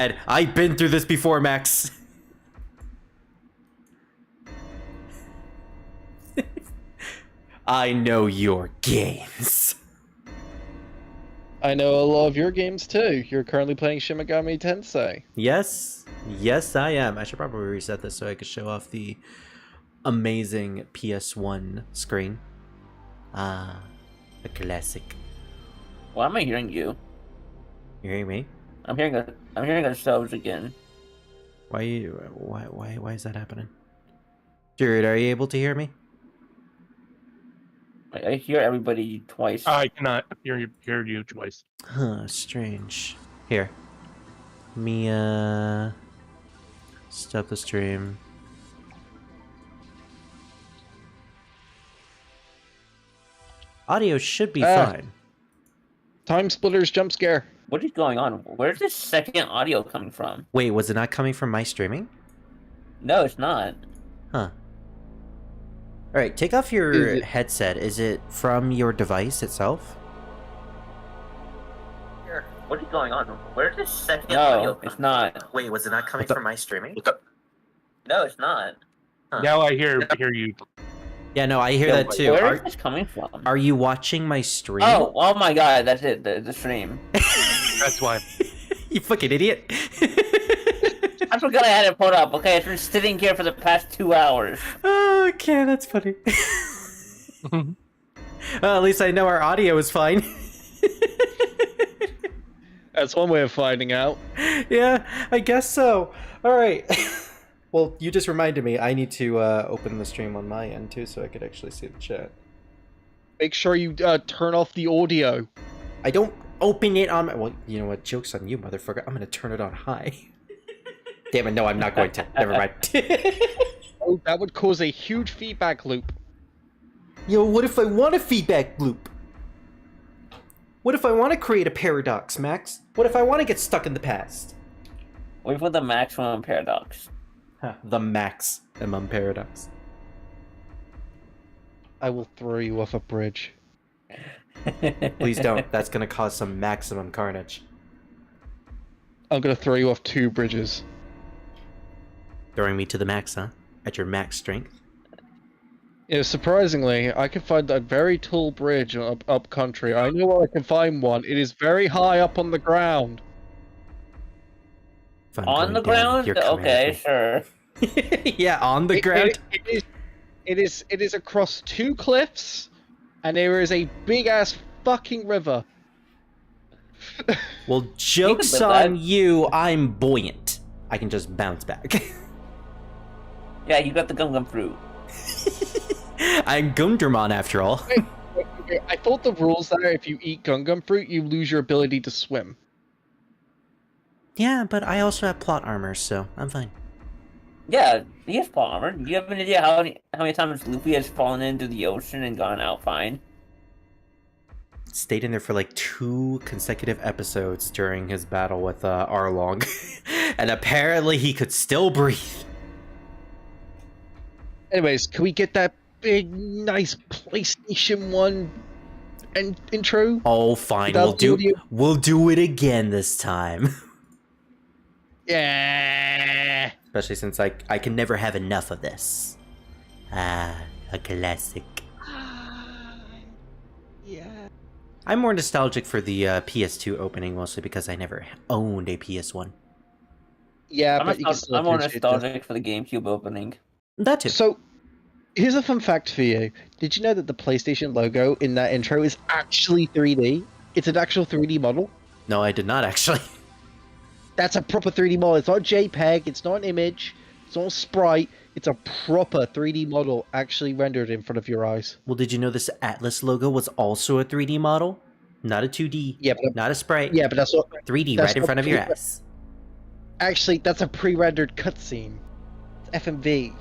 And I've been through this before, Max. I know your games. I know a lot of your games too. You're currently playing Shin Megami Tensei. Yes, yes, I am. I should probably reset this so I could show off the amazing PS1 screen. Ah, a classic. Why am I hearing you? You hearing me? I'm hearing ourselves again. Why is that happening? Jared, are you able to hear me? I hear everybody twice. I cannot hear you twice. Huh, strange. Here. Let me, stop the stream. Audio should be fine. Time Splitters jump scare. What is going on? Where's this second audio coming from? Wait, was it not coming from my streaming? No, it's not. Huh. Alright, take off your headset. Is it from your device itself? What is going on? Where's this second audio? No, it's not. Wait, was it not coming from my streaming? No, it's not. Huh. Now I hear you. Yeah, no, I hear that too. Where is this coming from? Are you watching my stream? Oh my god, that's it, the stream. That's why. You fucking idiot. I forgot I had it pulled up. Okay, it's been sitting here for the past 2 hours. Oh, okay, that's funny. Well, at least I know our audio is fine. That's one way of finding out. Yeah, I guess so. Alright. Well, you just reminded me. I need to open the stream on my end, too, so I could actually see the chat. Make sure you turn off the audio. I don't open it on my... Well, you know what? Joke's on you, motherfucker. I'm going to turn it on high. Damn it, no, I'm not going to. Never mind. Oh, that would cause a huge feedback loop. Yo, what if I want a feedback loop? What if I want to create a paradox, Max? What if I want to get stuck in the past? Wait for the maximum paradox. Huh, the maximum paradox. I will throw you off a bridge. Please don't. That's going to cause some maximum carnage. I'm gonna throw you off 2 bridges. Throwing me to the max, huh? At your max strength? Yeah, surprisingly, I can find a very tall bridge up country. I know where I can find one. It is very high up on the ground. On the ground? Okay, sure. Yeah, on the ground. It is across 2 cliffs, and there is a big ass fucking river. Well, joke's on you. I'm buoyant. I can just bounce back. Yeah, you got the gum fruit. I'm Gundramon after all. Wait, I thought the rules there, if you eat gum fruit, you lose your ability to swim. Yeah, but I also have plot armor, so I'm fine. Yeah, he has plot armor. Do you have an idea how many times Luffy has fallen into the ocean and gone out fine? Stayed in there for like 2 consecutive episodes during his battle with Arlong. And apparently he could still breathe. Anyways, can we get that big, nice PlayStation 1 intro? Oh, fine. We'll do it again this time. Yeah. Especially since I can never have enough of this. Ah, a classic. Yeah. I'm more nostalgic for the PS2 opening, mostly because I never owned a PS1. Yeah, I'm more nostalgic for the GameCube opening. That too. So, here's a fun fact for you. Did you know that the PlayStation logo in that intro is actually 3D? It's an actual 3D model. No, I did not actually. That's a proper 3D model. It's not JPEG, it's not an image, it's not a sprite. It's a proper 3D model actually rendered in front of your eyes. Well, did you know this Atlas logo was also a 3D model? Not a 2D. Yeah, but not a sprite. Yeah, but that's what 3D right in front of your ass. Actually, that's a pre-rendered cutscene. It's FMV.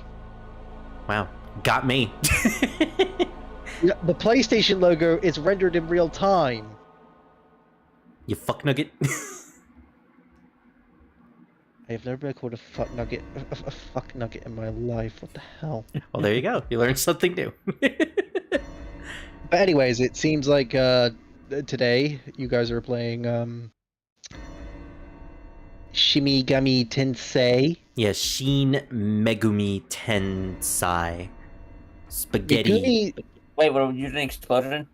Wow, got me. The PlayStation logo is rendered in real time. You fuck nugget. I have never been called a fuck nugget in my life. What the hell? Well, there you go. You learned something new. But anyways, it seems like today you guys are playing Shimigami Tensei. Yeah, Shin Megami Tensei. Spaghetti. Megumi, Wait, were you using explosion?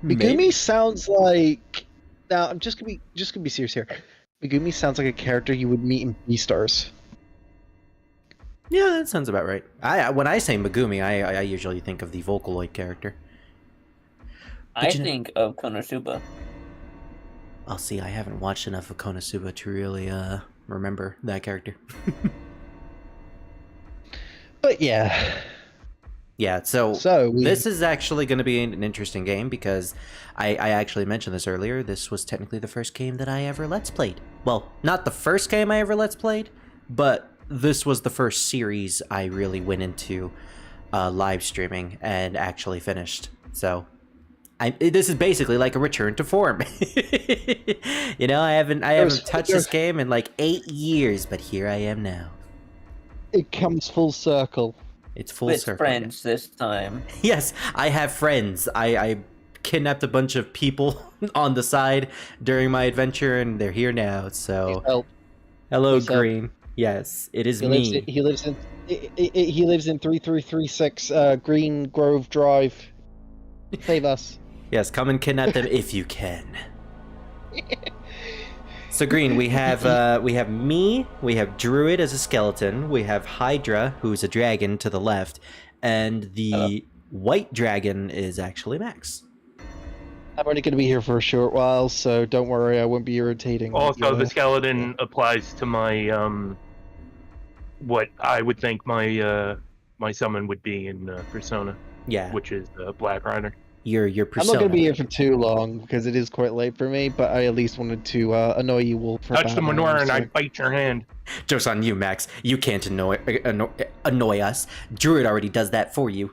Megumi sounds like. Now I'm just gonna be serious here. Megumi sounds like a character you would meet in Beastars. Yeah, that sounds about right. When I say Megumi, I usually think of the Vocaloid character. I think of Konosuba. I'll see. I haven't watched enough of Konosuba to really remember that character. But yeah. Yeah, so we- this is actually going to be an interesting game because I actually mentioned this earlier. This was technically the first game that I ever Let's Played. Well, not the first game I ever Let's Played, but this was the first series I really went into live streaming and actually finished. So this is basically like a return to form. You know, I haven't touched this game in like 8 years, but here I am now. It comes full circle. It's full With circle. friends this time. Yes, I have friends. I kidnapped a bunch of people on the side during my adventure, and they're here now. So, Help. hello, Please help. Green. Yes, it is He me. lives in 3336 Green Grove Drive. Save us. Yes, come and kidnap them if you can. So, Green, we have me, we have Druid as a skeleton, we have Hydra, who's a dragon to the left, and the white dragon is actually Max. I'm only going to be here for a short while, so don't worry, I won't be irritating. Also, the skeleton applies to my what I would think my my summon would be in Persona, Yeah, which is Black Rider. your I'm persona. not going to be here for too long because it is quite late for me, but I at least wanted to annoy you all for Touch the Batman, menorah and so- I bite your hand. Joke's on you, Max. You can't annoy us. Druid already does that for you.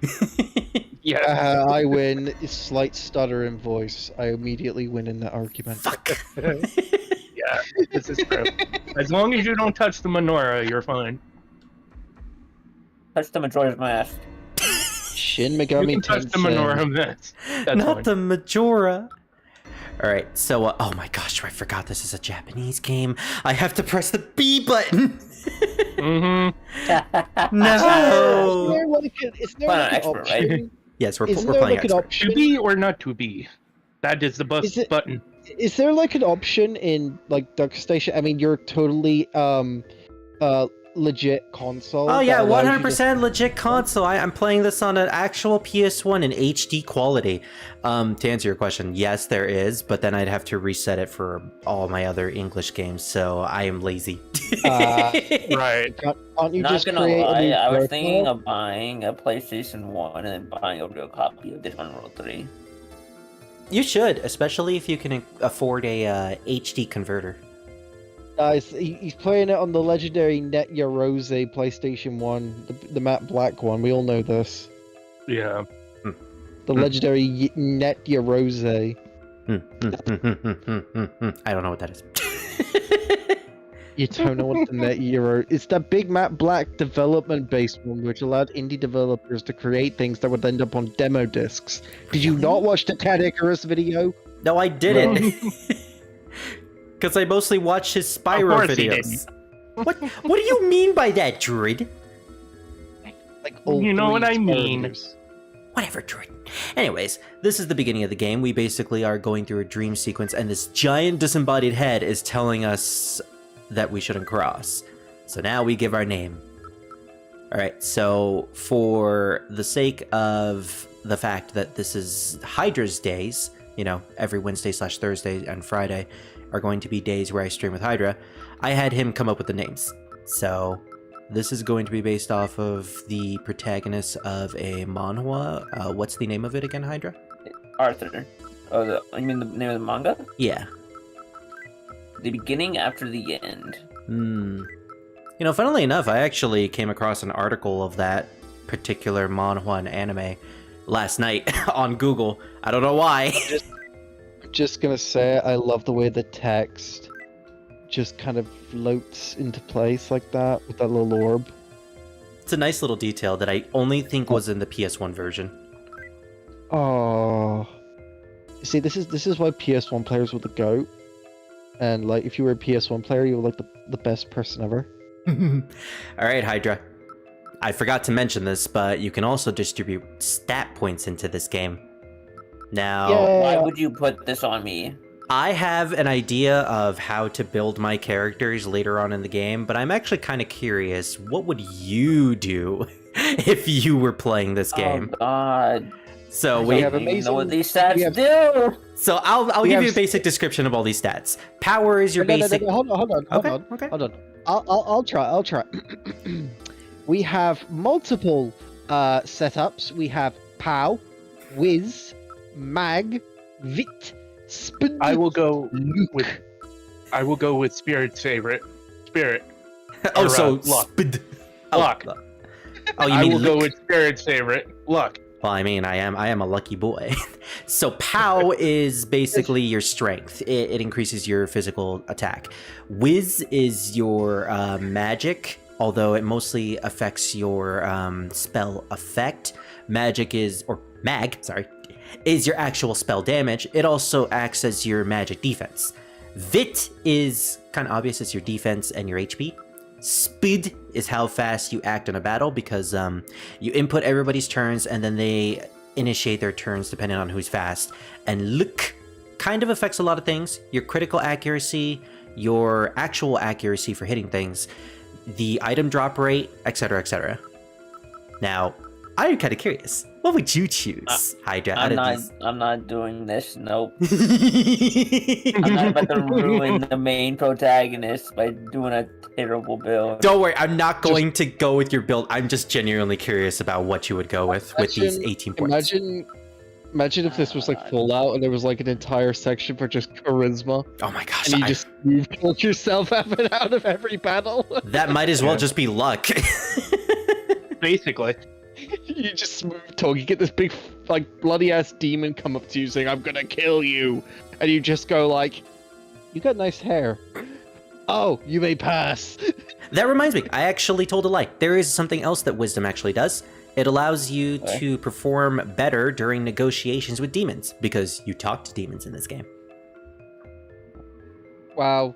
Yeah. I win. Slight stutter in voice. I immediately win in that argument. Fuck. Yeah, this is true. As long as you don't touch the menorah, you're fine. Touch the Majora's Mask. Shin You Megami can touch the Tensei. menorah, that's Not fine. the Majora. All right, so oh my gosh, I forgot this is a Japanese game. I have to press the B button. Mm-hmm. No. Is there Well, like an expert, option? right? Yes, we're Isn't there playing like an expert. option? To be or not to be? That is the Is it- button. Is there like an option in like Duck Station? I mean, you're totally legit console. Oh yeah, that allows you to- 100% legit console. I'm playing this on an actual PS1 in HD quality. To answer your question, yes, there is, but then I'd have to reset it for all my other English games, so I am lazy. Right. Can't you Not just gonna create a lie, new I was profile? thinking of buying a PlayStation 1 and then buying a real copy of Digimon World 3. You should, especially if you can afford a HD converter. Guys, he's playing it on the legendary Netya Rose PlayStation 1, the matte black one. We all know this. Yeah. The legendary Netya Rose. I don't know what that is. You don't know what the Netya Rose... It's that big matte black development-based one which allowed indie developers to create things that would end up on demo discs. Did you not watch the Cat Icarus video? No, I didn't. Because I mostly watch his Spyro course he videos. What do you mean by that, Druid? Like all You know three what I Spyro mean. videos. Whatever, Druid. Anyways, this is the beginning of the game. We basically are going through a dream sequence, and this giant disembodied head is telling us that we shouldn't cross. So now we give our name. Alright, so for the sake of the fact that this is Hydra's days, you know, every Wednesday/Thursday and Friday are going to be days where I stream with Hydra, I had him come up with the names. So this is going to be based off of the protagonist of a manhwa. What's the name of it again, Hydra? Arthur. Oh, you mean the name of the manga? Yeah. The beginning after the end. You know, funnily enough, I actually came across an article of that particular manhwa and anime last night on Google. I don't know why. I'm just gonna say I love the way the text just kind of floats into place like that with that little orb. It's a nice little detail that I only think was in the PS1 version. Oh, see, this is why PS1 players were the goat. And like, if you were a PS1 player, you were like the best person ever. All right, Hydra. I forgot to mention this, but you can also distribute stat points into this game. Now, Yeah. Why would you put this on me? I have an idea of how to build my characters later on in the game, but I'm actually kind of curious, what would you do if you were playing this game? Oh God. So We we have don't even know what amazing- these stats we have- do. So I'll We give have you a basic description of all these stats. Power is your No, basic. hold on. Okay. Hold on. I'll try. We have multiple setups. We have POW, Whiz, Mag, Vit, Spin. I will go Luke. with Spirit's favorite. Spirit. Oh, Or, so luck. spid. Oh, Luck. Oh, you I mean will go luck? with Spirit's favorite. Luck. Well, I mean, I am a lucky boy. So POW is basically your strength. It increases your physical attack. Whiz is your magic, although it mostly affects your spell effect. Mag, is your actual spell damage. It also acts as your magic defense. Vit is kind of obvious, it's your defense and your HP. Speed is how fast you act in a battle, because you input everybody's turns and then they initiate their turns depending on who's fast. And look kind of affects a lot of things. Your critical accuracy, your actual accuracy for hitting things, the item drop rate, etc., etc. Now, I'm kind of curious. What would you choose, Hydra? out of these? I'm not doing this. Nope. I'm Don't not about to ruin the main protagonist by doing a terrible build. worry, I'm not going to go with your build. I'm just genuinely curious about what you would go with these 18 points. Imagine if this was like Fallout and there was like an entire section for just charisma, Oh my gosh, and you just killed yourself out of every battle. that might as well just be luck. Basically. You just smooth talk. You get this big, like, bloody ass demon come up to you saying, "I'm gonna kill you," and you just go like, "You got nice hair. Oh, you may pass." That reminds me, I actually told a lie. There is something else that wisdom actually does. It allows you to perform better during negotiations with demons, because you talk to demons in this game. Wow,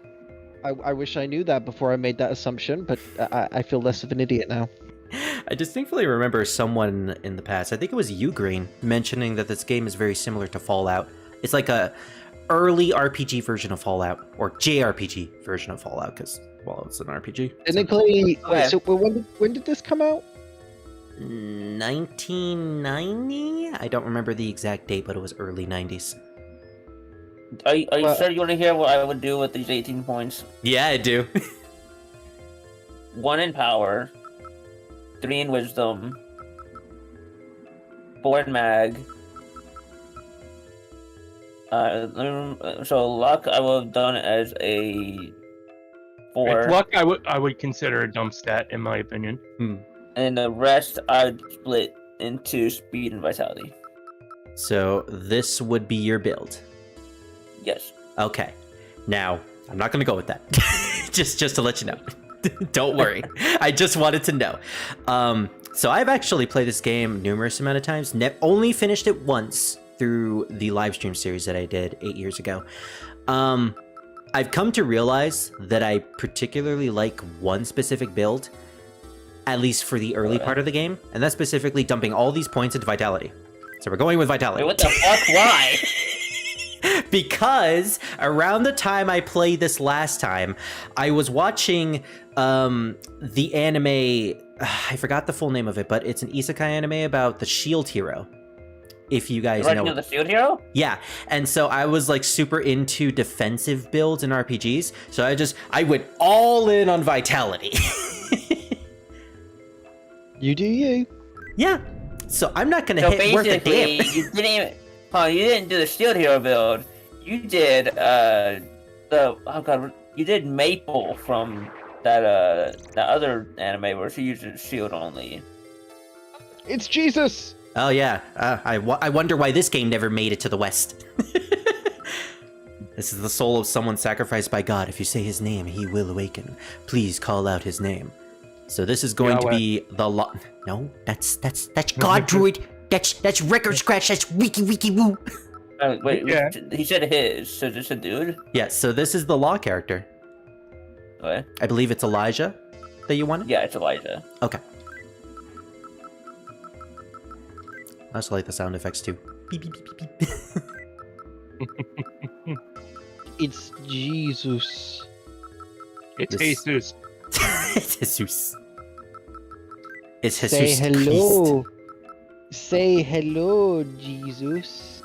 I wish I knew that before I made that assumption, but I feel less of an idiot now. I distinctly remember someone in the past, I think it was you, Green, mentioning that this game is very similar to Fallout. It's like a early RPG version of Fallout, or JRPG version of Fallout, because, well, it's an RPG. Technically, Okay. so when did this come out? 1990? I don't remember the exact date, but it was early 90s. Are you Well- sure you want to hear what I would do with these 18 points? Yeah, I do. 1 in power, 3 in wisdom, 4 in mag. So luck I would have done as a 4, Luck, I would consider a dumb stat in my opinion. and the rest I'd split into speed and vitality. So this would be your build. Yes. Okay. Now, I'm not going to go with that. just to let you know. Don't worry. I just wanted to know. So I've actually played this game numerous amount of times. Only finished it once through the live stream series that I did 8 years ago. I've come to realize that I particularly like one specific build, at least for the early part of the game, and that's specifically dumping all these points into Vitality. So we're going with Vitality. Wait, what the fuck? Why? Because around the time I played this last time, I was watching the anime, I forgot the full name of it, but it's an isekai anime about the shield hero. If you guys Right know. into the shield hero? Yeah, and so I was like super into defensive builds in RPGs, so I went all in on Vitality. You do you. Yeah, so I'm not gonna So hit worth a basically, damn. you didn't even. You didn't do the shield hero build. You did you did Maple from that other anime where she uses shield only. It's Jesus. Oh yeah, I wonder why this game never made it to the West. This is the soul of someone sacrificed by God. If you say his name, he will awaken. Please call out his name. So this is going to be the No, that's God Druid. That's record scratch. That's wiki woo. Wait, Yeah. he said his, so just a dude? Yeah, so this is the law character. What? I believe it's Elijah that you wanted? Yeah, it's Elijah. Okay. I also like the sound effects too. Beep, beep, beep, beep, beep. It's Jesus. It's This- Jesus. It's Jesus. It's Jesus Say hello. Christ. Say hello, Jesus.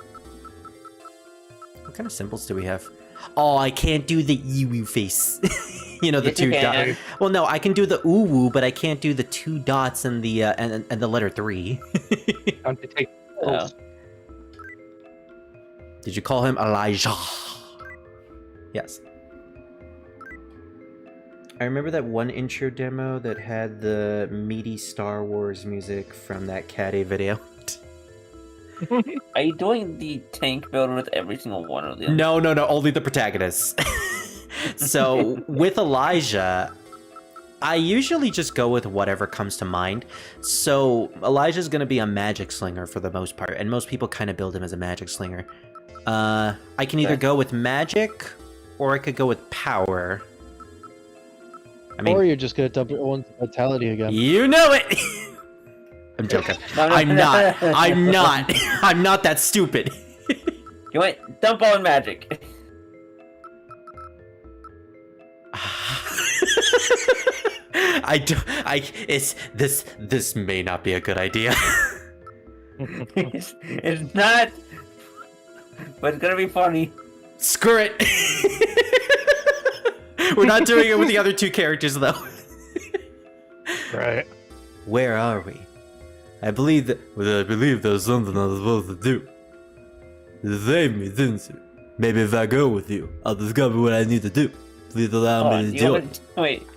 What kind of symbols do we have? Oh, I can't do the Ewu face. You know, the Yes, you two can. dots. Well, no, I can do the uwu, but I can't do the 2 dots and the and the letter 3. Time to take. Oh. Did you call him Elijah? Yes. I remember that one intro demo that had the meaty Star Wars music from that Cat A video. Are you doing the tank build with every single one of them? No, only the protagonists. So, with Elijah, I usually just go with whatever comes to mind. So, Elijah's going to be a magic slinger for the most part, and most people kind of build him as a magic slinger. I can either Okay. go with magic, or I could go with power. I mean, Or you're just gonna dump it on vitality again. you know it! I'm joking. No, I'm not. I'm not. I'm not that stupid. You went dump all in magic. It's this may not be a good idea. It's not, but it's gonna be funny. Screw it. We're not doing it with the other 2 characters though. Right. Where are we? I believe there's something I'm supposed to do. You saved me, didn't you? Maybe if I go with you, I'll discover what I need to do. Please allow Hold on, me do to you do want it. me- wait,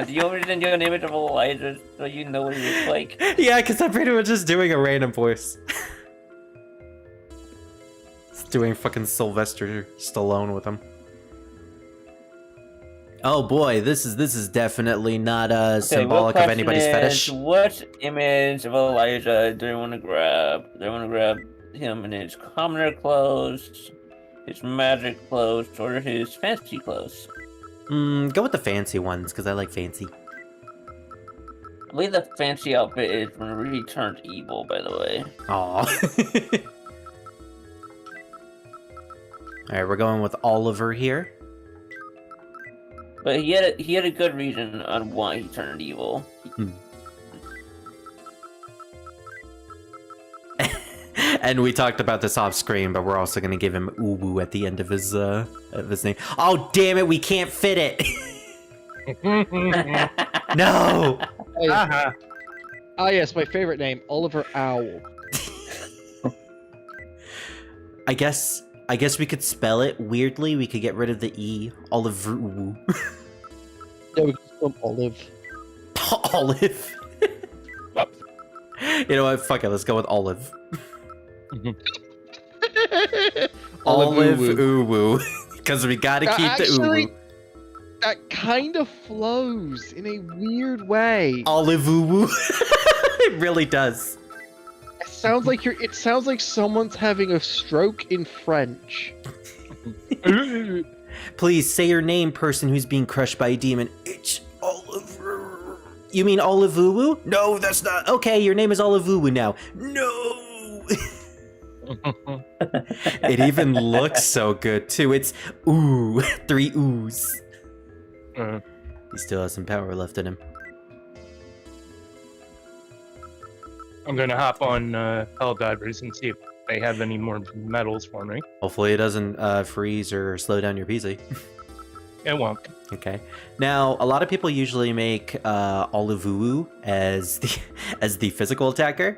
do you want me to send you an image of Elijah so you know what he looks like? Yeah, because I'm pretty much just doing a random voice. Just doing fucking Sylvester Stallone with him. Oh boy, this is definitely not symbolic real of anybody's question fetish. is, what image of Elijah do you want to grab? Do you want to grab him in his commoner clothes, his magic clothes, or his fancy clothes? Go with the fancy ones, because I like fancy. I believe the fancy outfit is whenever he turned evil, by the way. Aw. Alright, we're going with Oliver here. But he had a good reason on why he turned evil. And we talked about this off screen, but we're also gonna give him Uwu at the end of his name. Oh damn it, we can't fit it! No! Uh-huh. Ah, yes, my favorite name, Oliver Owl. I guess we could spell it weirdly. We could get rid of the E. Oliver Uwu. No, we just call him Olive. Olive. You know what? Fuck it. Let's go with Olive. Olive Uwu. Because we gotta keep the Actually, Uwu. that kind of flows in a weird way. Olive Uwu. It really does. It sounds like someone's having a stroke in French. Please say your name, person who's being crushed by a demon. It's Oliver. You mean Olive Uwu? No, that's not. Okay, your name is Olive Uwu now. No. It even looks so good too. It's ooh, 3 oohs. He still has some power left in him. I'm gonna hop on Helldivers and see if they have any more medals for me. Hopefully it doesn't freeze or slow down your PC. It won't. Okay. Now, a lot of people usually make Olivuwu as the physical attacker.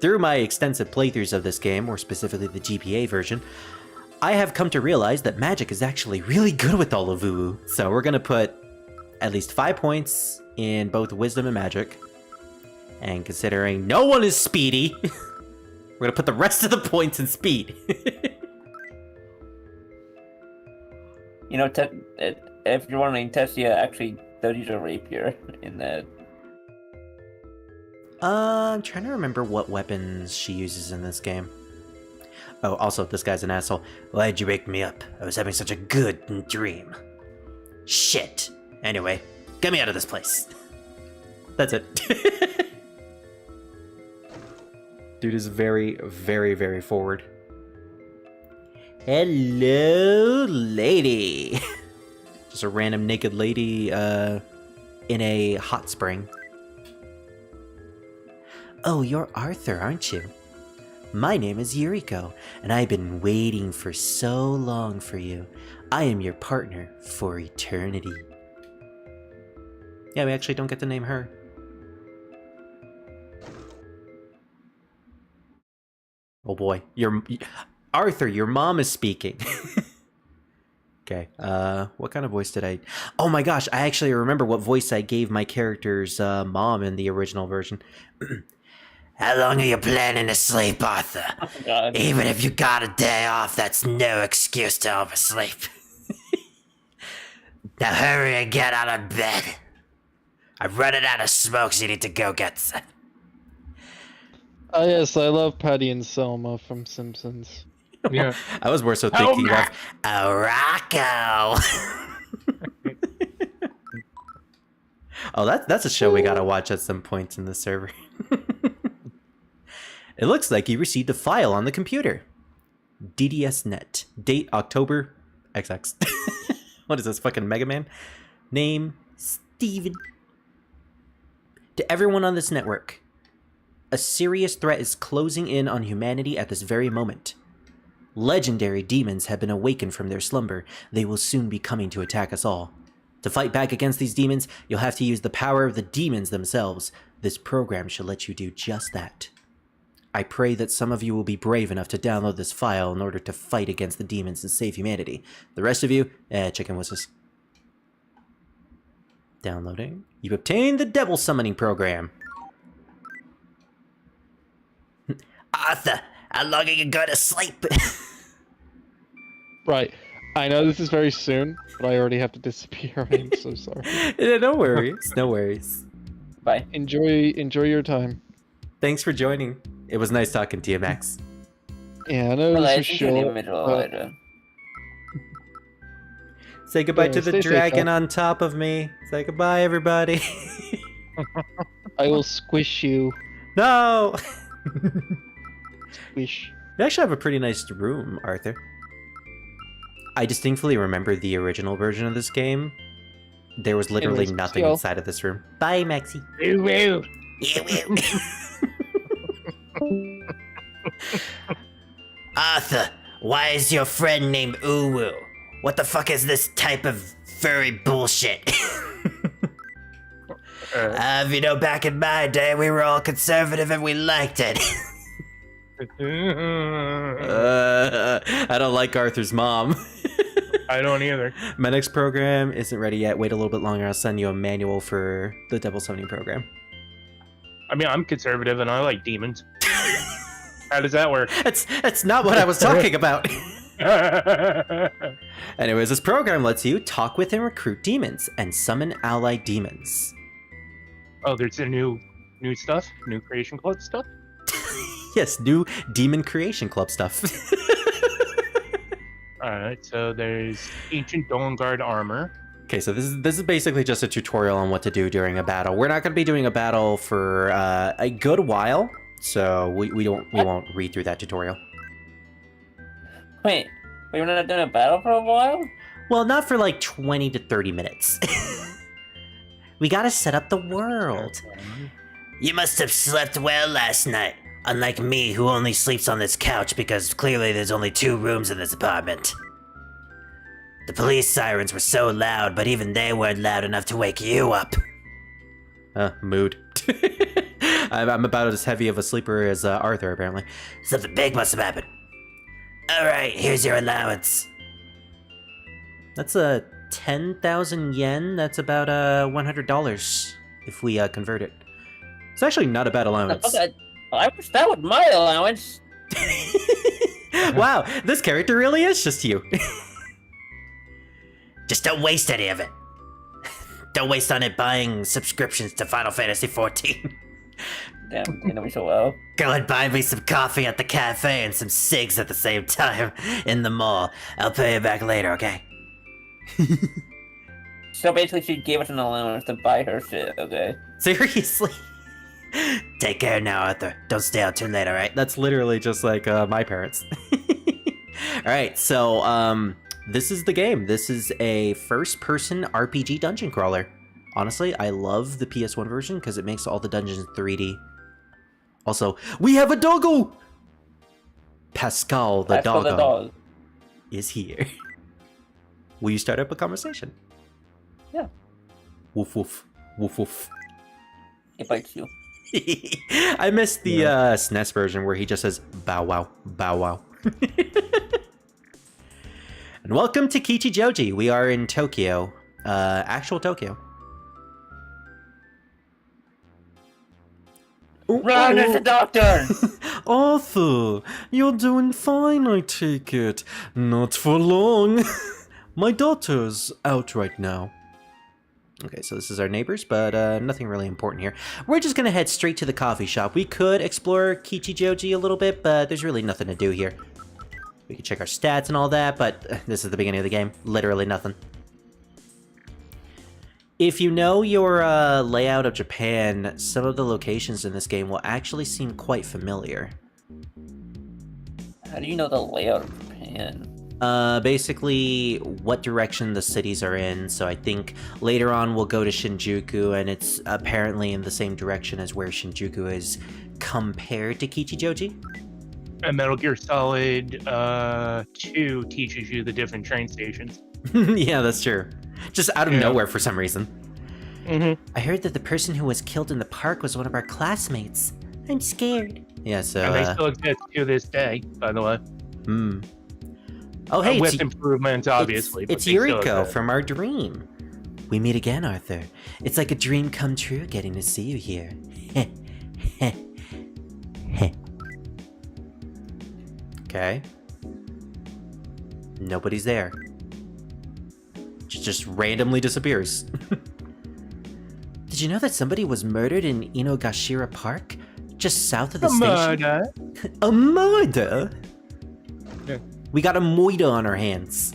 Through my extensive playthroughs of this game, or specifically the GPA version, I have come to realize that magic is actually really good with Olivuwu. So we're gonna put at least 5 points in both wisdom and magic. And considering no one is speedy, we're gonna put the rest of the points in speed. You know, if you're wondering, Tessia actually does use a rapier in that. I'm trying to remember what weapons she uses in this game. Oh, also, this guy's an asshole. Why'd you wake me up? I was having such a good dream. Shit. Anyway, get me out of this place. That's it. Dude is very, very, very forward. Hello, lady. Just a random naked lady in a hot spring. Oh, you're Arthur, aren't you? My name is Yuriko, and I've been waiting for so long for you. I am your partner for eternity. Yeah, we actually don't get to name her. Oh boy, Arthur, your mom is speaking. Okay, what kind of voice did I... Oh my gosh, I actually remember what voice I gave my character's mom in the original version. How long are you planning to sleep, Arthur? Oh, God. Even if you got a day off, that's no excuse to oversleep. Now hurry and get out of bed. I'm running out of smoke, so you need to go get some. Oh yes, I love Patty and Selma from Simpsons. Yeah. I was more so thinking of Rocco. Oh, that's a show we gotta watch at some point in the server. It looks like you received a file on the computer. DDSnet. Date October XX. What is this, fucking Mega Man? Name Steven. To everyone on this network, a serious threat is closing in on humanity at this very moment. Legendary demons have been awakened from their slumber. They will soon be coming to attack us all. To fight back against these demons, you'll have to use the power of the demons themselves. This program should let you do just that. I pray that some of you will be brave enough to download this file in order to fight against the demons and save humanity. The rest of you, chicken whistles. Downloading. You obtained the devil summoning program. Arthur, how long are you going to sleep? Right. I know this is very soon, but I already have to disappear. I'm so sorry. No worries. No worries. Bye. Enjoy your time. Thanks for joining. It was nice talking to you, Max. Yeah, I know Well, I this is think your short. name is but- Elijah. Say goodbye Yeah, to the stay safe, dragon Doc. on top of me. Say goodbye, everybody. I will squish you. No! Squish. You actually have a pretty nice room, Arthur. I distinctly remember the original version of this game. There was literally Anyways, nothing go. inside of this room. Bye, Maxie. Woo woo. Arthur, why is your friend named Uwu? What the fuck is this type of furry bullshit? If you know, back in my day, we were all conservative and we liked it. I don't like Arthur's mom. I don't either. My next program isn't ready yet. Wait a little bit longer. I'll send you a manual for the devil summoning program. I mean, I'm conservative and I like demons. How does that work? That's not what I was talking about. Anyways, this program lets you talk with and recruit demons and summon allied demons. Oh, there's a new stuff? New Creation Club stuff? Yes, new Demon Creation Club stuff. Alright, so there's Ancient Dawn Guard armor. Okay, so this is basically just a tutorial on what to do during a battle. We're not going to be doing a battle for a good while, so we won't read through that tutorial. Wait, we're not doing a battle for a while? Well, not for like 20 to 30 minutes. We gotta set up the world. You must have slept well last night. Unlike me, who only sleeps on this couch because clearly there's only 2 rooms in this apartment. The police sirens were so loud, but even they weren't loud enough to wake you up. Mood. I'm about as heavy of a sleeper as Arthur, apparently. Something big must have happened. Alright, here's your allowance. That's 10,000 yen. That's about $100 if we convert it. It's actually not a bad allowance. Okay, I wish that was my allowance. Wow, this character really is just you. Just don't waste any of it. Don't waste on it buying subscriptions to Final Fantasy XIV. Damn, you know me so well. Go and buy me some coffee at the cafe and some cigs at the same time in the mall. I'll pay you back later, okay? So basically, she gave us an allowance to buy her shit, okay? Seriously? Take care now, Arthur. Don't stay out too late, alright? That's literally just like my parents. Alright, so this is the game. This is a first-person RPG dungeon crawler. Honestly, I love the PS1 version because it makes all the dungeons 3D. Also, we have a doggo! Pascal the doggo is here. Will you start up a conversation? Yeah. Woof woof. Woof woof. It bites you. I missed the SNES version where he just says bow wow, bow wow. And welcome to Kichijoji. We are in Tokyo. Actual Tokyo. Run, there's a doctor! Arthur, you're doing fine, I take it. Not for long. My daughter's out right now. Okay, so this is our neighbors, but nothing really important here. We're just gonna head straight to the coffee shop. We could explore Kichijoji a little bit, but there's really nothing to do here. We can check our stats and all that, but this is the beginning of the game. Literally nothing. If you know your layout of Japan, some of the locations in this game will actually seem quite familiar. How do you know the layout of Japan? Basically, what direction the cities are in. So I think later on we'll go to Shinjuku, and it's apparently in the same direction as where Shinjuku is compared to Kichijoji. And Metal Gear Solid 2 teaches you the different train stations. Yeah, that's true. Just out of nowhere for some reason. Mm-hmm. I heard that the person who was killed in the park was one of our classmates. I'm scared. Yeah, so... And they still exist to this day, by the way. Oh, hey, with improvements, obviously. It's Yuriko from our dream. We meet again, Arthur. It's like a dream come true getting to see you here. Okay. Nobody's there. Just randomly disappears. Did you know that somebody was murdered in Inogashira Park? Just south of the station? Murder? A murder? Yeah. We got a murder on our hands.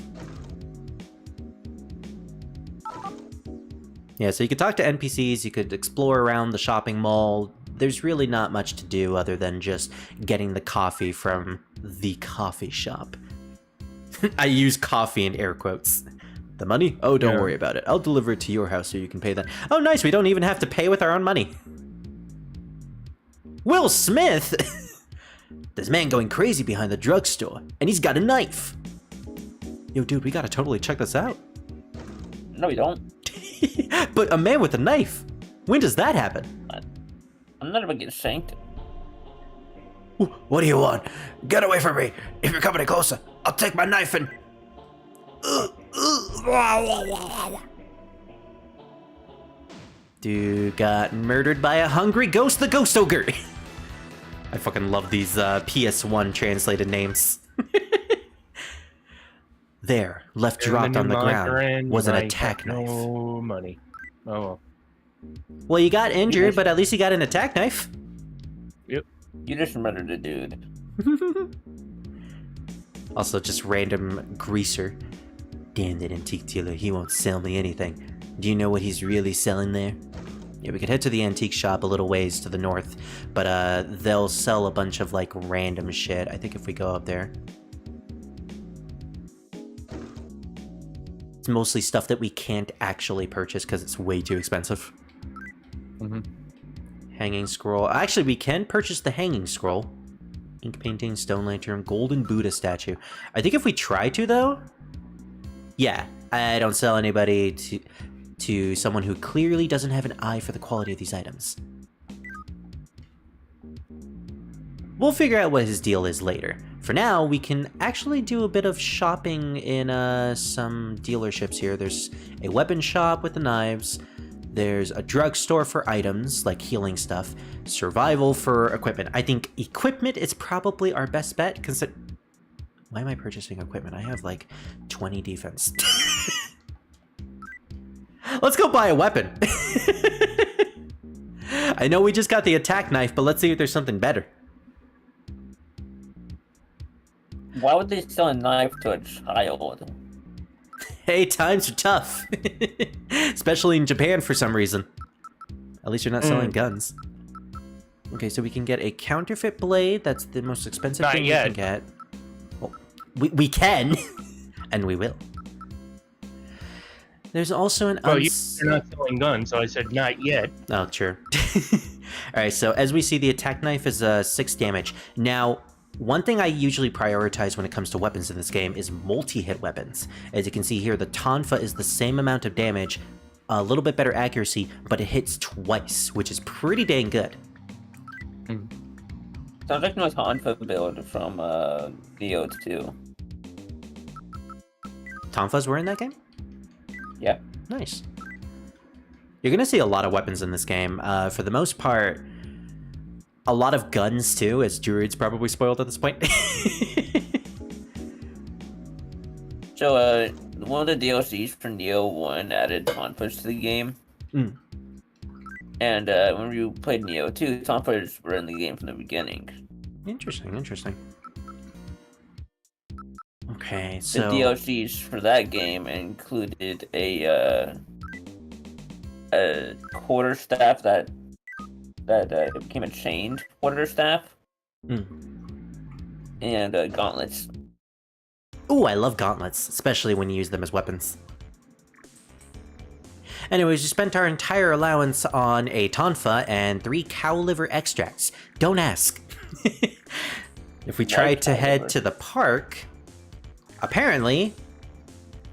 Yeah, so you could talk to NPCs, you could explore around the shopping mall. There's really not much to do other than just getting the coffee from the coffee shop. I use coffee in air quotes. The money? Oh, don't worry about it. I'll deliver it to your house so you can pay that. Oh, nice. We don't even have to pay with our own money. Will Smith? This man going crazy behind the drugstore, and he's got a knife. Yo, dude, we gotta totally check this out. No, we don't. But a man with a knife? When does that happen? I'm not even getting shanked. What do you want? Get away from me. If you're coming any closer, I'll take my knife and... Dude got murdered by a hungry ghost, the Ghost Ogre. I fucking love these PS1 translated names. There, left dropped on the ground, was an attack knife. No money. Oh well. Well, you got injured, but at least you got an attack knife. Yep. You just murdered a dude. Also, just random greaser. Damn that antique dealer, he won't sell me anything. Do you know what he's really selling there? Yeah, we could head to the antique shop a little ways to the north, but they'll sell a bunch of like random shit. I think if we go up there. It's mostly stuff that we can't actually purchase because it's way too expensive. Mm-hmm. Hanging scroll. Actually, we can purchase the hanging scroll. Ink painting, stone lantern, golden Buddha statue. I think if we try to, though... Yeah, I don't sell anybody to someone who clearly doesn't have an eye for the quality of these items. We'll figure out what his deal is later. For now, we can actually do a bit of shopping in some dealerships here. There's a weapon shop with the knives. There's a drugstore for items, like healing stuff. Survival for equipment. I think equipment is probably our best bet. Why am I purchasing equipment? I have like 20 defense. Let's go buy a weapon. I know we just got the attack knife, but let's see if there's something better. Why would they sell a knife to a child? Hey, times are tough. Especially in Japan for some reason. At least you're not selling guns. Okay, so we can get a counterfeit blade. That's the most expensive Not thing yet. we can get. Well, we can, and we will. There's also an Well, you're not selling guns, so I said not yet. Oh, true. Alright, so as we see, the attack knife is 6 damage. Now, one thing I usually prioritize when it comes to weapons in this game is multi-hit weapons. As you can see here, the Tonfa is the same amount of damage, a little bit better accuracy, but it hits twice, which is pretty dang good. Sounds like no Tonfa build from Neo 2. Tonfas were in that game? Yeah. Nice. You're gonna see a lot of weapons in this game. For the most part, a lot of guns too, as Druid's probably spoiled at this point. So, one of the DLCs for Neo 1 added Tonfas to the game. And when you played Neo 2, Tonfas were in the game from the beginning. Interesting, interesting. Okay, The so... DLCs for that game included a quarterstaff that became a chained quarterstaff, and gauntlets. Ooh, I love gauntlets, especially when you use them as weapons. Anyways, we spent our entire allowance on a tonfa and 3 cow liver extracts. Don't ask. If we try to head to the park, apparently,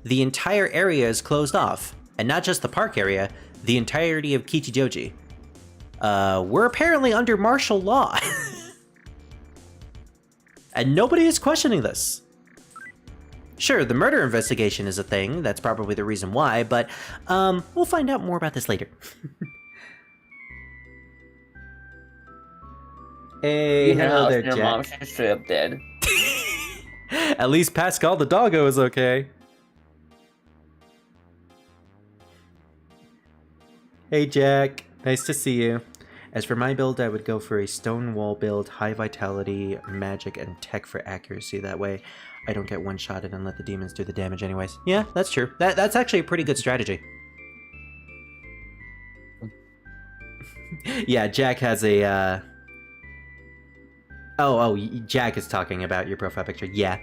the entire area is closed off. And not just the park area, the entirety of Kichijoji. We're apparently under martial law. And nobody is questioning this. Sure, the murder investigation is a thing, that's probably the reason why, but we'll find out more about this later. Hey, hello there, Your Jack. mom's just straight up dead. At least Pascal the doggo is okay. Hey Jack, nice to see you. As for my build, I would go for a stone wall build, high vitality, magic, and tech for accuracy. That way, I don't get one-shotted and let the demons do the damage anyways. Yeah, that's true. That's actually a pretty good strategy. Yeah, Jack has a, Oh, Jack is talking about your profile picture. Yeah.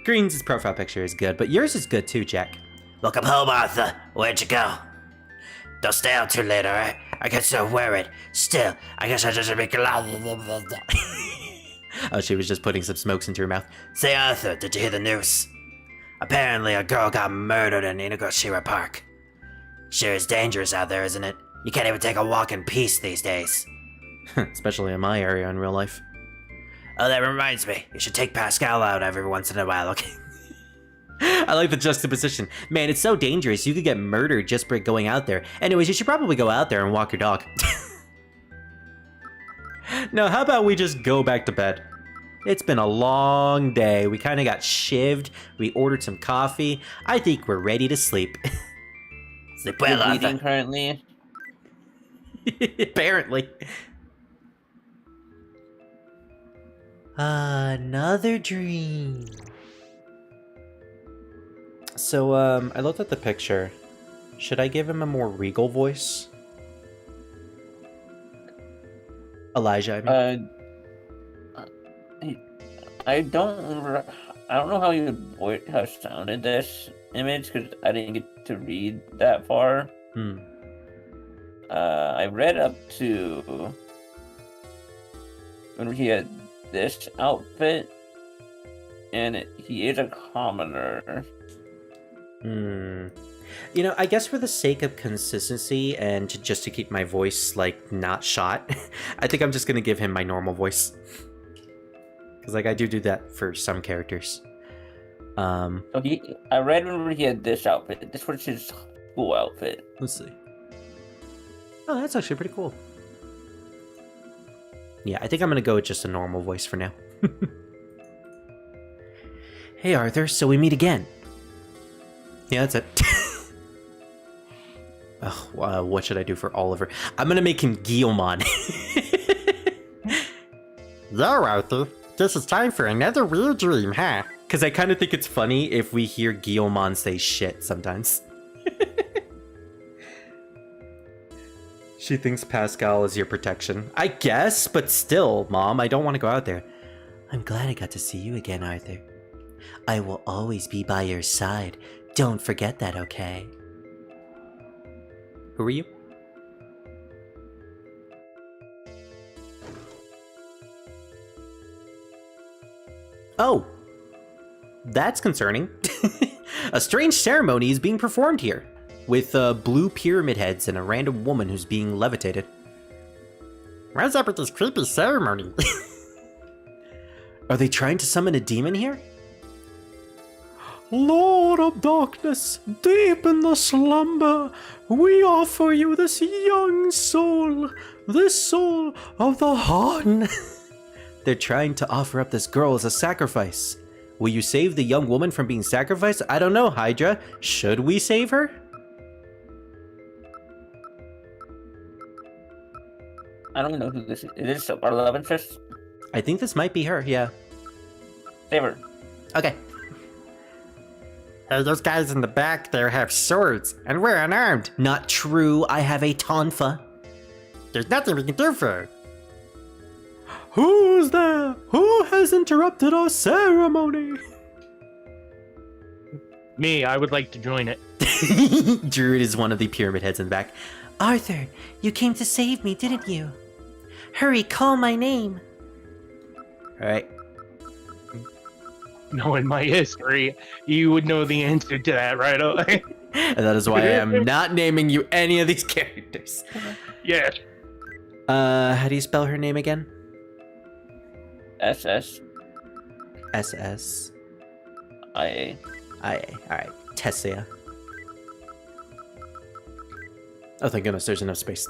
Green's profile picture is good, but yours is good too, Jack. Welcome home, Arthur. Where'd you go? Don't stay out too late, alright? I get so worried. Still, I guess I just make a lot. Oh, she was just putting some smokes into her mouth. Say, Arthur, did you hear the news? Apparently, a girl got murdered in Inagashira Park. Sure is dangerous out there, isn't it? You can't even take a walk in peace these days. Especially in my area in real life. Oh, that reminds me. You should take Pascal out every once in a while, okay? I like the juxtaposition. Man, it's so dangerous. You could get murdered just for going out there. Anyways, you should probably go out there and walk your dog. No, how about we just go back to bed? It's been a long day. We kind of got shivved. We ordered some coffee. I think we're ready to sleep. Sleep You're well, bleeding Arthur. currently. Apparently. Another dream. So, I looked at the picture. Should I give him a more regal voice? Elijah, I mean. I don't know how you would have sounded this image because I didn't get to read that far. I read up to when he had this outfit, and he is a commoner. You know, I guess for the sake of consistency and just to keep my voice, like, not shot, I think I'm just gonna give him my normal voice. Because, like, I do that for some characters. So I read when he had this outfit. This was his school outfit. Let's see. Oh, that's actually pretty cool. Yeah, I think I'm gonna go with just a normal voice for now. Hey, Arthur, so we meet again. Yeah, that's it. Oh, what should I do for Oliver? I'm gonna make him Guillemon. Yeah, Arthur. Guess it's time for another weird dream, huh? Because I kind of think it's funny if we hear Guillemon say shit sometimes. She thinks Pascal is your protection. I guess, but still, Mom, I don't want to go out there. I'm glad I got to see you again, Arthur. I will always be by your side. Don't forget that, okay? Who are you? Oh, that's concerning. A strange ceremony is being performed here, with blue pyramid heads and a random woman who's being levitated. What's up with this creepy ceremony? Are they trying to summon a demon here? Lord of darkness, deep in the slumber, we offer you this young soul, this soul of the Han. They're trying to offer up this girl as a sacrifice. Will you save the young woman from being sacrificed? I don't know, Hydra. Should we save her? I don't know who this is. Is this our love interest? I think this might be her, yeah. Save her. Okay. Hey, those guys in the back there have swords, and we're unarmed. Not true, I have a tonfa. There's nothing we can do for her. Who's there? Who has interrupted our ceremony? Me, I would like to join it. Druid is one of the pyramid heads in the back. Arthur, you came to save me, didn't you? Hurry, call my name. Alright. Knowing my history, you would know the answer to that right away. And that is why I am not naming you any of these characters. Yes. How do you spell her name again? SS. SS. IA. IA. Alright. Tessia. Oh, thank goodness, there's enough space.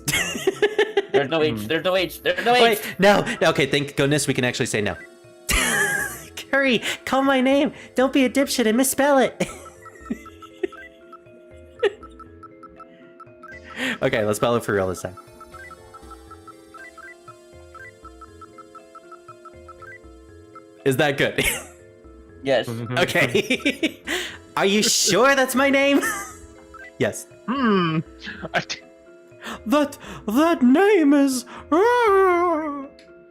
There's no H. There's no H. There's no H. Wait, no. Okay, thank goodness we can actually say no. Hurry, call my name. Don't be a dipshit and misspell it. Okay, let's spell it for real this time. Is that good? Yes. Okay. Are you sure that's my name? Yes. That name is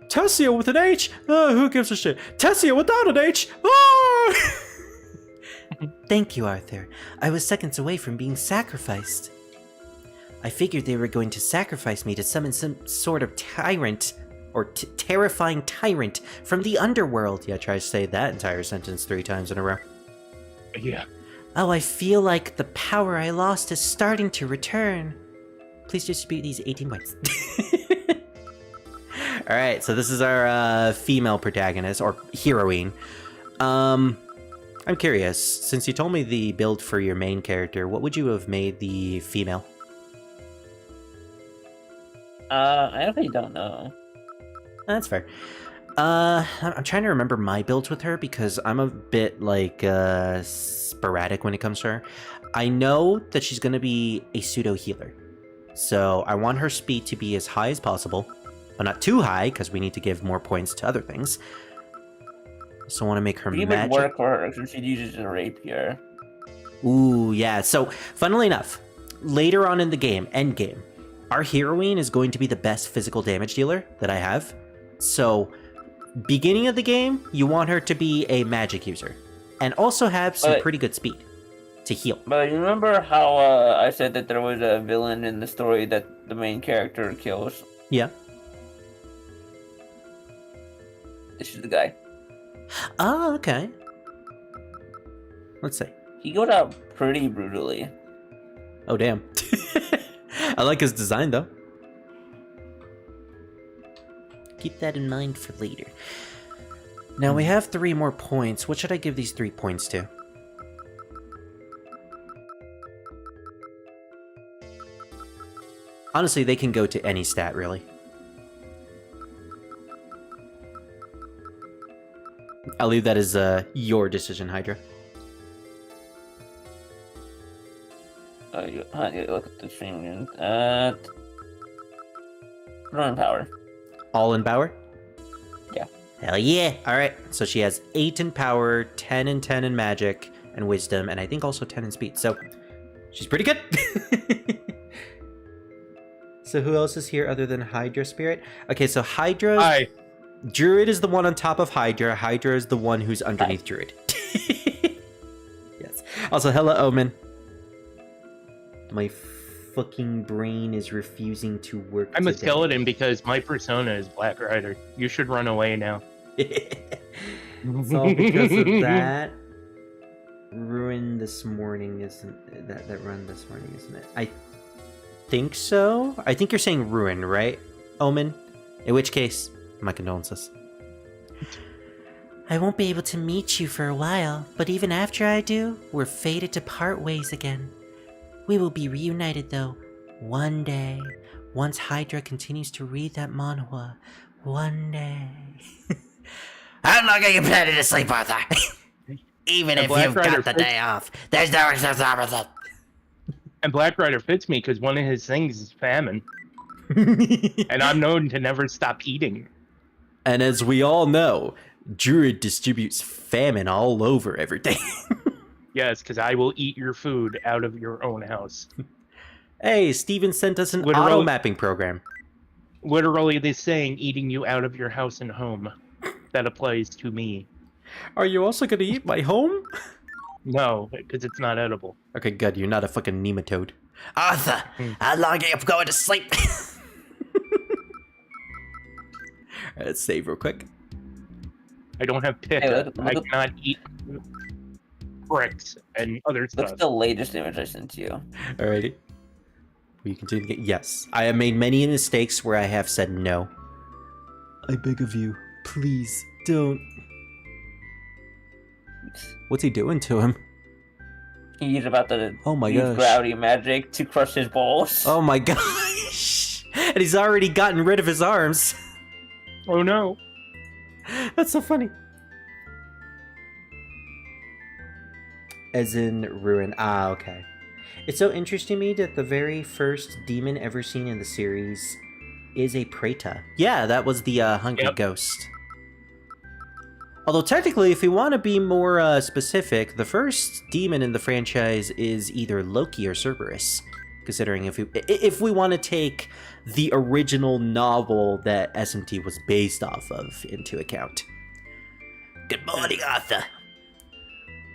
Tessia with an H. Who gives a shit? Tessia without an H. Thank you, Arthur. I was seconds away from being sacrificed. I figured they were going to sacrifice me to summon some sort of tyrant, or terrifying tyrant from the underworld. Yeah, try to say that entire sentence 3 times in a row. Yeah. Oh, I feel like the power I lost is starting to return. Please distribute these 18 points. Alright, so this is our female protagonist, or heroine. I'm curious, since you told me the build for your main character, what would you have made the female? I really don't know. That's fair. I'm trying to remember my builds with her because I'm a bit, like, sporadic when it comes to her. I know that she's going to be a pseudo-healer. So I want her speed to be as high as possible, but not too high because we need to give more points to other things. So I want to make her It magic. would work for her since she uses a rapier. Ooh, yeah. So, funnily enough, later on in the game, end game, our heroine is going to be the best physical damage dealer that I have. So, beginning of the game, you want her to be a magic user and also have some pretty good speed to heal. But you remember how I said that there was a villain in the story that the main character kills? Yeah. This is the guy. Oh, okay. Let's see. He goes out pretty brutally. Oh, damn. I like his design, though. Keep that in mind for later. Now, we have 3 more points. What should I give these 3 points to? Honestly, they can go to any stat, really. I'll leave that as your decision, Hydra. look at the stream. Run power. All in power? Yeah. Hell yeah. All right. So she has 8 in power, 10 and 10 in magic and wisdom, and I think also 10 in speed. So she's pretty good. So who else is here other than Hydra Spirit? Okay, so Hydra. Hi. Druid is the one on top of Hydra. Hydra is the one who's underneath Druid. Yes. Also, hello, Omen. My fucking brain is refusing to work. I'm a today. skeleton because my persona is Black Rider. You should run away now. It's all because of that ruin this morning, isn't that run this morning, isn't it? I think so. I think you're saying ruin, right, Omen? In which case, my condolences. I won't be able to meet you for a while, but even after I do, we're fated to part ways again. We will be reunited though, one day, once Hydra continues to read that manhwa. One day. How long are you planning to sleep, Arthur? Even if Black you've Rider got the day off, there's no excuse for everything. And Black Rider fits me because one of his things is famine. And I'm known to never stop eating. And as we all know, Druid distributes famine all over everything. Yes, because I will eat your food out of your own house. Hey, Steven sent us an Literal- auto mapping program. Literally, this saying, eating you out of your house and home. That applies to me. Are you also gonna eat my home? No, because it's not edible. Okay, good. You're not a fucking nematode. Arthur, how long are you going to sleep? Let's save real quick. I don't have pick. Hey, look I at- cannot eat bricks and other Look stuff. at the latest image I sent to you. Alrighty. Will you continue to get... Yes. I have made many mistakes where I have said no. I beg of you, please, don't. What's he doing to him? He's about to Oh my use gosh. gravity magic to crush his balls. Oh my gosh! And he's already gotten rid of his arms. Oh no. That's so funny. As in ruin. Ah, okay. It's so interesting to me that the very first demon ever seen in the series is a Preta. Yeah, that was the Hungry Yep. Ghost. Although technically, if we want to be more specific, the first demon in the franchise is either Loki or Cerberus. Considering if we want to take the original novel that SMT was based off of into account. Good morning, Arthur.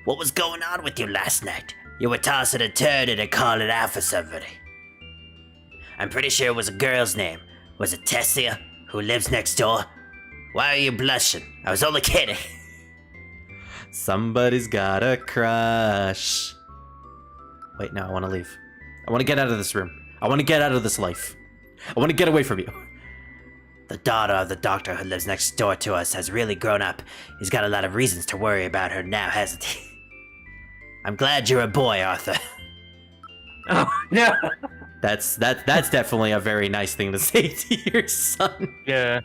What was going on with you last night? You were tossing and turning and calling out for somebody. I'm pretty sure it was a girl's name. Was it Tessia, who lives next door? Why are you blushing? I was only kidding. Somebody's got a crush. Wait, no, I want to leave. I want to get out of this room. I want to get out of this life. I want to get away from you. The daughter of the doctor who lives next door to us has really grown up. He's got a lot of reasons to worry about her now, hasn't he? I'm glad you're a boy, Arthur. Oh, no. That's definitely a very nice thing to say to your son. Yeah.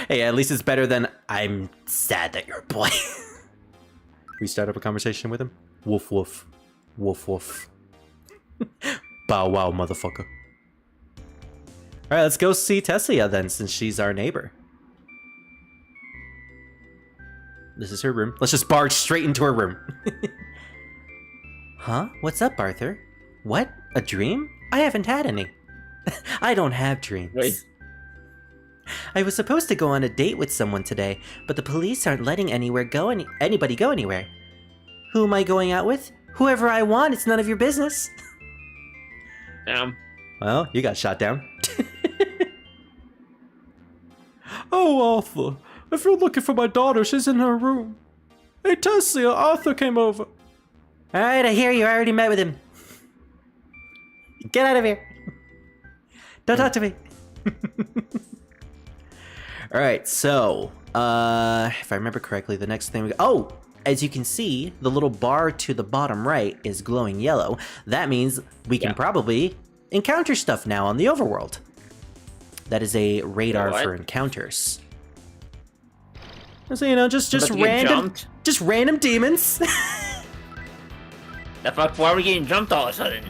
Hey, at least it's better than I'm sad that you're a boy. We start up a conversation with him. Woof woof. Woof woof. Bow wow, motherfucker. Alright, let's go see Tessia then, since she's our neighbor. This is her room. Let's just barge straight into her room. Huh? What's up, Arthur? What? A dream? I haven't had any. I don't have dreams. Wait. I was supposed to go on a date with someone today, but the police aren't letting anybody go anywhere. Who am I going out with? Whoever I want, it's none of your business. Well, you got shot down. Oh, Arthur. If you're looking for my daughter, she's in her room. Hey, Tessia, Arthur came over. Alright, I hear you. I already met with him. Get out of here. Don't talk to me. Alright, so, if I remember correctly, the next thing oh! As you can see, the little bar to the bottom right is glowing yellow. That means we can probably encounter stuff now on the overworld. That is a radar What? for encounters. So, you know, just About to get random, jumped? just random demons. The fuck? Why are we getting jumped all of a sudden?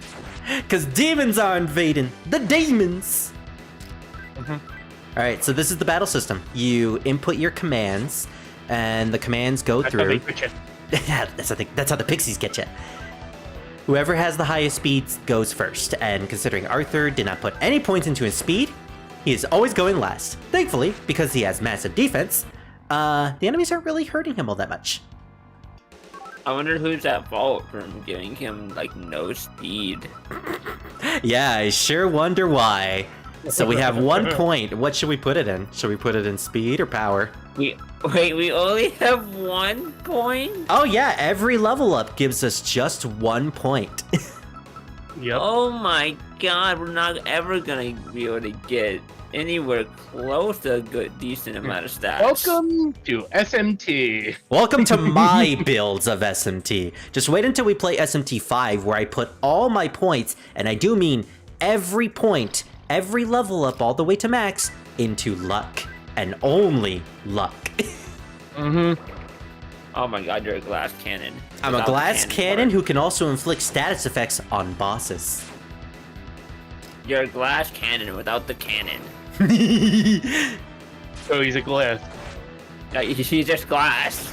Because demons are invading. The demons! Alright, so this is the battle system. You input your commands, and the commands go That's how they through. put you. That's how the pixies get you. Whoever has the highest speed goes first, and considering Arthur did not put any points into his speed, he is always going last. Thankfully, because he has massive defense, the enemies aren't really hurting him all that much. I wonder who's at fault from giving him, like, no speed. Yeah, I sure wonder why. So we have 1 point. What should we put it in? Should we put it in speed or power? We only have 1 point? Oh yeah, every level up gives us just 1 point. Yep. Oh my god, we're not ever gonna be able to get anywhere close to a good, decent amount of stats. Welcome to SMT. Welcome to my builds of SMT. Just wait until we play SMT 5, where I put all my points, and I do mean every point, every level up all the way to max, into luck. And only luck. Oh my god, you're a glass cannon. I'm a Without the glass cannon part. who can also inflict status effects on bosses. You're a glass cannon without the cannon. Oh, he's a glass. No, he's just glass.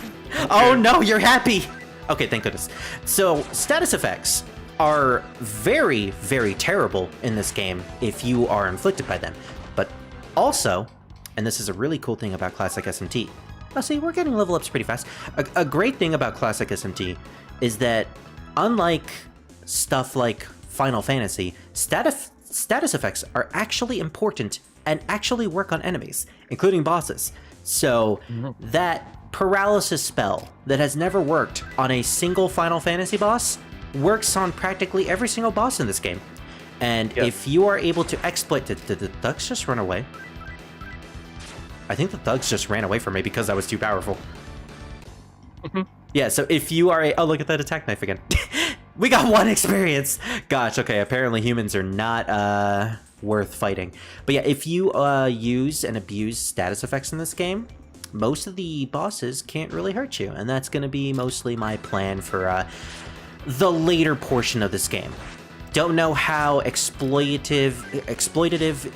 Oh no, you're happy! Okay, thank goodness. So, status effects are very, very terrible in this game if you are inflicted by them. But also, and this is a really cool thing about Classic SMT. Oh, see, we're getting level ups pretty fast. A great thing about Classic SMT is that, unlike stuff like Final Fantasy, status effects are actually important and actually work on enemies, including bosses. So, that paralysis spell that has never worked on a single Final Fantasy boss works on practically every single boss in this game. And if you are able to exploit... Did the thugs just run away? I think the thugs just ran away from me because I was too powerful. Yeah, so if you are oh, look at that attack knife again. We got 1 experience! Gosh, okay, apparently humans are not, worth fighting. But yeah, if you, use and abuse status effects in this game, most of the bosses can't really hurt you. And that's gonna be mostly my plan for, the later portion of this game. Don't know how exploitative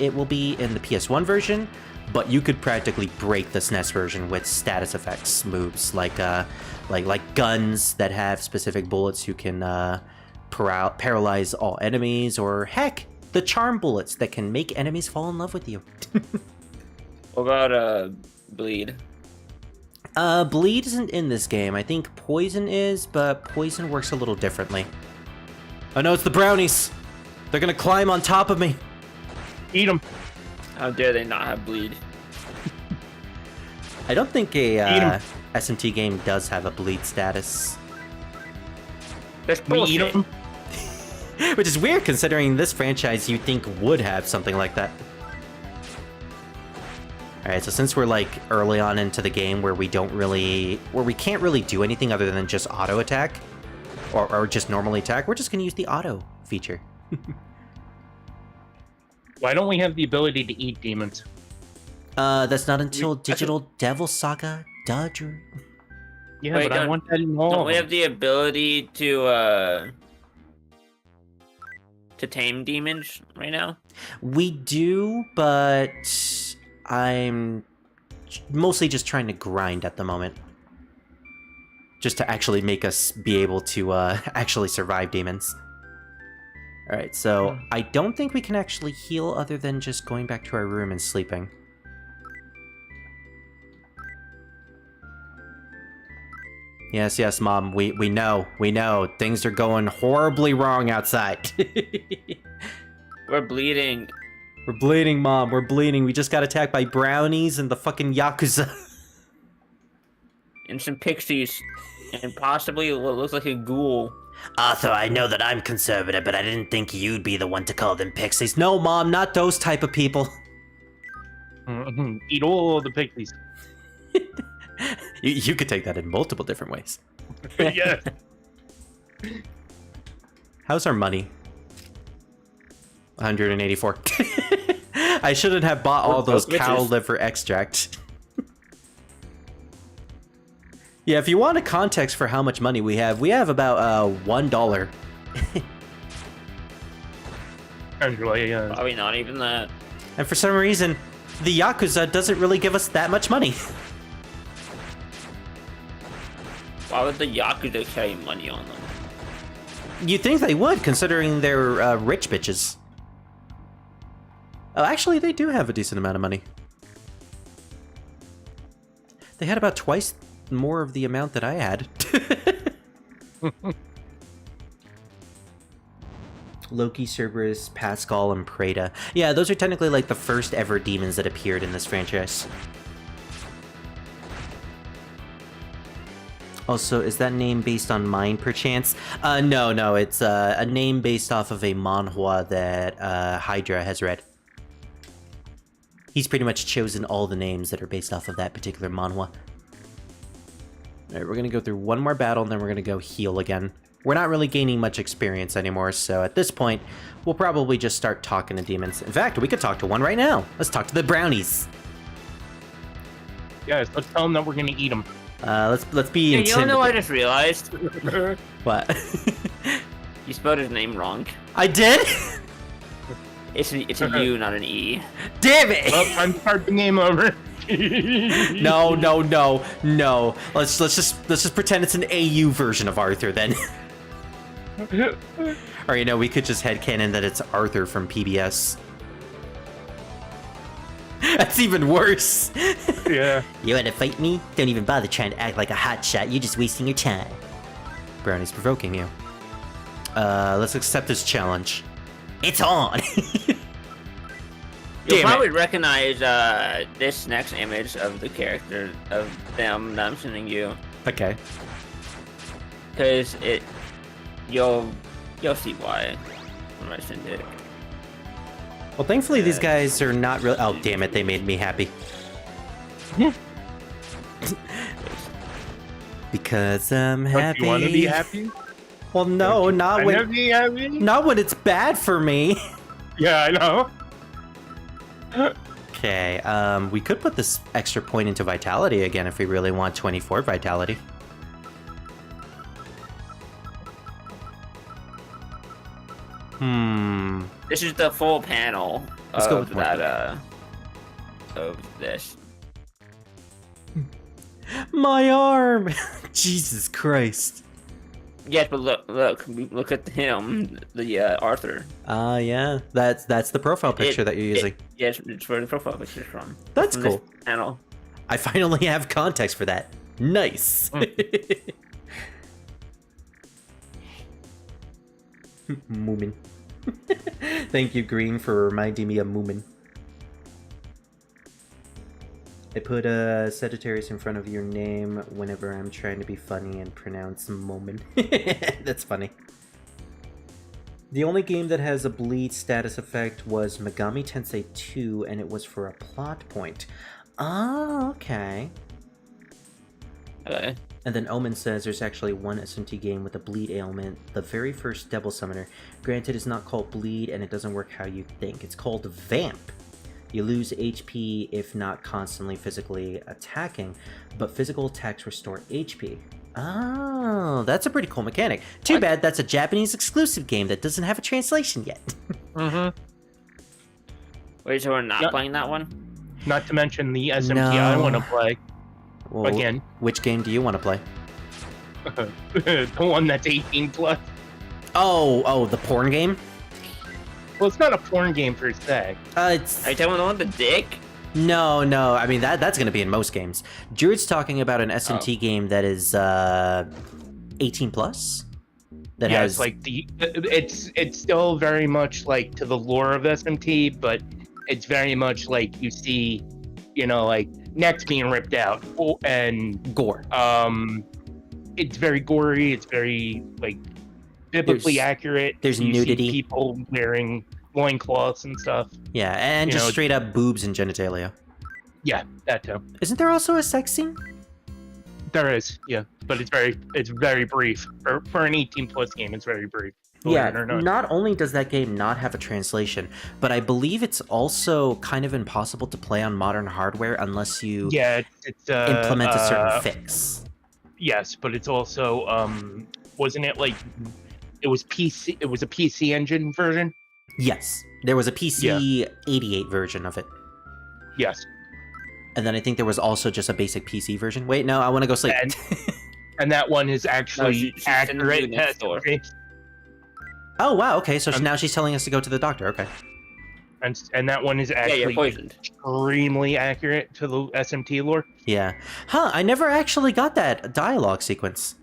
it will be in the PS1 version, but you could practically break the SNES version with status effects moves like guns that have specific bullets who can paralyze all enemies, or heck, the charm bullets that can make enemies fall in love with you. What about bleed? Bleed isn't in this game. I think poison is, but poison works a little differently. Oh no, it's the brownies! They're gonna climb on top of me! Eat him. How dare they not have bleed? I don't think Eat 'em. a SMT game does have a bleed status. That's We eat bullshit. him. Which is weird considering this franchise you'd think would have something like that. Alright, so since we're like early on into the game where we can't really do anything other than just auto attack, or just normally attack, we're just gonna use the auto feature. Why don't we have the ability to eat demons? That's not until Digital Devil Saga Dodger. Yeah, Wait, but I want that in all. Don't we have the ability to tame demons right now? We do, but I'm mostly just trying to grind at the moment. Just to actually make us be able to actually survive demons. Alright, so I don't think we can actually heal other than just going back to our room and sleeping. Yes, yes, Mom, we know. Things are going horribly wrong outside. We're bleeding. We're bleeding, Mom, we're bleeding. We just got attacked by brownies and the fucking Yakuza. And some pixies. And possibly what looks like a ghoul. Arthur, I know that I'm conservative, but I didn't think you'd be the one to call them pixies. No, Mom, not those type of people. Eat all of the pixies. You could take that in multiple different ways. Yes. How's our money? 184. I shouldn't have bought all those cow liver extract. Yeah, if you want a context for how much money we have about $1. Actually, Probably not even that. And for some reason, the Yakuza doesn't really give us that much money. Why would the Yakuza carry money on them? You'd think they would, considering they're rich bitches. Oh, actually, they do have a decent amount of money. They had about twice more of the amount that I had. Loki, Cerberus, Pascal, and Preda. Yeah, those are technically like the first ever demons that appeared in this franchise. Also, is that name based on mine, perchance? No, it's a name based off of a manhwa that Hydra has read. He's pretty much chosen all the names that are based off of that particular manhwa. Alright, we're gonna go through one more battle, and then we're gonna go heal again. We're not really gaining much experience anymore, so at this point, we'll probably just start talking to demons. In fact, we could talk to one right now. Let's talk to the brownies. Guys, let's tell them that we're gonna eat them. Let's be Hey, you don't know what I intimidated. just realized? What? You spelled his name wrong. I did? It's a U, not an E. Damn it! Well, time to start the game over. No. Let's just pretend it's an AU version of Arthur then. Or we could just headcanon that it's Arthur from PBS. That's even worse. Yeah. You want to fight me? Don't even bother trying to act like a hotshot. You're just wasting your time. Brownie's provoking you. Let's accept this challenge. It's on. You'll Damn probably it. recognize this next image of the character of them that I'm sending you, Okay. because you'll see why when I send it. Well, thankfully these guys are not really. Oh, damn it! They made me happy. Because I'm Don't happy. you want to be happy? Well, no, not Wanna when be happy? not when it's bad for me. Yeah, I know. Okay, we could put this extra point into vitality again if we really want 24 vitality. This is the full panel Let's go of with more. that of this. My arm! Jesus Christ. Yes, but look at him, the Arthur. Yeah, that's the profile picture that you're using. Yes, it's where the profile picture is from. That's From cool. This panel. I finally have context for that. Nice. Moomin. Thank you, Green, for reminding me of Moomin. I put a Sagittarius in front of your name whenever I'm trying to be funny and pronounce Moomin. That's funny. The only game that has a bleed status effect was Megami Tensei 2, and it was for a plot point. Oh, okay. Okay. And then Omen says there's actually one SMT game with a bleed ailment, the very first Devil Summoner. Granted, it's not called bleed, and it doesn't work how you think. It's called Vamp. You lose HP if not constantly physically attacking, but physical attacks restore HP. Oh, that's a pretty cool mechanic. Too bad that's a Japanese exclusive game that doesn't have a translation yet. Wait, so we're not Yeah. playing that one? Not to mention the SMT I want to No. play. Well, Again. which game do you want to play? The one that's 18 plus. Oh, the porn game? Well, it's not a porn game per se. It's... Are you talking about the dick? No. I mean, that's going to be in most games. Druid's talking about an SMT game that is 18 plus. That Yeah, has it's like it's still very much like to the lore of SMT, but it's very much like you see, like necks being ripped out, and gore. it's very gory. It's very like biblically accurate. there's You nudity. see people wearing loincloths and stuff. Yeah, and You just know, straight up boobs and genitalia. Yeah, that too. Isn't there also a sex scene? There is, yeah, but it's very brief. For an 18 plus game, it's very brief. believe Yeah, it or not. not only does that game not have a translation, but I believe it's also kind of impossible to play on modern hardware unless you Yeah, it's implement a certain fix. Yes, but it's also wasn't it like it was PC? It was a PC Engine version. Yes, there was a PC 88 version of it. Yes, And then I think there was also just a basic PC version. Wait, no, I want to go sleep. and that one is actually she's sending you accurate. next door. Oh, wow, okay, so now she's telling us to go to the doctor, okay. And that one is Yeah, you're actually poisoned. extremely accurate to the SMT lore. Yeah. Huh, I never actually got that dialogue sequence.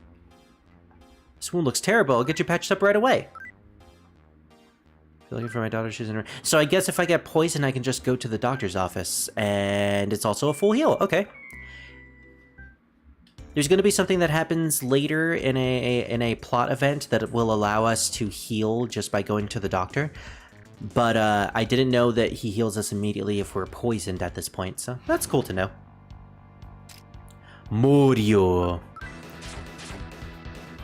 This wound looks terrible, I'll get you patched up right away. Looking for my daughter, she's in her... So I guess if I get poisoned, I can just go to the doctor's office. And it's also a full heal, okay. There's going to be something that happens later in a plot event that will allow us to heal just by going to the doctor. But I didn't know that he heals us immediately if we're poisoned at this point, so that's cool to know. Morio.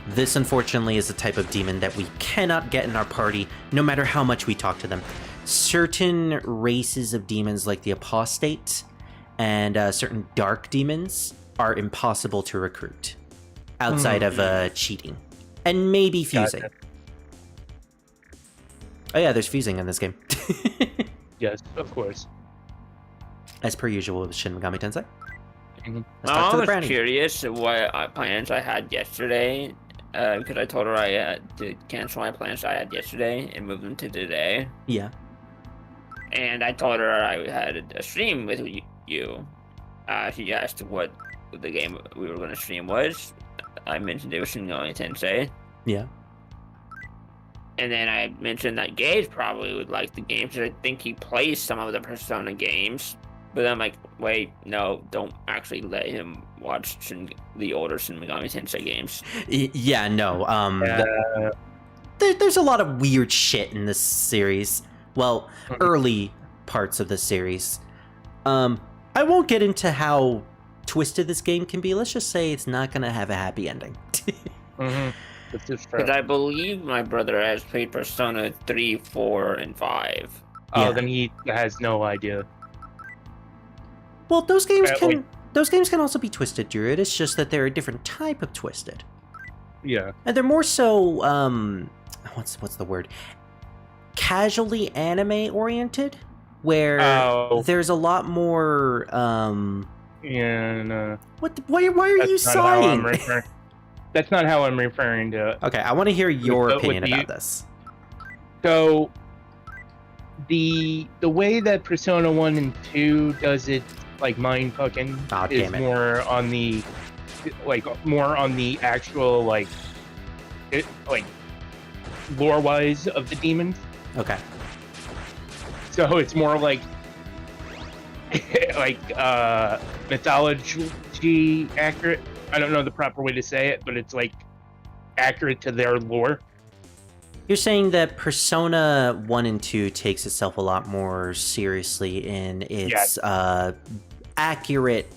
This, unfortunately, is the type of demon that we cannot get in our party, no matter how much we talk to them. Certain races of demons, like the Apostate, and certain dark demons, are impossible to recruit, outside of cheating. And maybe fusing. Gotcha. Oh yeah, there's fusing in this game. Yes, of course. As per usual with Shin Megami Tensei. Mhm. Let's talk to the I was brownie. curious what plans I had yesterday, because I told her I had to cancel my plans I had yesterday and move them to today. Yeah. And I told her I had a stream with you. She asked what the game we were going to stream was. I mentioned it was Shin Megami Tensei. Yeah. And then I mentioned that Gage probably would like the game because I think he plays some of the Persona games. But then I'm like, wait, no, don't actually let him watch the older Shin Megami Tensei games. Yeah, no. There's a lot of weird shit in this series. Well, early parts of the series. I won't get into how twisted this game can be. Let's just say it's not going to have a happy ending. This is true. Because I believe my brother has played Persona 3, 4, and 5. Oh, Yeah. then he has no idea. Well, those games Wait. can also be twisted, Druid. It's just that they're a different type of twisted. Yeah. And they're more so what's the word? Casually anime oriented, where there's a lot more Yeah, no. why are you That's not how I'm sighing? referring. That's not how I'm referring to it. Okay, I want to hear your With opinion the- about this. So the way that Persona 1 and 2 does it, like mind fucking, Aw, is damn it. more on the actual lore wise of the demons. Okay. So it's more like mythology accurate. I don't know the proper way to say it, but it's like accurate to their lore. You're saying that Persona 1 and 2 takes itself a lot more seriously in its accurate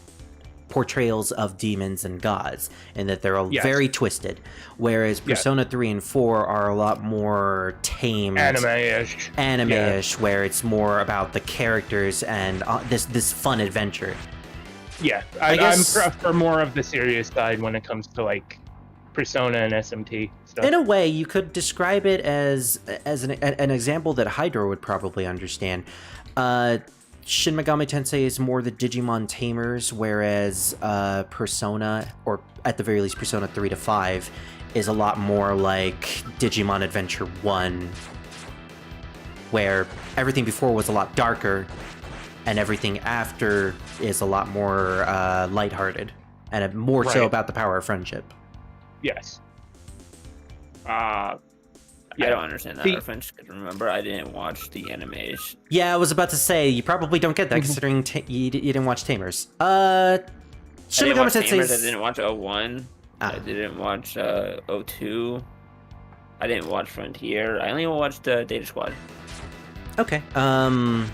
portrayals of demons and gods, and that they're all Yes. very twisted, whereas Yes. Persona 3 and 4 are a lot more tame, Anime-ish. where it's more about the characters and this fun adventure. Yeah, I I'm guess- for more of the serious side when it comes to like Persona and SMT stuff. In a way, you could describe it as an example that Hydro would probably understand. Shin Megami Tensei is more the Digimon tamers, whereas Persona, or at the very least Persona 3 to 5, is a lot more like Digimon Adventure 1, where everything before was a lot darker, and everything after is a lot more lighthearted, and more so Right. about the power of friendship. Yes. I Yeah. don't understand that See- reference because remember I didn't watch the animes. Yeah, I was about to say, you probably don't get that considering you didn't watch Tamers. Shin I didn't Megami watch Tamers, I Tensei's... didn't watch 01. Ah. I didn't watch 02. I didn't watch Frontier. I only watched Data Squad. Okay, then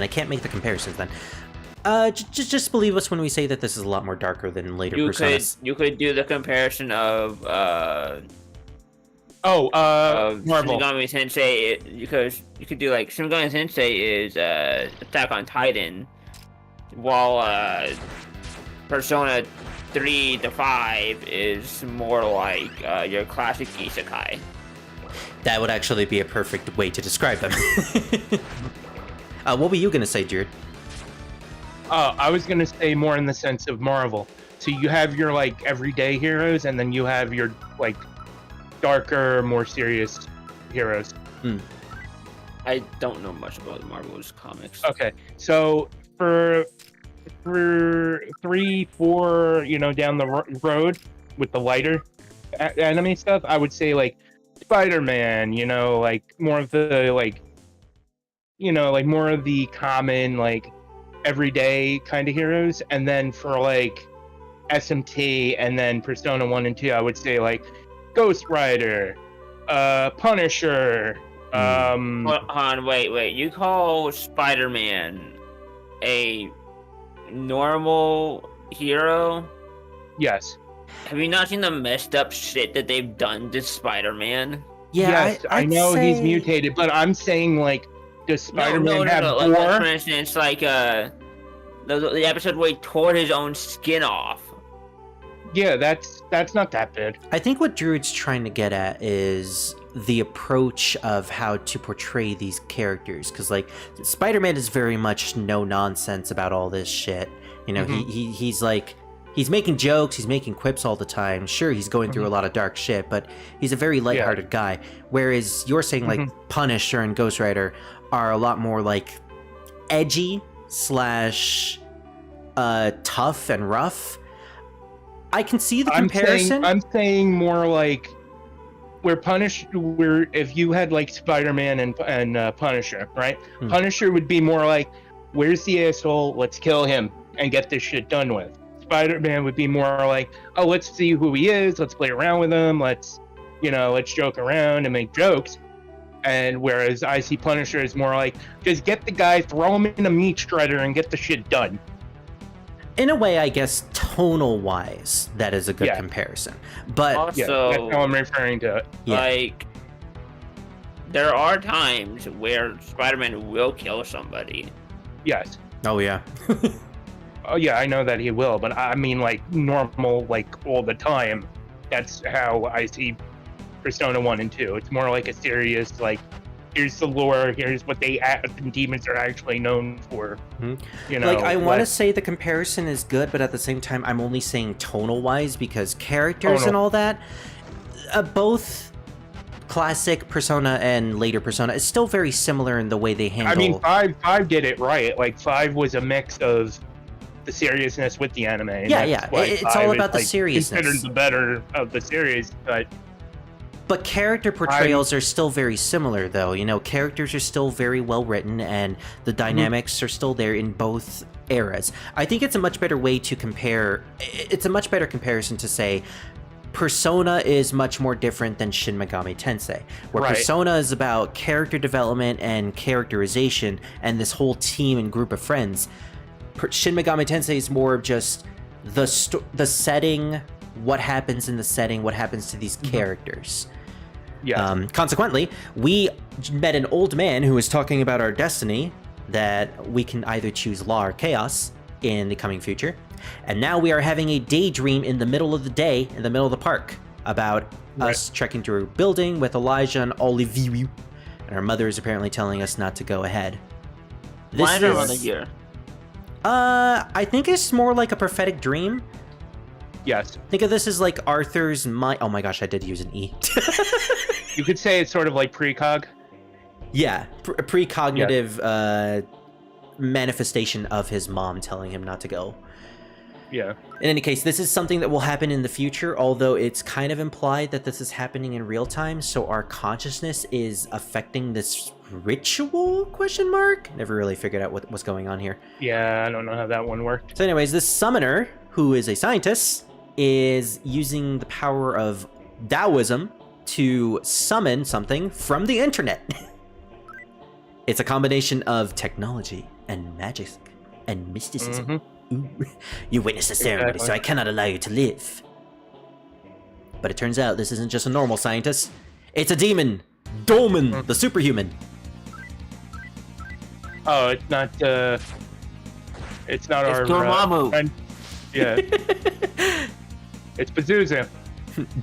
I can't make the comparisons then. Just believe us when we say that this is a lot more darker than later Personas. You could do the comparison of Marvel. Shin Megami Tensei because you could do like Shin Megami Tensei is Attack on Titan, while Persona 3 to 5 is more like your classic isekai. That would actually be a perfect way to describe them. What were you gonna say, Jared? I was gonna say more in the sense of Marvel. So you have your like everyday heroes, and then you have your like darker, more serious heroes. I don't know much about Marvel's comics. Okay, so for 3, 4, down the road with the lighter anime stuff, I would say like Spider-Man. Like more of the like more of the common like everyday kind of heroes. And then for like SMT and then Persona 1 and 2, I would say like Ghost Rider, Punisher. Hold on, wait. You call Spider-Man a normal hero? Yes. Have you not seen the messed up shit that they've done to Spider-Man? Yeah, Yes, I know he's mutated, but I'm saying like, does Spider-Man have Like, gore? for instance, like the episode where he tore his own skin off. Yeah, that's not that bad. I think what Druid's trying to get at is the approach of how to portray these characters, because like Spider-Man is very much no nonsense about all this shit. He's like, he's making jokes, he's making quips all the time. Sure, he's going through a lot of dark shit, but he's a very lighthearted guy. Whereas you're saying like Punisher and Ghost Rider are a lot more like edgy / tough and rough. I can see the comparison. I'm saying more like where if you had like Spider-Man and Punisher, right? Punisher would be more like, where's the asshole? Let's kill him and get this shit done with. Spider-Man would be more like, oh, let's see who he is. Let's play around with him. Let's joke around and make jokes. And whereas I see Punisher is more like, just get the guy, throw him in a meat shredder and get the shit done. In a way, I guess, tonal-wise, that is a good comparison. But Also, that's how I'm referring to it. Like, there are times where Spider-Man will kill somebody. Yes. Oh, yeah. Oh, yeah, I know that he will, but I mean, like, normal, like, all the time. That's how I see Persona 1 and 2. It's more like a serious, like, here's the lore, here's what the demons are actually known for. Like, I want to say the comparison is good, but at the same time, I'm only saying tonal-wise, because characters and all that, both classic Persona and later Persona is still very similar in the way they handle... I mean, 5 did it right. Like, 5 was a mix of the seriousness with the anime. It's all about the seriousness. Considered the better of the series, But character portrayals are still very similar, though. Characters are still very well written, and the dynamics are still there in both eras. I think it's a much better way to compare. It's a much better comparison to say Persona is much more different than Shin Megami Tensei, where Persona is about character development and characterization and this whole team and group of friends. Shin Megami Tensei is more of just the setting, what happens in the setting, what happens to these characters. Yeah. Consequently, we met an old man who was talking about our destiny, that we can either choose law or chaos in the coming future. And now we are having a daydream in the middle of the day, in the middle of the park, about us trekking through a building with Elijah and Olivier. And our mother is apparently telling us not to go ahead. Why not the year? I think it's more like a prophetic dream. Yes. Think of this as like Arthur's mind. Oh my gosh, I did use an E. You could say it's sort of like precog. Yeah, precognitive manifestation of his mom telling him not to go. Yeah. In any case, this is something that will happen in the future, although it's kind of implied that this is happening in real time, so our consciousness is affecting this ritual, question mark? Never really figured out what's going on here. Yeah, I don't know how that one worked. So anyways, this summoner, who is a scientist, is using the power of Taoism to summon something from the internet. It's a combination of technology and magic and mysticism. Ooh. You witnessed the ceremony, so I cannot allow you to live. But it turns out this isn't just a normal scientist. It's a demon! Dolmen, the superhuman. Oh, it's not our Dormammu. friend. Yeah. It's Pazuzu.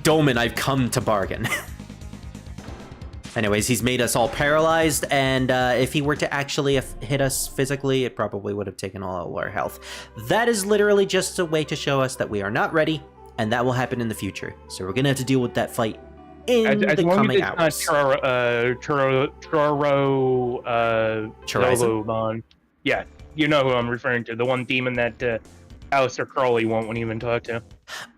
Doman, I've come to bargain. Anyways, he's made us all paralyzed, and if he were to actually hit us physically, it probably would have taken all our health. That is literally just a way to show us that we are not ready, and that will happen in the future. So we're gonna have to deal with that fight in the coming hours. Chorobon. Yeah, you know who I'm referring to. The one demon that Alistair Crowley won't even talk to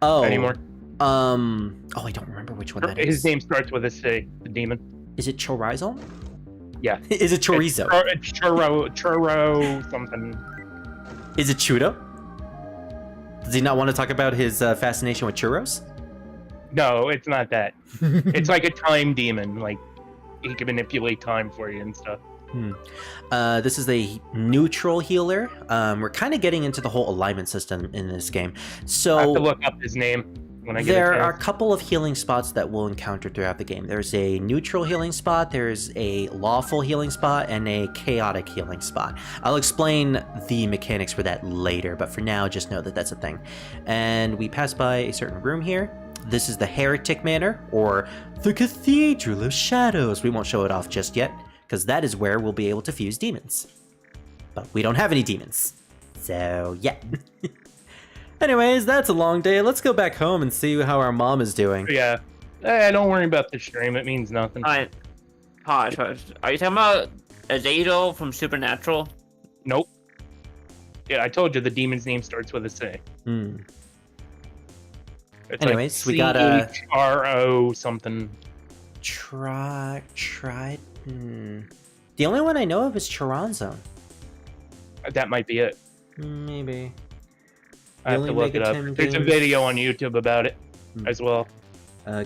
anymore. Oh, I don't remember which one that is. His name starts with a C, the demon. Is it Chorizo? Yeah. Is it Chorizo? It's Churro something. Is it Chudo? Does he not want to talk about his fascination with churros? No, it's not that. It's like a time demon. Like, he can manipulate time for you and stuff. This is a neutral healer. We're kind of getting into the whole alignment system in this game. So I have to look up his name when I get there a are a couple of healing spots that we'll encounter throughout the game. There's a neutral healing spot, there's a lawful healing spot, and a chaotic healing spot. I'll explain the mechanics for that later, but for now, just know that that's a thing. And we pass by a certain room here. This is the Heretic Manor, or the Cathedral of Shadows. We won't show it off just yet, because that is where we'll be able to fuse demons. But we don't have any demons. So, yeah. Anyways, that's a long day. Let's go back home and see how our mom is doing. Yeah. Don't worry about the stream. It means nothing. Alright. Pause. Are you talking about Azazel from Supernatural? Nope. Yeah, I told you the demon's name starts with a C. It's Anyways, like we got a CHRO something. The only one I know of is Chironzo. That might be it. Maybe. I have to look it up. There's a video on YouTube about it as well.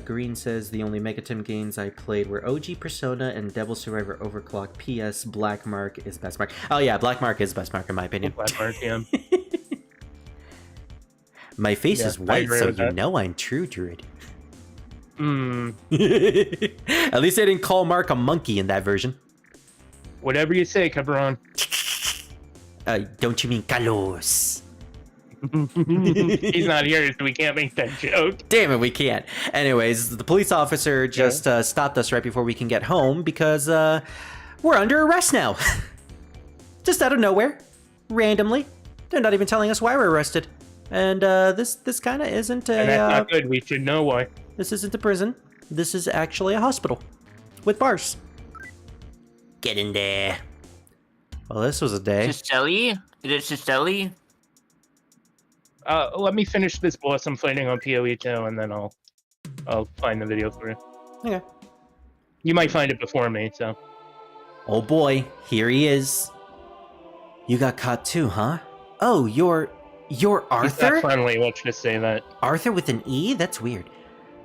Green says the only Megatim games I played were OG Persona and Devil Survivor Overclock. P.S. Black Mark is best mark. Oh yeah, Black Mark is best mark in my opinion. Black Mark, yeah. My face is white, so you that. know I'm true, Druid. At least I didn't call Mark a monkey in that version. Whatever you say, Cabron. Don't you mean Kalos? He's not here, so we can't make that joke. Damn it, we can't. Anyways, the police officer just stopped us right before we can get home because we're under arrest now. Just out of nowhere, randomly. They're not even telling us why we're arrested. And this kind of isn't a... And that's not good. We should know why. This isn't a prison. This is actually a hospital with bars. Get in there. Well, this was a day. Cistelli? Is it Cistelli? Let me finish this boss I'm fighting on PoE 2, and then I'll find the video for you. Okay. You might find it before me, so. Oh boy, here he is. You got caught too, huh? Oh, you're He's Arthur? not friendly, let's just say that. Arthur with an E? That's weird.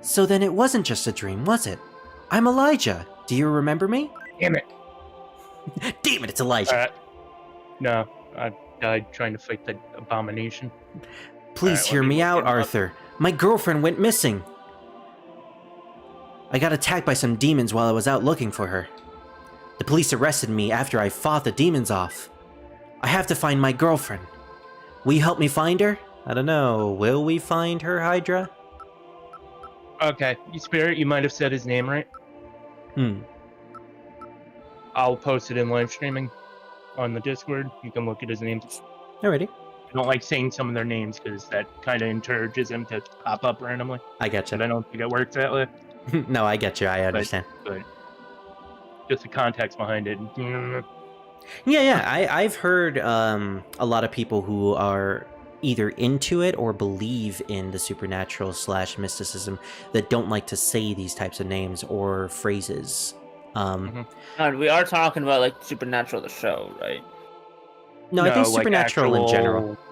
So then it wasn't just a dream, was it? I'm Elijah. Do you remember me? Damn it. Damn it, it's Elijah. No, I died trying to fight the abomination. Please Alright, hear let me me look out, it up. Arthur. My girlfriend went missing. I got attacked by some demons while I was out looking for her. The police arrested me after I fought the demons off. I have to find my girlfriend. Will you help me find her? I don't know. Will we find her, Hydra? Okay, you Spirit, you might have said his name right. I'll post it in live streaming on the Discord. You can look at his names. Alrighty. I don't like saying some of their names because that kind of encourages them to pop up randomly. I get And I you. don't think it works that way. No, I get you. I understand. But just the context behind it. Yeah. I've heard a lot of people who are either into it or believe in the supernatural / mysticism that don't like to say these types of names or phrases. And we are talking about like Supernatural the show, right? No, I think like supernatural in general. actual-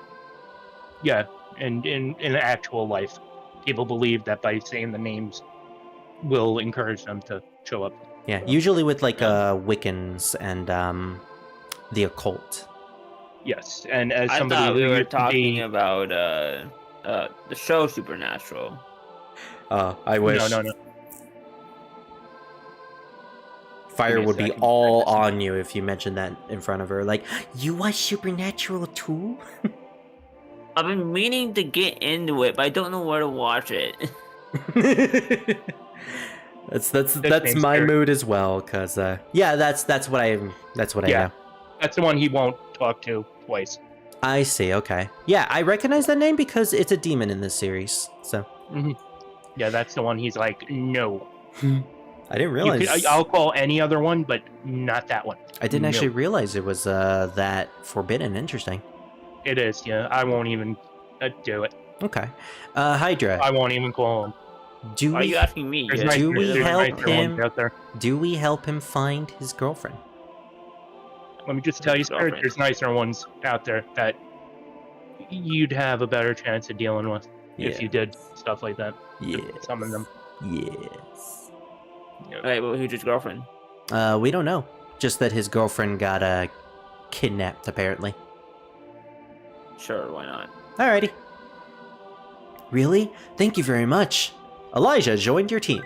Yeah, and in actual life, people believe that by saying the names will encourage them to show up. Yeah, usually with like Wiccans and the occult. Yes, and as I somebody thought we who were used to talking be- about the show Supernatural. Oh, I wish. No. Fire Give me a would be second. all on you if you mentioned that in front of her. Like, you watch Supernatural too? I've been meaning to get into it, but I don't know where to watch it. That's my mood as well, cause yeah, that's what I know. That's the one he won't talk to twice. I see. Okay, yeah, I recognize that name because it's a demon in this series. So Yeah, that's the one he's like, no. I didn't realize. I'll call any other one, but not that one. I didn't actually realize it was that forbidden. Interesting. It is, yeah. I won't even do it. Okay, Hydra. I won't even call him. Why are you asking me? Do we help him? Out there. Do we help him find his girlfriend? Let me just tell you, sir, there's nicer ones out there that you'd have a better chance of dealing with if you did stuff like that. Yeah. Summon them. Yes. Wait, well, who's his girlfriend? We don't know. Just that his girlfriend got kidnapped, apparently. Sure, why not? Alrighty. Really? Thank you very much. Elijah joined your team.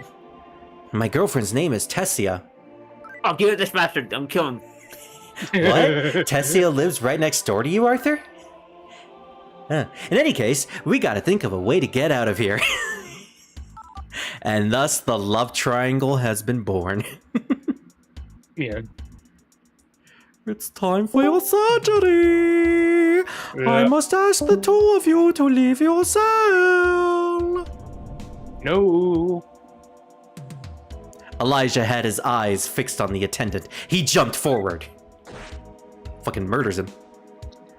My girlfriend's name is Tessia. I'll give it this bastard. I'm killing him. What? Tessia lives right next door to you, Arthur? In any case, we gotta think of a way to get out of here. And thus, the love triangle has been born. Yeah. It's time for your surgery! I must ask the two of you to leave your cell! No. Elijah had his eyes fixed on the attendant. He jumped forward. Fucking murders him.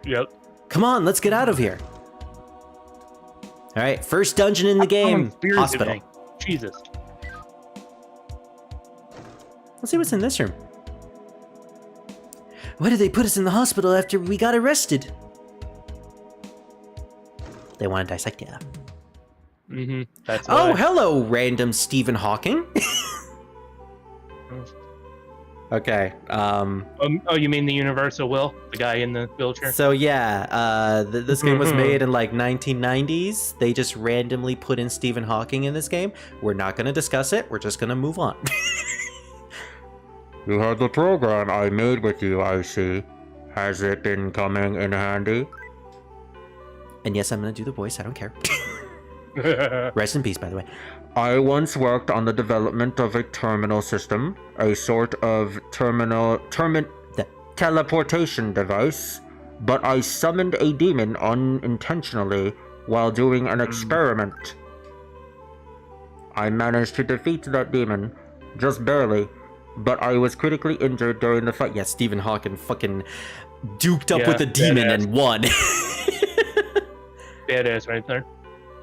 Yep. Come on, let's get out of here. Alright, first dungeon in the game. Hospital. Jesus. Let's see what's in this room. Why did they put us in the hospital after we got arrested? They want to dissect you. That's Oh, why. hello, random Stephen Hawking. Okay. Oh, you mean the Universal Will? The guy in the wheelchair? So yeah, this game was made in like 1990s. They just randomly put in Stephen Hawking in this game. We're not going to discuss it. We're just going to move on. You had the program I made with you, I see. Has it been coming in handy? And yes, I'm going to do the voice. I don't care. Rest in peace, by the way. I once worked on the development of a terminal system, a sort of teleportation device, but I summoned a demon unintentionally while doing an experiment. I managed to defeat that demon, just barely, but I was critically injured during the fight. Yeah, Stephen Hawking fucking duked up with a demon and won. Badass right there.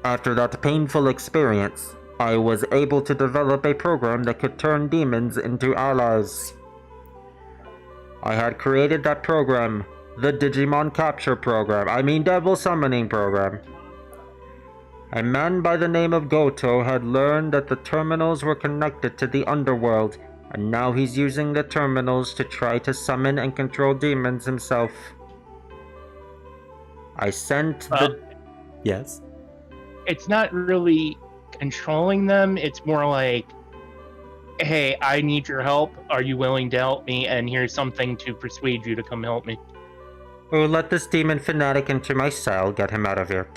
After that painful experience, I was able to develop a program that could turn demons into allies. I had created that program, the Digimon Capture Program, Devil Summoning Program. A man by the name of Goto had learned that the terminals were connected to the underworld, and now he's using the terminals to try to summon and control demons himself. I sent the... Yes? It's not really controlling them. It's more like, hey, I need your help. Are you willing to help me? And here's something to persuade you to come help me. Oh, let this demon fanatic into my cell. Get him out of here.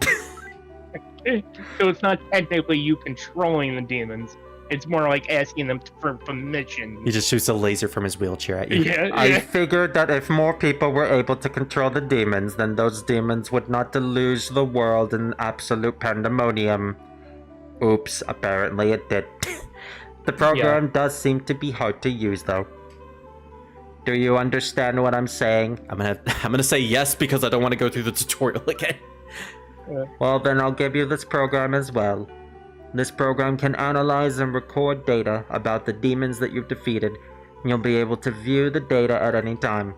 So it's not technically you controlling the demons. It's more like asking them for permission. He just shoots a laser from his wheelchair at you. Yeah. I figured that if more people were able to control the demons, then those demons would not deluge the world in absolute pandemonium. Oops, apparently it did. The program does seem to be hard to use, though. Do you understand what I'm saying? I'm gonna say yes because I don't want to go through the tutorial again. Well, then I'll give you this program as well. This program can analyze and record data about the demons that you've defeated, and you'll be able to view the data at any time.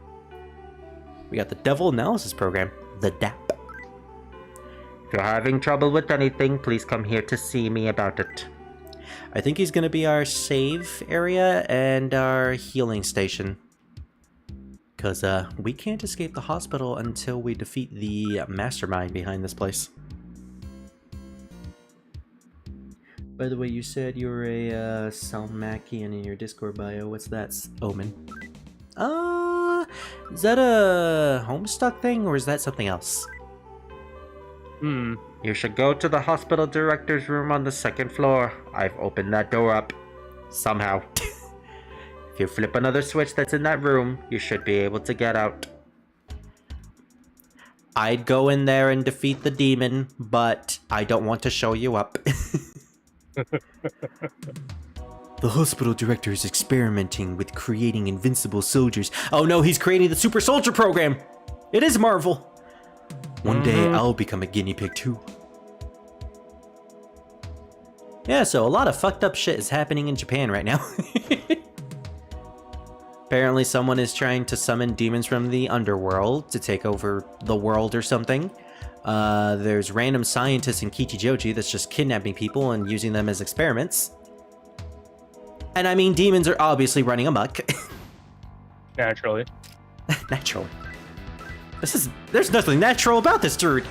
We got the Devil Analysis Program, the DAP. If you're having trouble with anything, please come here to see me about it. I think he's going to be our save area and our healing station. Because we can't escape the hospital until we defeat the mastermind behind this place. By the way, you said you're a Salmakian in your Discord bio. What's that? Omen. Is that a Homestuck thing or is that something else? You should go to the hospital director's room on the second floor. I've opened that door up. Somehow. If you flip another switch that's in that room, you should be able to get out. I'd go in there and defeat the demon, but I don't want to show you up. The hospital director is experimenting with creating invincible soldiers. Oh no, he's creating the super soldier program! It is Marvel! One day I'll become a guinea pig too. Yeah, so a lot of fucked up shit is happening in Japan right now. Apparently someone is trying to summon demons from the underworld to take over the world or something. There's random scientists in Kichijoji that's just kidnapping people and using them as experiments. And I mean, demons are obviously running amok. Naturally. Naturally. There's nothing natural about this, dude.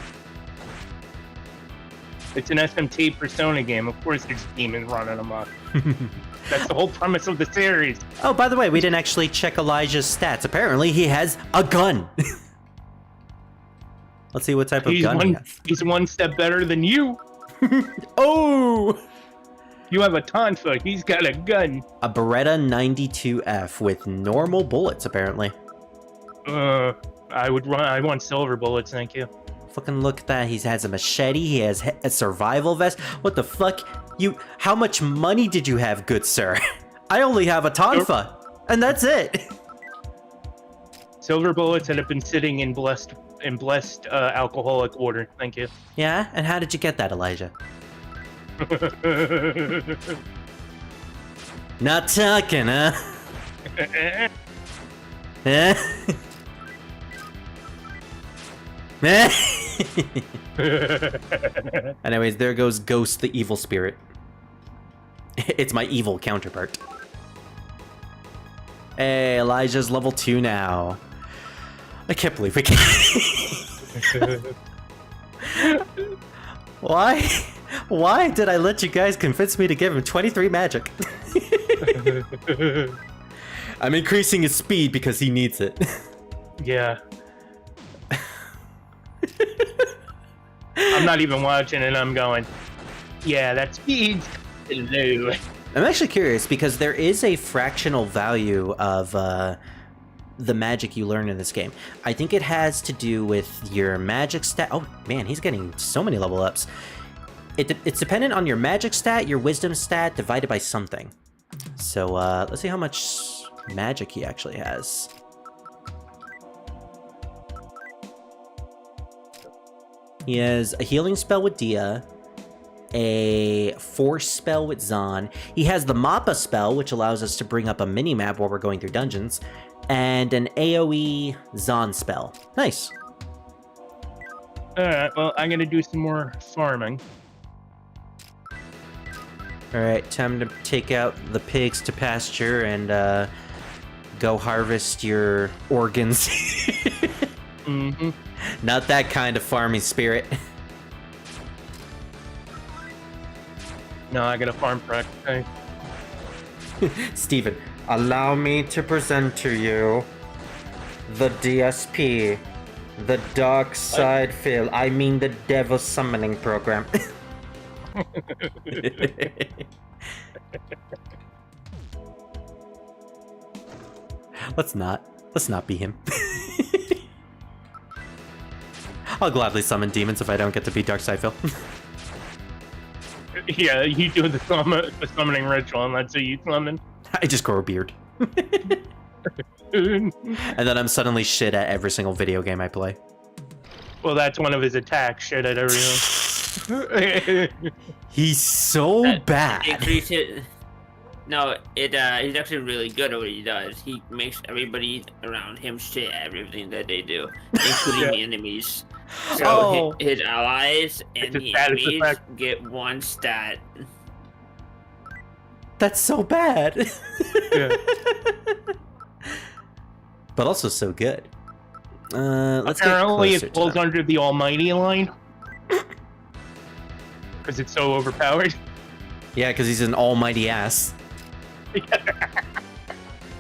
It's an SMT Persona game. Of course there's demons running amok. That's the whole premise of the series. Oh, by the way, we didn't actually check Elijah's stats. Apparently, he has a gun. Let's see what type of gun he has. He's one step better than you. Oh! You have a Tonfa. He's got a gun. A Beretta 92F with normal bullets, apparently. I want silver bullets, thank you. Fucking look at that. He has a machete. He has a survival vest. What the fuck? How much money did you have, good sir? I only have a Tonfa, and that's it. Silver bullets that have been sitting in blessed alcoholic order. Thank you. Yeah, and how did you get that, Elijah? Not talking, huh? Anyways, there goes Ghost the evil spirit. It's my evil counterpart. Hey, Elijah's level 2 now. I can't believe we can. Why did I let you guys convince me to give him 23 magic? I'm increasing his speed because he needs it. Yeah. I'm not even watching it, I'm going, yeah, that speed's low. I'm actually curious because there is a fractional value of the magic you learn in this game. I think it has to do with your magic stat. Oh man, he's getting so many level ups. It's dependent on your magic stat, your wisdom stat, divided by something. So let's see how much magic he actually has. He has a healing spell with Dia, a force spell with Zahn. He has the Mappa spell, which allows us to bring up a mini-map while we're going through dungeons, and an AoE Zahn spell. Nice. Alright, well, I'm gonna do some more farming. Alright, time to take out the pigs to pasture and go harvest your organs. Mm-hmm. Not that kind of farming spirit. No, I gotta farm practice. Steven, allow me to present to you the DSP, the Dark Side Fill. I mean the Devil Summoning Program. Let's not be him. I'll gladly summon demons if I don't get to be Dark Side Phil. Yeah, you do the summoning ritual, and that's how you summon. I just grow a beard. And then I'm suddenly shit at every single video game I play. Well, that's one of his attacks, shit at everyone. He's so bad. No, he's actually really good at what he does. He makes everybody around him shit at everything that they do, including the enemies. So his allies and the enemies get one stat. That's so bad. Yeah. But also so good. Let's Apparently get it falls under the Almighty line. Because it's so overpowered. Yeah, because he's an almighty ass. Alright,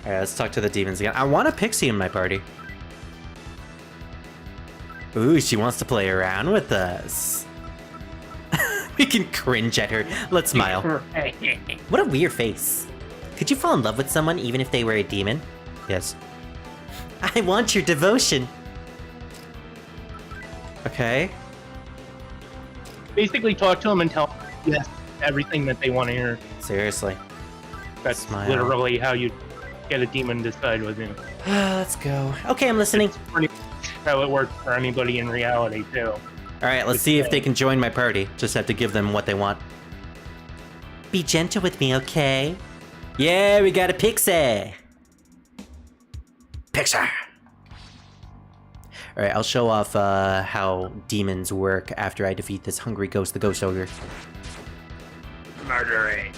let's talk to the demons again. I want a pixie in my party. Ooh, she wants to play around with us. We can cringe at her. Let's smile. What a weird face. Could you fall in love with someone even if they were a demon? Yes. I want your devotion. Okay. Basically, talk to them and tell them yes everything that they want to hear. Seriously. That's Smile. literally how you get a demon to side with you. Let's go. Okay, I'm listening. It's pretty much how it works for anybody in reality too. Alright, let's see if they can join my party. Just have to give them what they want. Be gentle with me, okay? Yeah, we got a pixie! Pixar. Alright, I'll show off how demons work after I defeat this hungry ghost, the ghost ogre. Murdering.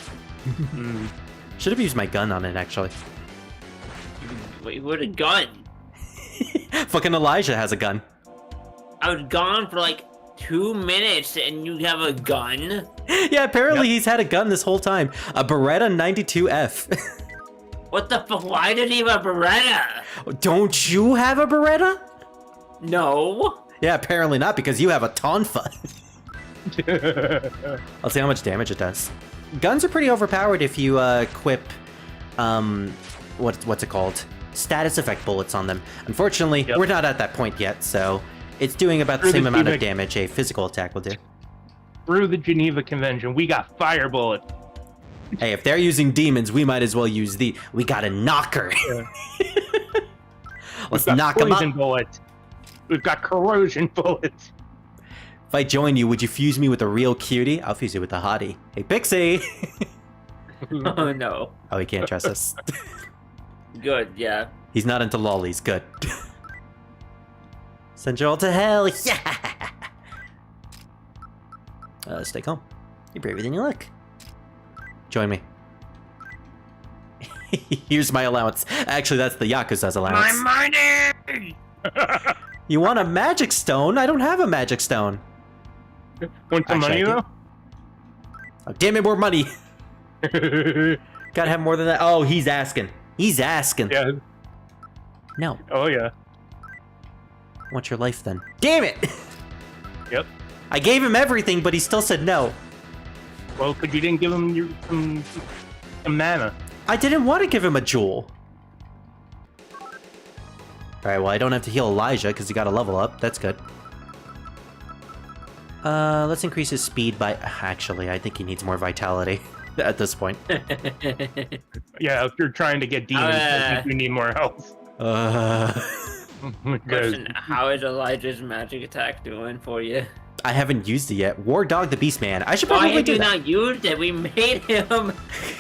Should have used my gun on it, actually. Wait, with a gun? Fucking Elijah has a gun. I was gone for like 2 minutes and you have a gun? Yeah, apparently he's had a gun this whole time. A Beretta 92F. What the fuck? Why did he have a Beretta? Don't you have a Beretta? No. Yeah, apparently not, because you have a Tonfa. I'll see how much damage it does. Guns are pretty overpowered if you equip, what's it called? Status effect bullets on them. Unfortunately, we're not at that point yet, so it's doing about the same amount of damage a physical attack will do. Through the Geneva Convention, we got fire bullets. Hey, if they're using demons, we might as well use we got a knocker. Let's knock them Poison up. bullets. We've got corrosion bullets. If I join you, would you fuse me with a real cutie? I'll fuse you with a hottie. Hey, Pixie! Oh no. Oh, he can't trust us. Good, yeah. He's not into lollies. Good. Send you all to hell. Yeah! Stay calm. You're braver than you look. Join me. Here's my allowance. Actually, that's the Yakuza's allowance. My money! You want a magic stone? I don't have a magic stone. Want some money Actually, I though? Oh, damn it, more money. Gotta have more than that. Oh, he's asking. He's asking. Yeah. No. Oh yeah. What's your life then? Damn it! Yep. I gave him everything, but he still said no. Well, because you didn't give him some mana. I didn't want to give him a jewel. Alright, well, I don't have to heal Elijah because he got a level up. That's good. Let's increase his speed by... Actually, I think he needs more vitality at this point. Yeah, if you're trying to get demons, I think you need more health. Question, how is Elijah's magic attack doing for you? I haven't used it yet. War Dog the Beastman. I should Why probably have do you that. not used it? We made him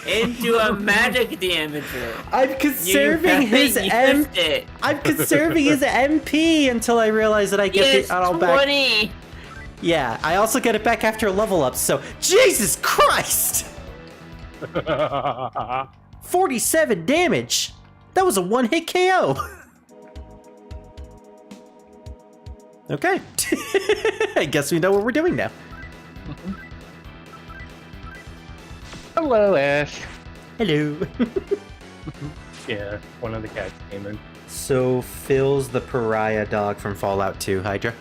into a magic damager. I'm conserving his it. I'm conserving his MP until I realize that I get Yes, it all back. 20. Yeah, I also get it back after a level up, so Jesus Christ! 47 damage! That was a one-hit KO! Okay. I guess we know what we're doing now. Hello, Ash. Hello. Yeah, one of the cats came in. So, Phil's the pariah dog from Fallout 2, Hydra.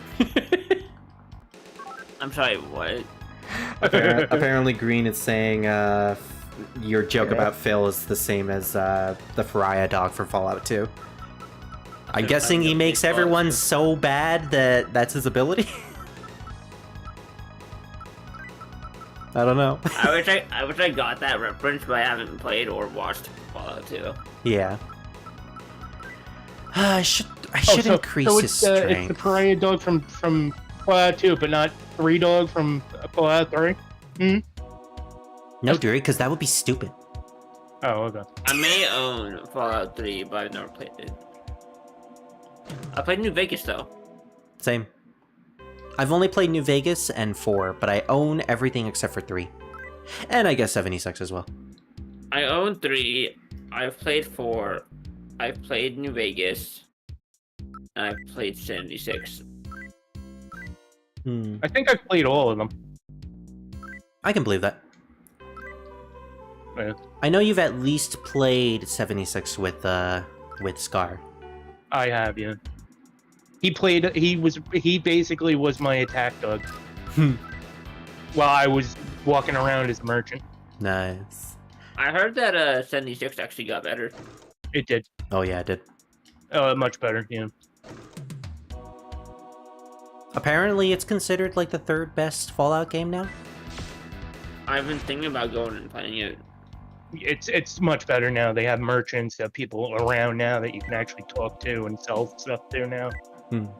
I'm sorry, what? Apparently Green is saying your joke about Phil is the same as the pariah dog from Fallout 2. I'm guessing he makes everyone so bad that that's his ability? I don't know. I wish I got that reference, but I haven't played or watched Fallout 2. Yeah. I should increase his strength. It's the pariah dog from Fallout 2, but not 3 dog from Fallout 3? Hmm? No, Dury, because that would be stupid. Oh, okay. I may own Fallout 3, but I've never played it. I played New Vegas though. Same. I've only played New Vegas and 4, but I own everything except for 3. And I guess 76 as well. I own 3. I've played 4. I've played New Vegas. And I've played 76. I think I've played all of them. I can believe that. Yeah. I know you've at least played 76 with Scar. I have, yeah. He basically was my attack dog. Hmm. While I was walking around as a merchant. Nice. I heard that 76 actually got better. It did. Oh yeah, I did. Much better, yeah. Apparently, it's considered like the third best Fallout game now. I've been thinking about going and playing it. It's much better now. They have merchants, they have people around now that you can actually talk to and sell stuff there now.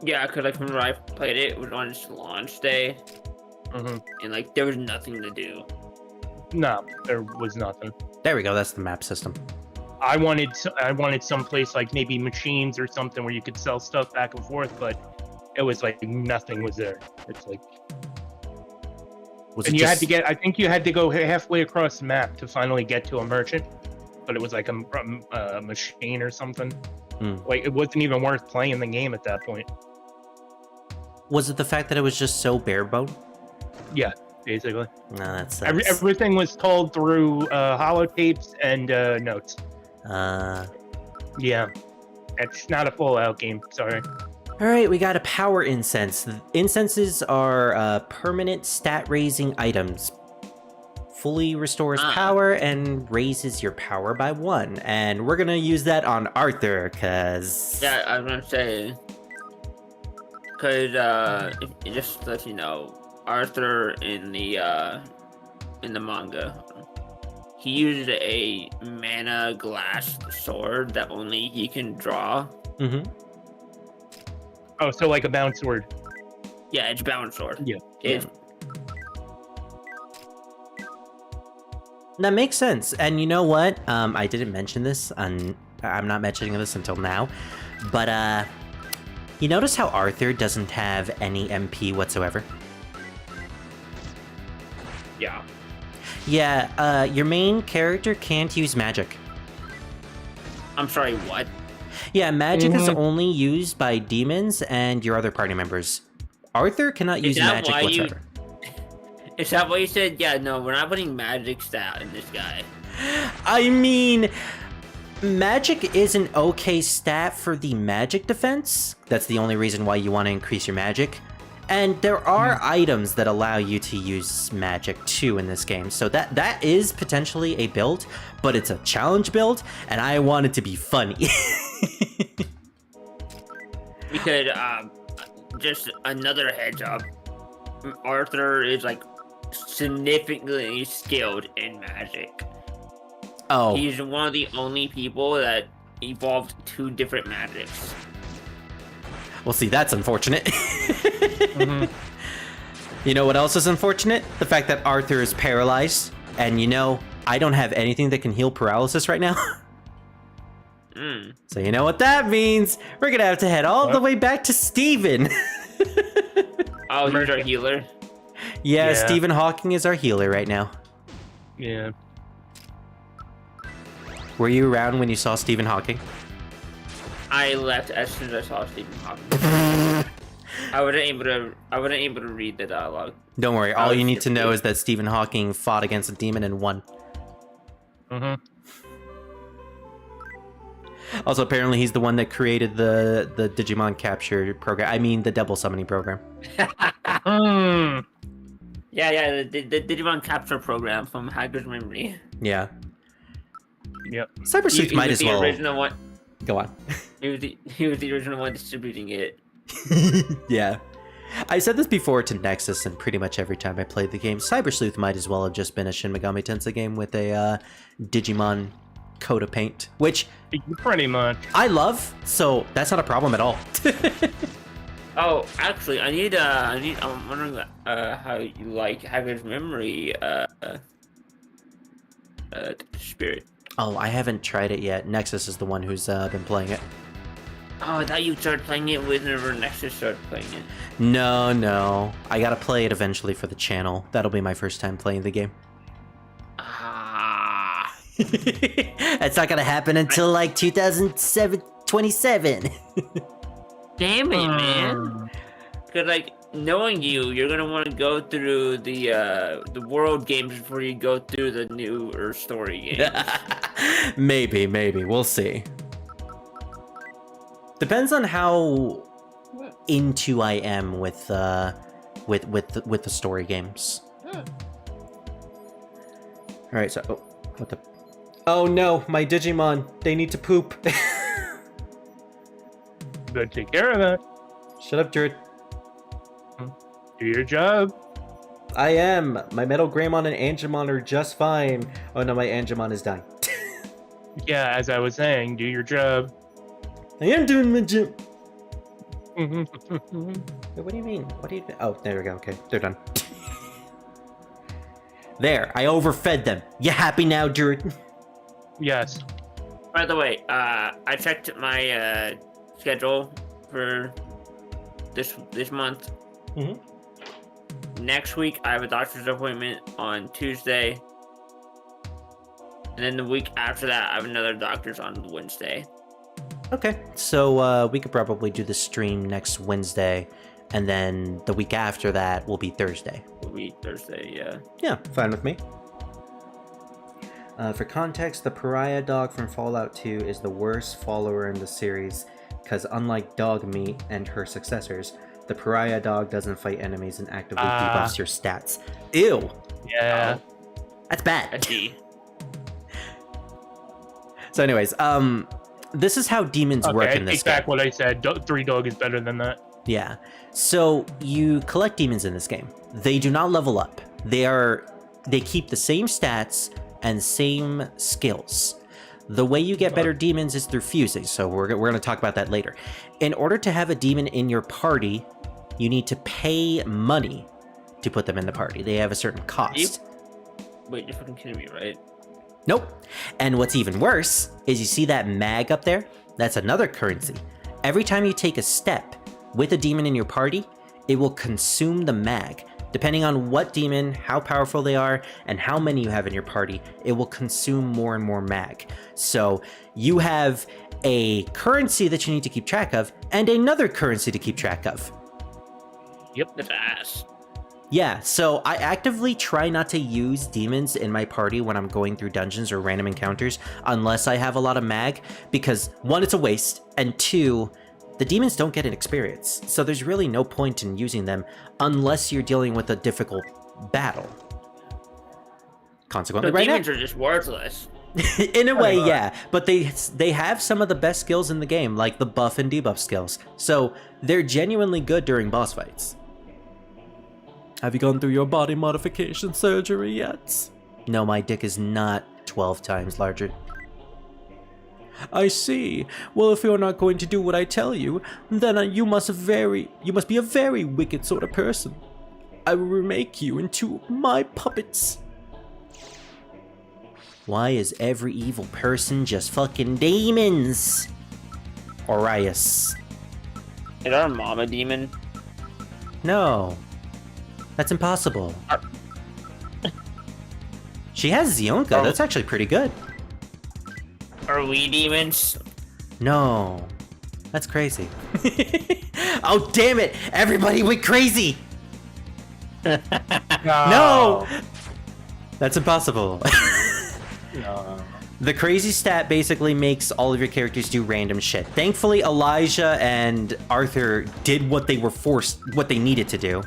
Yeah, because like when I played it, it was on its launch day, Mm-hmm. and like there was nothing to do. No, there was nothing. There we go. That's the map system. I wanted someplace like maybe machines or something where you could sell stuff back and forth, but it was like nothing was there. It's like, Was and it you just... had to get. I think you had to go halfway across the map to finally get to a merchant, but it was like a machine or something. Like it wasn't even worth playing the game at that point. Was it the fact that it was just so bare bone? Yeah, basically. No, that's Everything was told through holotapes and notes. Yeah, it's not a Fallout game. Sorry. All right, we got a power incense. Incenses are permanent stat-raising items. Fully restores power and raises your power by 1. And we're gonna use that on Arthur, cause... Yeah, I was gonna say, because just to let you know, Arthur in the manga, he uses a mana glass sword that only he can draw. Mm-hmm. Oh, so like a bound sword. Yeah, it's bound sword. Yeah. That makes sense. And you know what? I didn't mention this, and I'm not mentioning this until now, but you notice how Arthur doesn't have any MP whatsoever? Yeah. Yeah, your main character can't use magic. I'm sorry, what? Yeah, magic is only used by demons and your other party members. Arthur cannot use magic whatsoever. Is that why you said, yeah, no, we're not putting magic stat in this guy? I mean, magic is an okay stat for the magic defense. That's the only reason why you want to increase your magic. And there are items that allow you to use magic too in this game. So that is potentially a build, but it's a challenge build, and I want it to be funny. We could, just another heads up. Arthur is like significantly skilled in magic. Oh. He's one of the only people that evolved 2 different magics. Well, see, that's unfortunate. You know what else is unfortunate? The fact that Arthur is paralyzed, and you know, I don't have anything that can heal paralysis right now. So you know what that means? We're gonna have to head all the way back to Steven. Oh, he's our healer? Yeah, Stephen Hawking is our healer right now. Yeah. Were you around when you saw Stephen Hawking? I left as soon as I saw Stephen Hawking. I wasn't able to read the dialogue. Don't worry, all you need to know is that Stephen Hawking fought against a demon and won. Also, apparently he's the one that created the Digimon capture program. I mean, the double summoning program. Yeah, the Digimon capture program from Hagrid's Memory. Yeah. Yep. Cyber Sleuth might as well. Original one. Go on. He was the original one distributing it. Yeah. I said this before to Nexus, and pretty much every time I played the game, Cyber Sleuth might as well have just been a Shin Megami Tensei game with a Digimon coat of paint, which pretty much I love, so that's not a problem at all. Oh, actually, I'm wondering how you like Hagrid's Memory spirit. Oh, I haven't tried it yet. Nexus is the one who's been playing it. Oh, I thought you started playing it whenever Nexus started playing it. No. I gotta play it eventually for the channel. That'll be my first time playing the game. That's not gonna happen until like 2027. Damn it, man. Cause like knowing you're gonna want to go through the world games before you go through the newer story games. Maybe. We'll see. Depends on how into I am with the story games. Yeah. All right, so what the? Oh no, my Digimon! They need to poop. Go take care of that. Shut up, Druid. Do your job. I am. My Metal Greymon and Angemon are just fine. Oh no, my Angemon is dying. Yeah, as I was saying, do your job. I am doing my job. Yes. Wait, what do you mean? What do you? Oh, there we go. Okay, they're done. There, I overfed them. You happy now, Druid? By the way, I checked my schedule for this month. Mhm. Next week, I have a doctor's appointment on Tuesday. And then the week after that, I have another doctor's on Wednesday. Okay, so we could probably do the stream next Wednesday, and then the week after that will be Thursday. Will be Thursday, yeah. Yeah, fine with me. For context, the Pariah Dog from Fallout 2 is the worst follower in the series, because unlike Dogmeat and her successors, the Pariah Dog doesn't fight enemies and actively debuffs your stats. Ew! Yeah. That's bad. I see. So anyways, this is how demons work Okay, in I this take game. back what I said. 3 dog is better than that. Yeah. So you collect demons in this game. They do not level up. They keep the same stats and same skills. The way you get better demons is through fusing, so we're going to talk about that later. In order to have a demon in your party, you need to pay money to put them in the party. They have a certain cost. Wait, you're fucking kidding me, right? Nope. And what's even worse is you see that mag up there? That's another currency. Every time you take a step with a demon in your party, it will consume the mag. Depending on what demon, how powerful they are, and how many you have in your party, it will consume more and more mag. So you have a currency that you need to keep track of, and another currency to keep track of. Yep, that's ass. Yeah, so I actively try not to use demons in my party when I'm going through dungeons or random encounters, unless I have a lot of mag, because 1, it's a waste, and 2, the demons don't get an experience, so there's really no point in using them unless you're dealing with a difficult battle. Consequently, So right demons now, are just worthless. in a way, yeah, but they have some of the best skills in the game, like the buff and debuff skills, so they're genuinely good during boss fights. Have you gone through your body modification surgery yet? No, my dick is not 12 times larger. I see. Well, if you're not going to do what I tell you, then you must be a very wicked sort of person. I will remake you into my puppets. Why is every evil person just fucking demons? Orias. Is our mom a demon? No. That's impossible. She has Zionka. That's actually pretty good. Are we demons? No. That's crazy. Oh, damn it! Everybody went crazy! No! That's impossible. No. The crazy stat basically makes all of your characters do random shit. Thankfully, Elijah and Arthur did what they needed to do.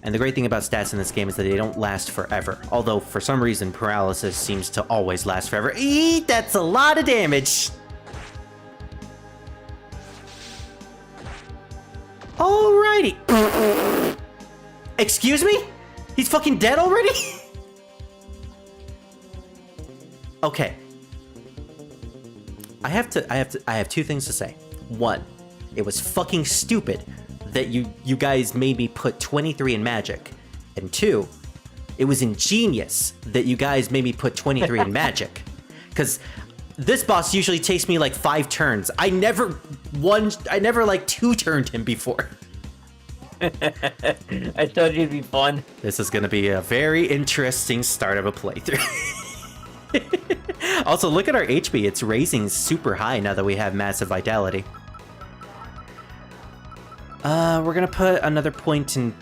And the great thing about stats in this game is that they don't last forever. Although, for some reason, paralysis seems to always last forever. Eee, that's a lot of damage! Alrighty. Excuse me? He's fucking dead already? Okay. I have 2 things to say. 1, it was fucking stupid that you guys made me put 23 in magic. And 2, it was ingenious that you guys made me put 23 in magic. Because this boss usually takes me like 5 turns. I never like 2-turned him before. I thought it'd be fun. This is gonna be a very interesting start of a playthrough. Also, look at our HP. It's raising super high now that we have massive vitality. We're gonna put another point in...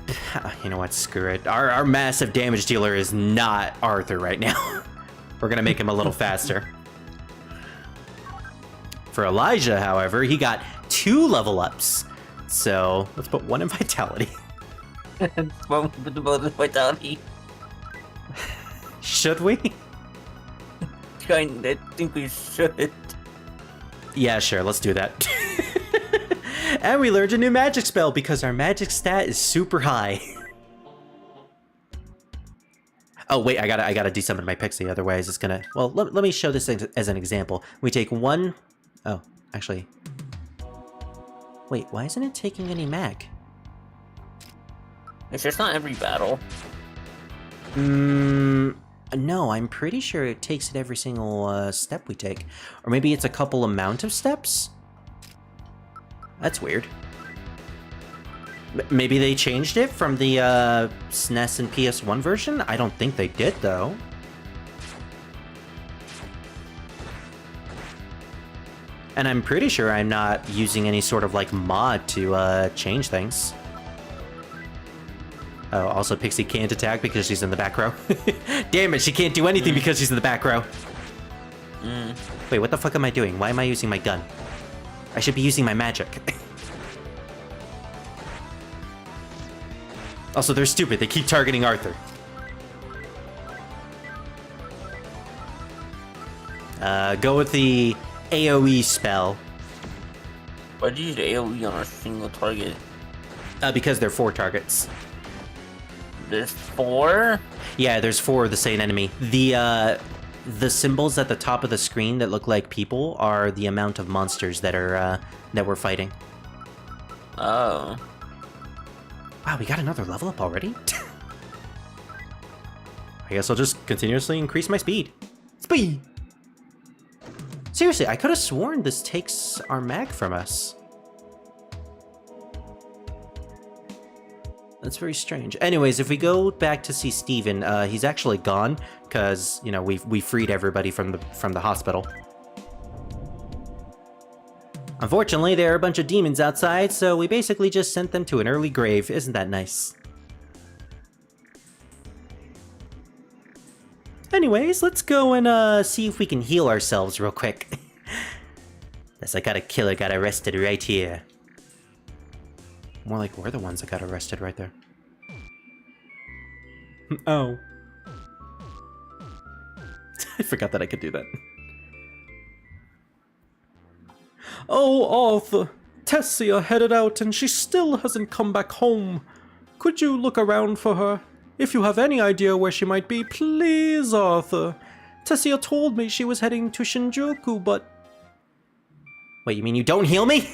You know what, screw it. Our massive damage dealer is not Arthur right now. We're gonna make him a little faster. For Elijah, however, he got 2 level ups. So let's put 1 in vitality. Well, with the vitality. Should we? I think we should. Yeah, sure, let's do that. And we learned a new magic spell because our magic stat is super high. Oh wait, I gotta desummon my pixie, otherwise it's gonna... Well, let me show this as an example. We take 1... Oh, actually... Wait, why isn't it taking any mag? It's just not every battle. No, I'm pretty sure it takes it every single step we take. Or maybe it's a couple amount of steps? That's weird. Maybe they changed it from the SNES and PS1 version? I don't think they did, though. And I'm pretty sure I'm not using any sort of, like, mod to change things. Oh, also Pixie can't attack because she's in the back row. Damn it, she can't do anything because she's in the back row. Wait, what the fuck am I doing? Why am I using my gun? I should be using my magic. Also, they're stupid. They keep targeting Arthur. Go with the AoE spell. Why do you use AoE on a single target? Because there are 4 targets. There's 4? Yeah, there's 4 of the same enemy. The symbols at the top of the screen that look like people are the amount of monsters that are that we're fighting. Oh. Wow, we got another level up already? I guess I'll just continuously increase my speed. Speed! Seriously, I could have sworn this takes our mag from us. That's very strange. Anyways, if we go back to see Steven, he's actually gone, because, you know, we freed everybody from the hospital. Unfortunately, there are a bunch of demons outside, so we basically just sent them to an early grave. Isn't that nice? Anyways, let's go and see if we can heal ourselves real quick. Yes, I got a killer got arrested right here. More like we're the ones that got arrested right there. Oh. I forgot that I could do that. Oh, Arthur. Tessia headed out and she still hasn't come back home. Could you look around for her? If you have any idea where she might be, please, Arthur. Tessia told me she was heading to Shinjuku, but... Wait, you mean you don't heal me?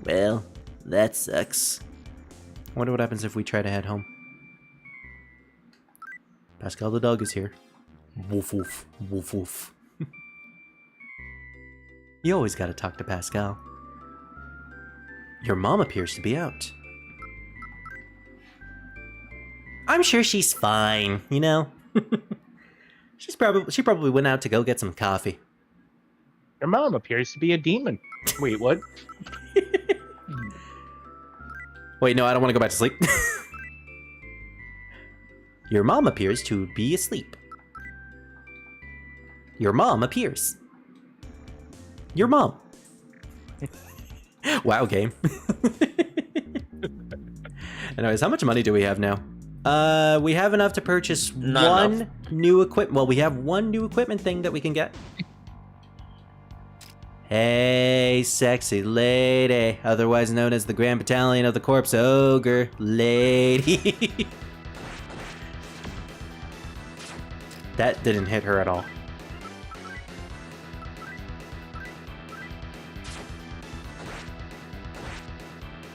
Well, that sucks. I wonder what happens if we try to head home. Pascal the dog is here. Woof woof, woof woof. You always gotta talk to Pascal. Your mom appears to be out. I'm sure she's fine, you know? She probably went out to go get some coffee. Your mom appears to be a demon. Wait, what? Wait, no, I don't want to go back to sleep. Your mom appears to be asleep. Your mom appears. Your mom. Wow, game. Anyways, how much money do we have now? We have enough to purchase one new equipment. Well, we have one new equipment thing that we can get. Hey, sexy lady, otherwise known as the Grand Battalion of the Corpse Ogre lady. That didn't hit her at all.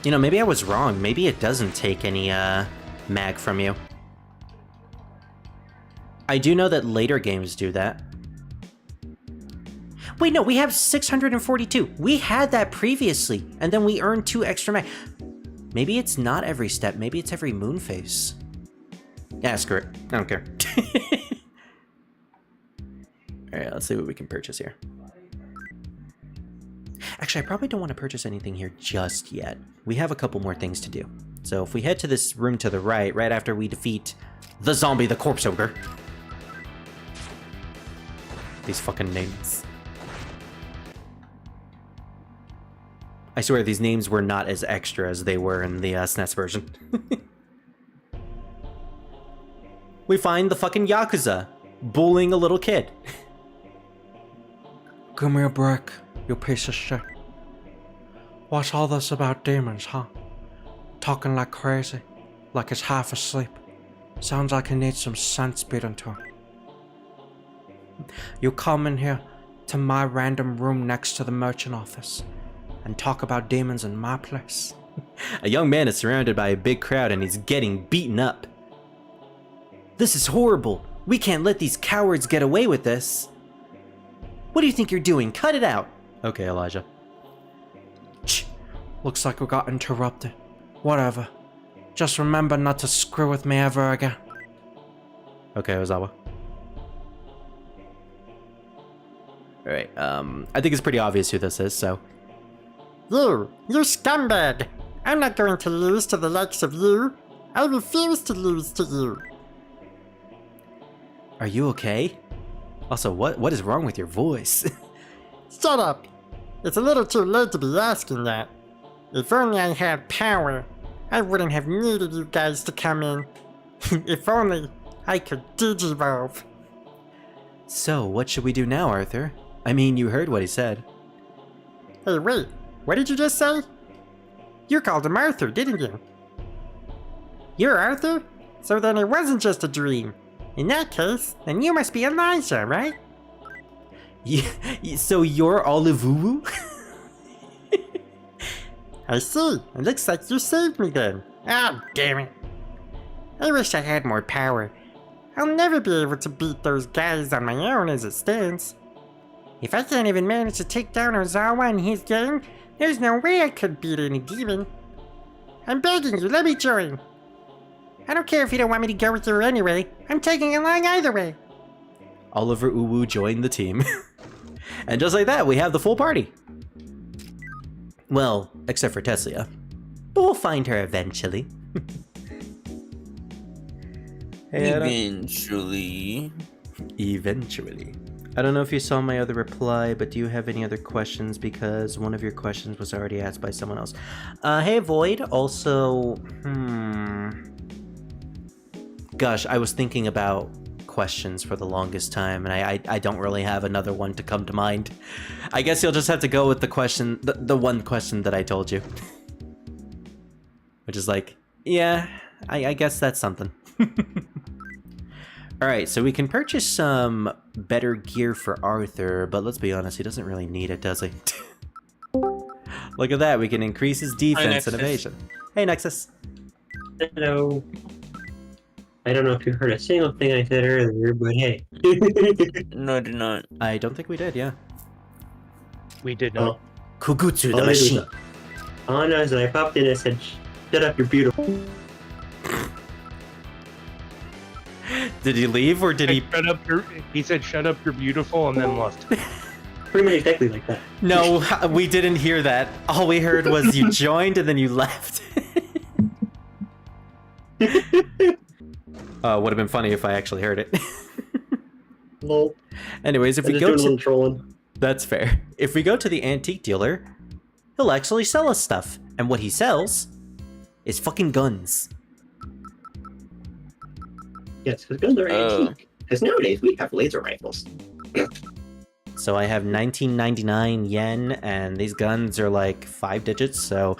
You know, maybe I was wrong. Maybe it doesn't take any, mag from you. I do know that later games do that. Wait, no, we have 642. We had that previously, and then we earned 2 extra mag. Maybe it's not every step. Maybe it's every moon phase. Yeah, screw it. I don't care. Alright, let's see what we can purchase here. Actually, I probably don't want to purchase anything here just yet. We have a couple more things to do. So if we head to this room to the right, right after we defeat the zombie, the corpse ogre. These fucking names. I swear these names were not as extra as they were in the SNES version. We find the fucking Yakuza bullying a little kid. Give me a break, you piece of shit. What's all this about demons, huh? Talking like crazy, like he's half asleep. Sounds like he needs some sense beaten to him. You come in here to my random room next to the merchant office and talk about demons in my place. A young man is surrounded by a big crowd and he's getting beaten up. This is horrible. We can't let these cowards get away with this. What do you think you're doing? Cut it out. Okay, Elijah. Looks like we got interrupted. Whatever. Just remember not to screw with me ever again. Okay, Ozawa. Alright, I think it's pretty obvious who this is, so. You scumbag! I'm not going to lose to the likes of you. I refuse to lose to you. Are you okay? Also, what is wrong with your voice? Shut up! It's a little too late to be asking that. If only I had power, I wouldn't have needed you guys to come in. If only I could digivolve. So, what should we do now, Arthur? I mean, you heard what he said. Hey, wait, what did you just say? You called him Arthur, didn't you? You're Arthur? So then it wasn't just a dream. In that case, then you must be Elijah, right? Yeah, so you're Olivuwu? I see. It looks like you saved me then. Ah, damn it. I wish I had more power. I'll never be able to beat those guys on my own as it stands. If I can't even manage to take down Ozawa and his gang, there's no way I could beat any demon. I'm begging you, let me join. I don't care if you don't want me to go with you anyway. I'm taking along either way. Oliver Uwu joined the team. And just like that, we have the full party. Well, except for Tessia. But we'll find her eventually. Eventually. Eventually. I don't know if you saw my other reply, but do you have any other questions? Because one of your questions was already asked by someone else. Hey, Void. Also, Gosh, I was thinking about questions for the longest time, and I don't really have another one to come to mind. I guess you'll just have to go with the question, the one question that I told you. Which is like, yeah, I guess that's something. Alright, so we can purchase some better gear for Arthur, but let's be honest, he doesn't really need it, does he? Look at that, we can increase his defense and evasion. Hey, Nexus. Hello. I don't know if you heard a single thing I said earlier, but hey. No, I did not. I don't think we did, yeah. We did not. Kugutsu All the I did was- machine. All I know is that I popped in and said, shut up, you're beautiful. Did he leave, or did he... He said, shut up, you're beautiful, and then left. Pretty much exactly like that. No, we didn't hear that. All we heard was you joined and then you left. Would have been funny if I actually heard it. Lol. Anyways, if I'm we just go doing a to... little trolling. That's fair. If we go to the antique dealer, he'll actually sell us stuff. And what he sells is fucking guns. Yes, because guns are antique. Because nowadays we have laser rifles. So I have 1999 yen, and these guns are like 5 digits, so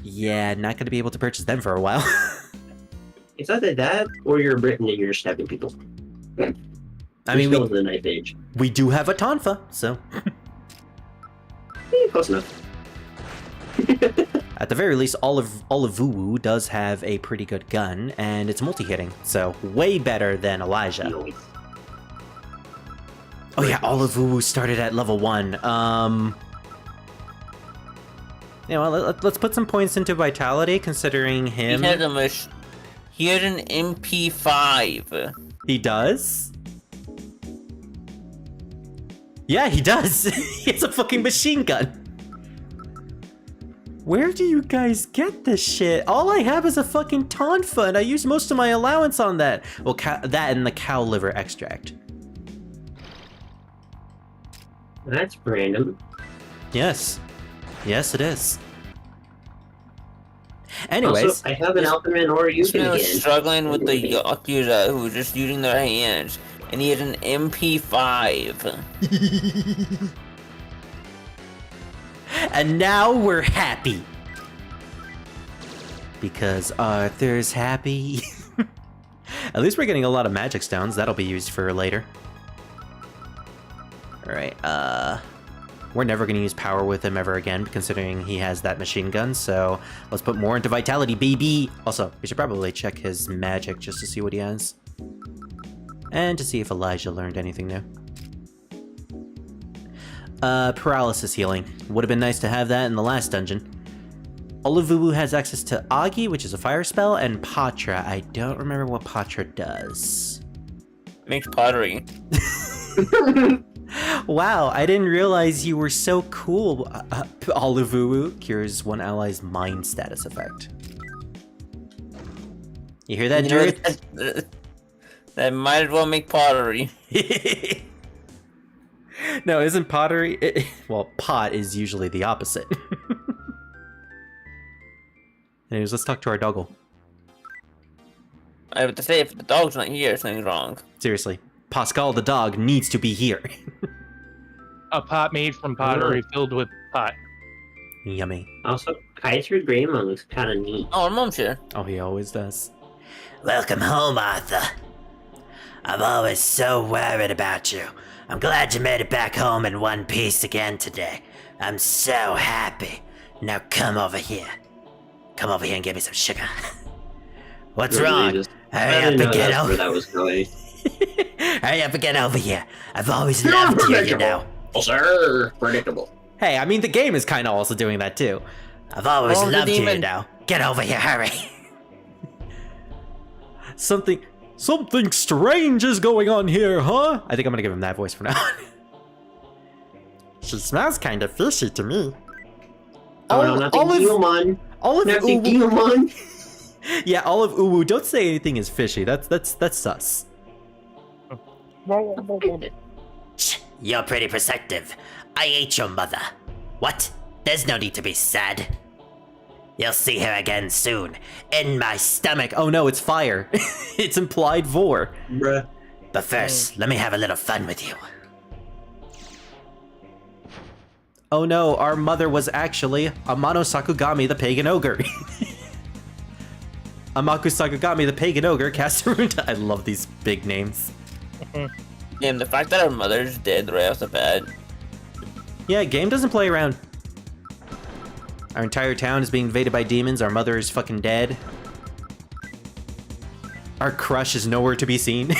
yeah, not gonna be able to purchase them for a while. It's either that, or you're a Briton and you're just stabbing people. I mean, still in the knife age. we do have a Tonfa, so... Close enough. At the very least, Olivuwu does have a pretty good gun, and it's multi-hitting, so way better than Elijah. Nice. Oh yeah, Olivuwu started at level 1. You know, let's put some points into Vitality, considering him... He had an MP5. He does? Yeah, he does! He has a fucking machine gun! Where do you guys get this shit? All I have is a fucking Tonfa, and I use most of my allowance on that. Well, that and the cow liver extract. That's random. Yes. Yes, it is. Anyways, Also, I have an Alphaman or This Yugen man was again. struggling with the Yakuza who was just using their hands, and he had an MP5. and now we're happy. Because Arthur's happy. At least we're getting a lot of magic stones. That'll be used for later. Alright, we're never going to use power with him ever again, considering he has that machine gun, so let's put more into vitality, baby! Also, we should probably check his magic just to see what he has. And to see if Elijah learned anything new. Paralysis healing. Would have been nice to have that in the last dungeon. Olivubu has access to Agi, which is a fire spell, and Patra. I don't remember what Patra does. Makes pottery. Wow, I didn't realize you were so cool. Olivubu cures one ally's mind status effect. You hear that, Druid? That might as well make pottery. No, isn't pottery... well, pot is usually the opposite. Anyways, let's talk to our doggle. I have to say, if the dog's not here, something's wrong. Seriously, Pascal the dog needs to be here. A pot made from pottery filled with pot. Yummy. Also, Kaiser Greymon looks kind of neat. Oh, our mom's here. Oh, he always does. Welcome home, Arthur. I'm always so worried about you. I'm glad you made it back home in one piece again today. I'm so happy. Now come over here. Come over here and give me some sugar. What's wrong? Hurry up and get over. Where that was going. Hurry up and get over here. I've always loved you, you know. Sir, predictable. Hey, I mean, the game is kind of also doing that too. I've always Oh, the loved you, you demon. know. Get over here, hurry. Something strange is going on here, huh? I think I'm gonna give him that voice for now. She smells kind of fishy to me. Oh, no, not the Guilmon. Olive Not the Uwu. Guilmon. Yeah, Olive Uwu, don't say anything is fishy. That's sus. Shh, you're pretty perceptive. I ate your mother. What? There's no need to be sad. You'll see her again soon. In my stomach. Oh no, it's fire. It's implied vor. Bruh. But first, let me have a little fun with you. Oh no, our mother was actually Amano Sakugami, the pagan ogre. Amaku Sakugami, the pagan ogre, Kasarunta. I love these big names. Damn, the fact that our mother's dead right off the bat. Yeah, game doesn't play around. Our entire town is being invaded by demons. Our mother is fucking dead. Our crush is nowhere to be seen.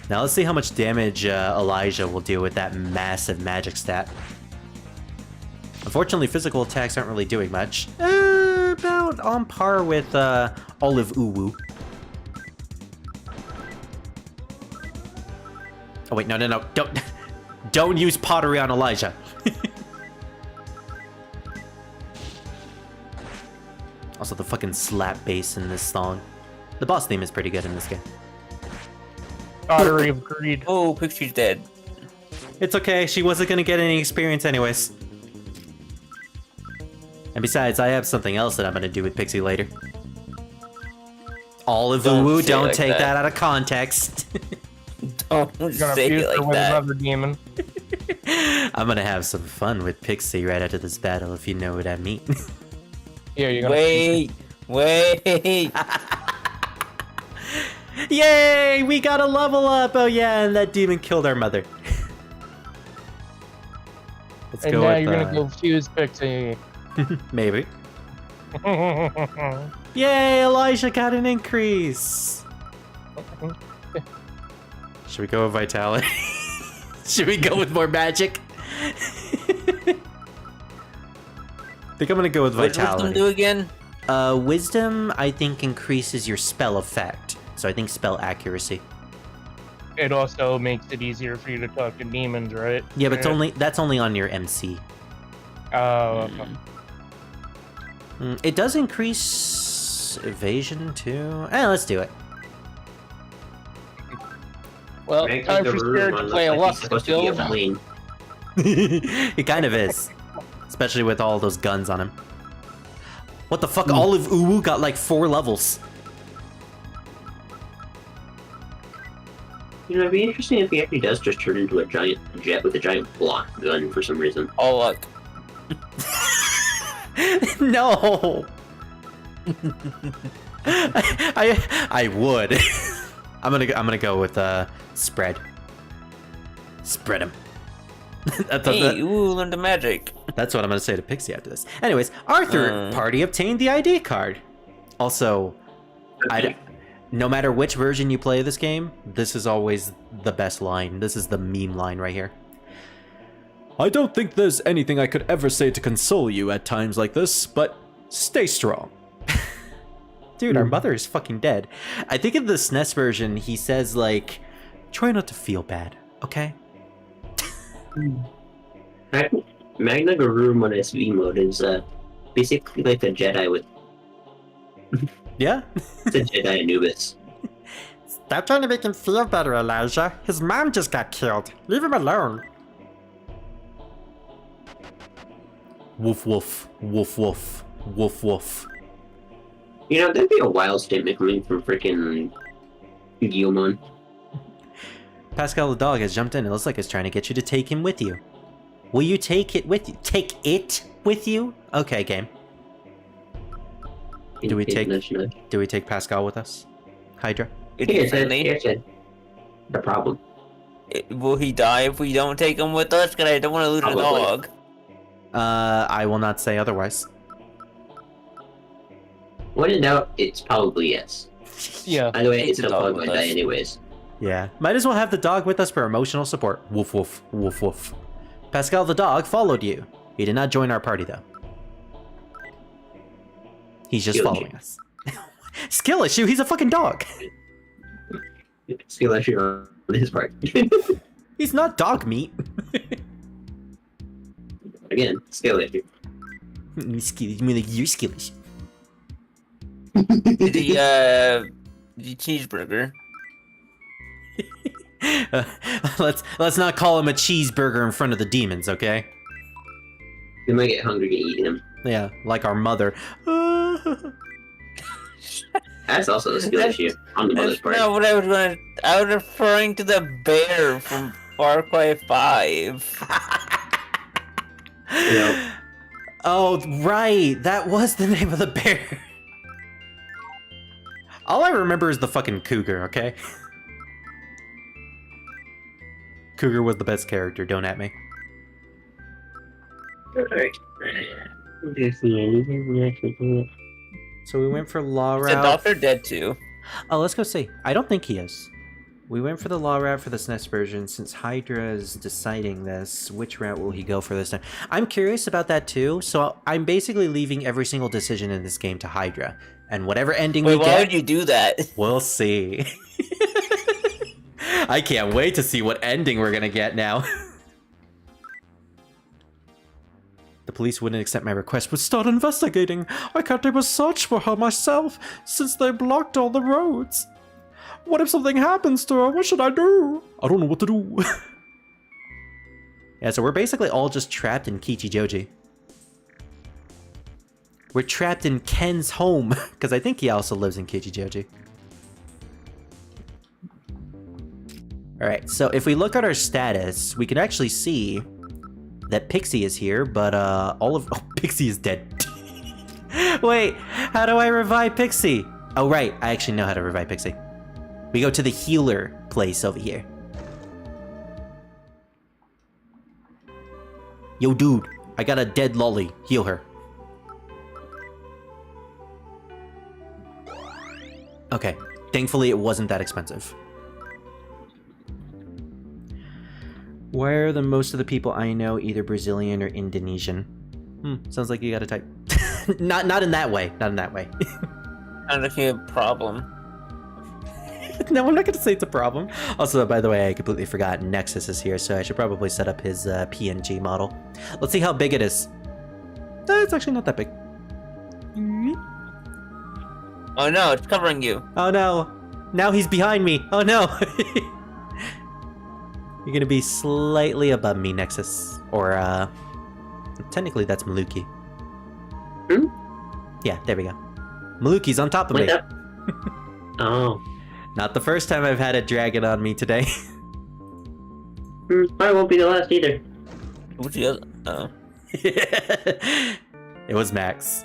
Now let's see how much damage Elijah will do with that massive magic stat. Unfortunately, physical attacks aren't really doing much. About on par with Olive Uwu. Oh wait, no, don't use pottery on Elijah. Also, the fucking slap bass in this song. The boss theme is pretty good in this game. Pottery of greed. Oh, Pixie's dead. It's okay, she wasn't gonna get any experience anyways. And besides, I have something else that I'm gonna do with Pixie later. Olive Uwu, say it don't like take that. that out of context. Don't Gonna say fuse it her like with that. another demon. I'm gonna have some fun with Pixie right after this battle, if you know what I mean. Yeah, you're gonna. Wait. Yay! We got a level up! Oh yeah, and that demon killed our mother. Let's And go now with, you're gonna go fuse Pixie. maybe. Yay! Elijah got an increase! Should we go with Vitality? Should we go with more magic? I think I'm gonna go with What does wisdom Vitality. do again? Wisdom, I think, increases your spell effect. So I think spell accuracy. It also makes it easier for you to talk to demons, right? Yeah, but that's only on your MC. Oh, It does increase evasion too. Let's do it. well, Rank time the for room Spirit to on play a looks like luck he's supposed to be a build. queen. He kind of is. Especially with all those guns on him. What the fuck? All of Uwu got like 4 levels. You know, it'd be interesting if he actually does just turn into a giant jet with a giant block gun for some reason. Oh, look. No. I would. I'm gonna go with spread. Spread him. Hey, ooh, learn the magic. That's what I'm gonna say to Pixie after this. Anyways, our third party obtained the ID card. Also, no matter which version you play of this game, this is always the best line. This is the meme line right here. I don't think there's anything I could ever say to console you at times like this, but stay strong. Dude, our mother is fucking dead. I think in the SNES version, he says, like, try not to feel bad, okay? Magna Garurumon SV mode is basically like a Jedi with... Yeah? It's a Jedi Anubis. Stop trying to make him feel better, Elijah. His mom just got killed. Leave him alone. Woof woof, woof woof, woof woof. You know, that'd be a wild statement coming from freaking Guilmon. Pascal the dog has jumped in. It looks like it's trying to get you to take him with you. Will you take it with you? Take it with you? Okay, game. Do we take Pascal with us? Hydra? Here's the problem. Will he die if we don't take him with us? Because I don't want to lose a dog. I will not say otherwise. When in doubt, it's probably yes. Yeah. By the way, Take it's the a dog dog with would die us. anyways. Yeah. Might as well have the dog with us for emotional support. Woof woof, woof woof. Pascal the dog followed you. He did not join our party though. He's just Skill following us. Skill issue? He's a fucking dog. Skill issue on his part. He's not dog meat. Again, skill issue. You mean like you're skill issue? The cheeseburger. Let's not call him a cheeseburger in front of the demons, okay? You might get hungry to eat him. Yeah, like our mother. That's also a skill issue on the mother's part. No, what I was going to... I was referring to the bear from Far Cry 5. Yep. Oh, right. That was the name of the bear. All I remember is the fucking cougar, okay? Cougar was the best character, don't at me. Alright. So we went for law Is the route. doctor dead too? Oh, let's go see. I don't think he is. We went for the law route for the SNES version. Since Hydra is deciding this, which route will he go for this time? I'm curious about that too, so I'm basically leaving every single decision in this game to Hydra. And whatever ending Wait, we why get, would you do that? we'll see. I can't wait to see what ending we're gonna get now. The police wouldn't accept my request, would start investigating. I can't even search for her myself, since they blocked all the roads. What if something happens to her? What should I do? I don't know what to do. Yeah, so we're basically all just trapped in Kichijoji. We're trapped in Ken's home, because I think he also lives in Kichijoji. Alright, so if we look at our status, we can actually see that Pixie is here, but oh, Pixie is dead. Wait, how do I revive Pixie? Oh right, I actually know how to revive Pixie. We go to the healer place over here. Yo dude, I got a dead lolly, heal her. Okay, thankfully it wasn't that expensive. Why are the most of the people I know either Brazilian or Indonesian? Sounds like you gotta type. not in that way. Not in that way. Sounds like a problem. No, I'm not gonna say it's a problem. Also, by the way, I completely forgot Nexus is here, so I should probably set up his PNG model. Let's see how big it is. It's actually not that big. Oh no, it's covering you. Oh no. Now he's behind me. Oh no. You're gonna be slightly above me, Nexus. Or, technically that's Maluki. Hmm? Yeah, there we go. Maluki's on top of me. Wait, that... Oh. Not the first time I've had a dragon on me today. Probably won't be the last either. What's the other? Oh. It was Max.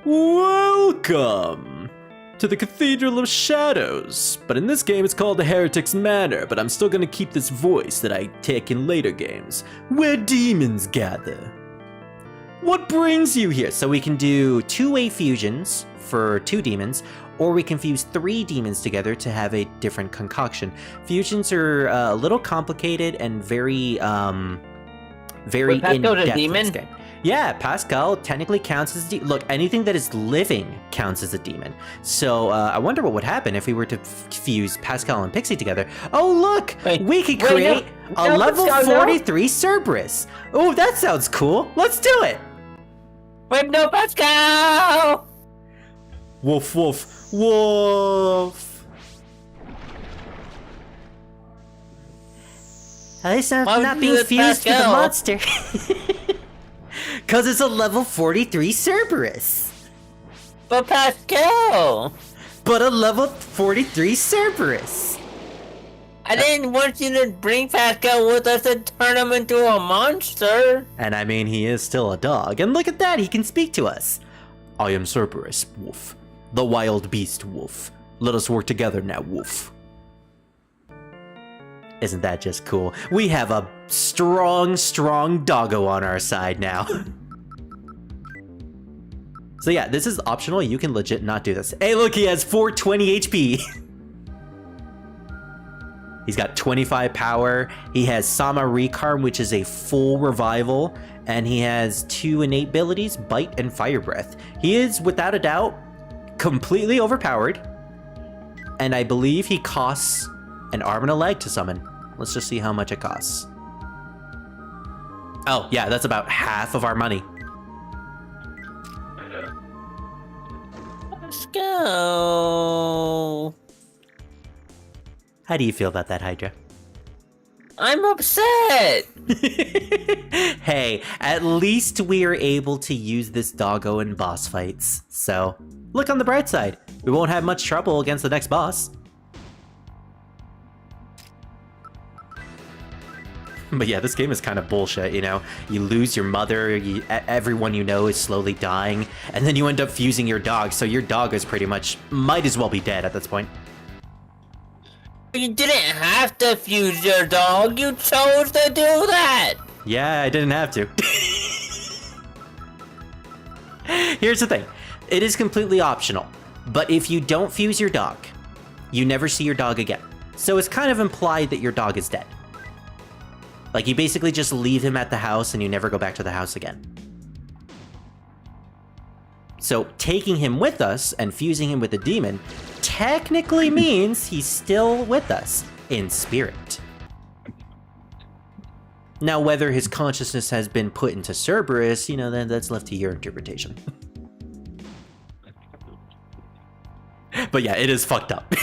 Welcome to the Cathedral of Shadows. But in this game it's called the Heretic's Manor, but I'm still gonna keep this voice that I take in later games, where demons gather. What brings you here? So we can do two-way fusions for 2 demons, or we can fuse 3 demons together to have a different concoction. Fusions are a little complicated and very Wait, Pascal's a in-depth in demon? this game. Yeah, Pascal technically counts as look, anything that is living counts as a demon. So I wonder what would happen if we were to fuse Pascal and Pixie together. Oh look, Wait, we could wait, create a no, level Pascal, no. 43 Cerberus. Oh, that sounds cool. Let's do it. Wait, no, Pascal! Woof, woof, woof. At least I'm Why would not you being do it, fused with a Pascal? monster. Cause it's a level 43 Cerberus. But Pascal! But a level 43 Cerberus. I didn't want you to bring Pascal with us and turn him into a monster! And I mean, he is still a dog. And look at that, he can speak to us. I am Cerberus, Wolf. The wild beast, Wolf. Let us work together now, Wolf. Isn't that just cool? We have a strong, strong doggo on our side now. So yeah, this is optional. You can legit not do this. Hey, look, he has 420 HP. He's got 25 power. He has Sama Recarm, which is a full revival. And he has 2 innate abilities, Bite and Fire Breath. He is, without a doubt, completely overpowered. And I believe he costs an arm and a leg to summon. Let's just see how much it costs. Oh, yeah, that's about half of our money. Let's go! How do you feel about that, Hydra? I'm upset! Hey, at least we are able to use this doggo in boss fights. So, look on the bright side. We won't have much trouble against the next boss. But yeah, this game is kind of bullshit, you know? You lose your mother, everyone you know is slowly dying, and then you end up fusing your dog, so your dog is pretty much, might as well be dead at this point. You didn't have to fuse your dog, you chose to do that! Yeah, I didn't have to. Here's the thing. It is completely optional, but if you don't fuse your dog, you never see your dog again. So it's kind of implied that your dog is dead. Like, you basically just leave him at the house and you never go back to the house again. So taking him with us and fusing him with a demon technically means he's still with us in spirit. Now, whether his consciousness has been put into Cerberus, you know, then that's left to your interpretation. But yeah, it is fucked up.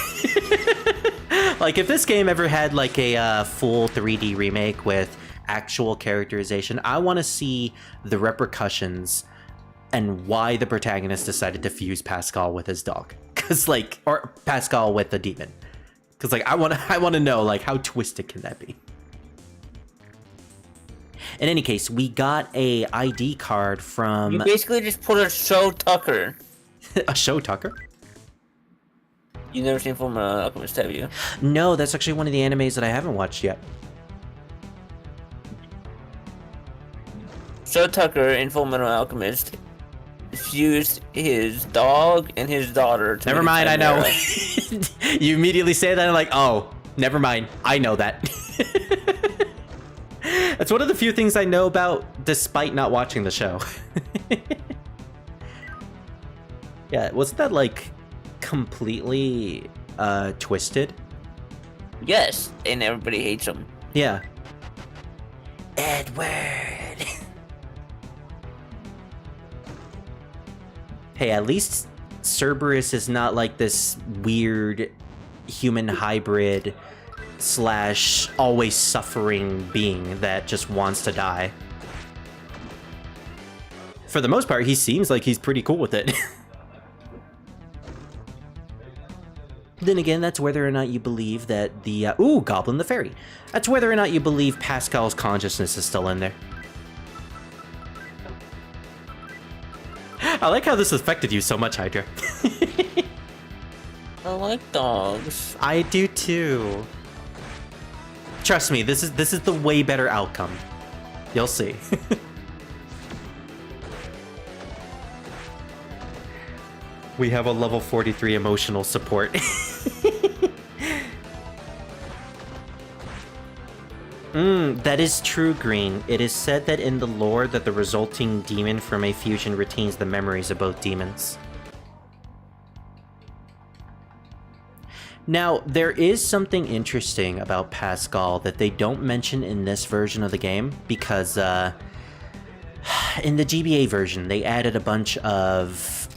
Like, if this game ever had like a full 3D remake with actual characterization, I want to see the repercussions and why the protagonist decided to fuse Pascal with his dog. Cause like, or Pascal with the demon. Cause like, I want to know like how twisted can that be? In any case, we got a ID card from You basically just put a Show Tucker. a show Tucker. You never seen Fullmetal Alchemist, have you? No, that's actually one of the animes that I haven't watched yet. Show Tucker in Fullmetal Alchemist fused his dog and his daughter to Never make a mind, I know. chimera. You immediately say that, and I'm like, oh, never mind. I know that. That's one of the few things I know about, despite not watching the show. Yeah, wasn't that, like, completely, twisted? Yes, and everybody hates him. Yeah. Edward. Hey, at least Cerberus is not like this weird human hybrid slash always suffering being that just wants to die. For the most part, he seems like he's pretty cool with it. Then again, that's whether or not you believe that the... ooh, Goblin the Fairy. That's whether or not you believe Pascal's consciousness is still in there. I like how this affected you so much, Hydra. I like dogs. I do too. Trust me, this is the way better outcome. You'll see. We have a level 43 emotional support. That is true, Green. It is said that in the lore that the resulting demon from a fusion retains the memories of both demons. Now, there is something interesting about Pascal that they don't mention in this version of the game, because in the GBA version, they added a bunch of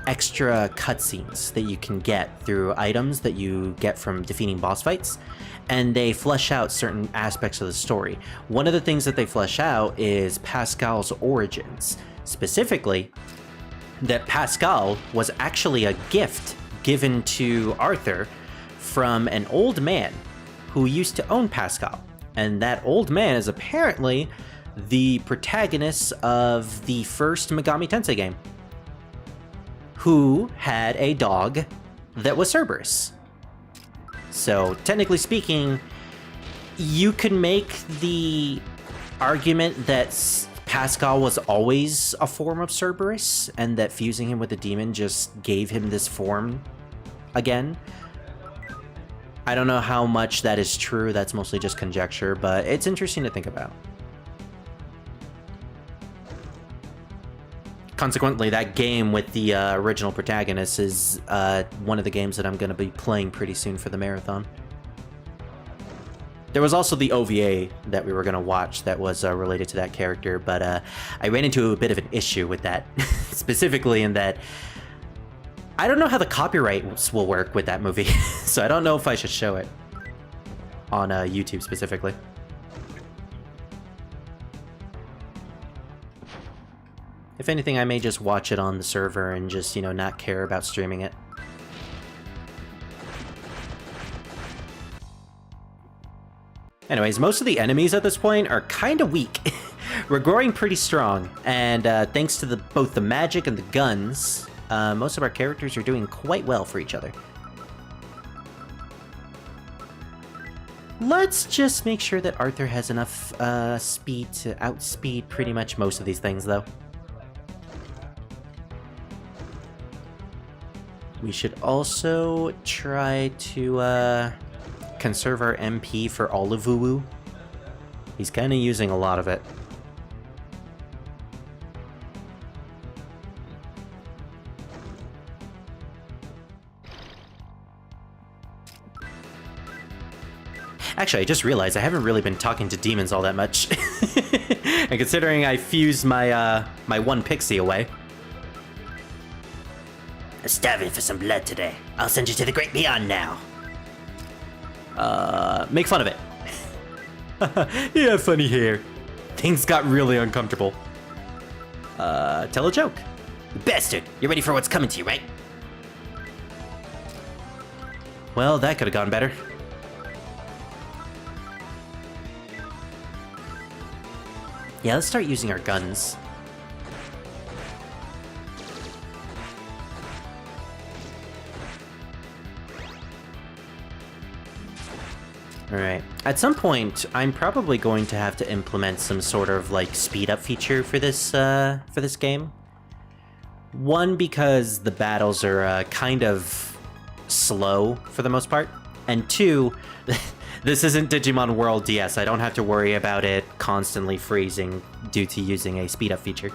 extra cutscenes that you can get through items that you get from defeating boss fights, and they flesh out certain aspects of the story. One of the things that they flesh out is Pascal's origins. Specifically, that Pascal was actually a gift given to Arthur from an old man who used to own Pascal. And that old man is apparently the protagonist of the first Megami Tensei game, who had a dog that was Cerberus. So, technically speaking, you could make the argument that Pascal was always a form of Cerberus, and that fusing him with a demon just gave him this form again. I don't know how much that is true, that's mostly just conjecture, but it's interesting to think about. Consequently, that game with the original protagonist is one of the games that I'm going to be playing pretty soon for the marathon. There was also the OVA that we were going to watch that was related to that character, but I ran into a bit of an issue with that, specifically in that I don't know how the copyrights will work with that movie, so I don't know if I should show it on YouTube specifically. If anything, I may just watch it on the server and just, you know, not care about streaming it. Anyways, most of the enemies at this point are kind of weak. We're growing pretty strong, and thanks to both the magic and the guns, most of our characters are doing quite well for each other. Let's just make sure that Arthur has enough speed to outspeed pretty much most of these things, though. We should also try to conserve our MP for Olivuwu. He's kind of using a lot of it. Actually, I just realized I haven't really been talking to demons all that much. And considering I fused my my one pixie away. I'm starving for some blood today. I'll send you to the great beyond now. Make fun of it. Yeah, funny hair. Things got really uncomfortable. Tell a joke. Bastard, you're ready for what's coming to you, right? Well, that could have gone better. Yeah, let's start using our guns. Alright. At some point, I'm probably going to have to implement some sort of, like, speed-up feature for this game. One, because the battles are kind of slow for the most part. And two, this isn't Digimon World DS. I don't have to worry about it constantly freezing due to using a speed-up feature.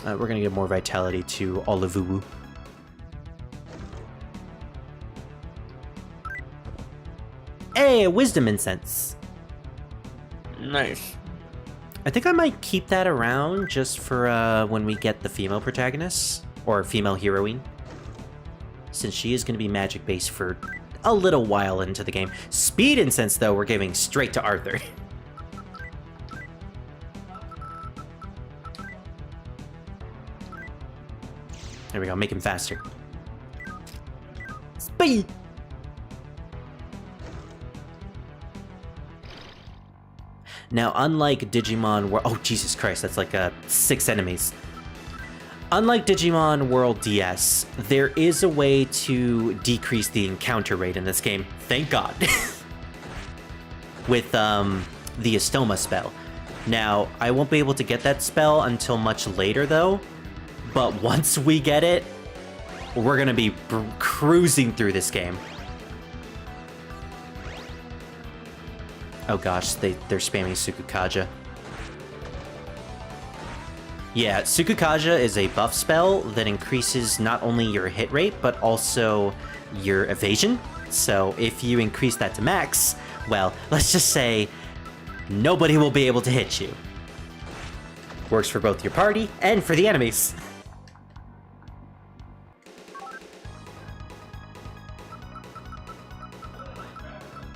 We're gonna give more vitality to Olivuwu. Hey, a wisdom incense. Nice. I think I might keep that around just for when we get the female protagonist, or female heroine. since she is going to be magic based for a little while into the game. Speed and sense, though, we're giving straight to Arthur. There we go, make him faster. Speed! Now, unlike Digimon World... Oh, Jesus Christ, that's like 6 enemies. Unlike Digimon World DS, there is a way to decrease the encounter rate in this game. Thank God. With the Estoma spell. Now, I won't be able to get that spell until much later, though. But once we get it, we're going to be cruising through this game. Oh gosh, they're spamming Sukukaja. Yeah, Sukukaja is a buff spell that increases not only your hit rate, but also your evasion. So if you increase that to max, well, let's just say nobody will be able to hit you. Works for both your party and for the enemies.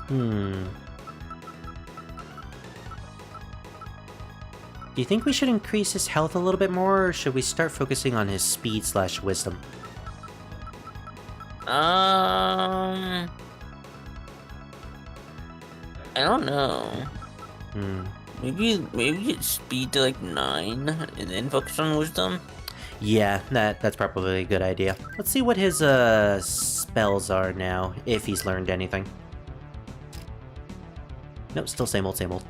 Do you think we should increase his health a little bit more, or should we start focusing on his speed/wisdom? I don't know. Maybe get speed to like 9 and then focus on wisdom. Yeah, that's probably a good idea. Let's see what his spells are now, if he's learned anything. Nope, still same old, same old.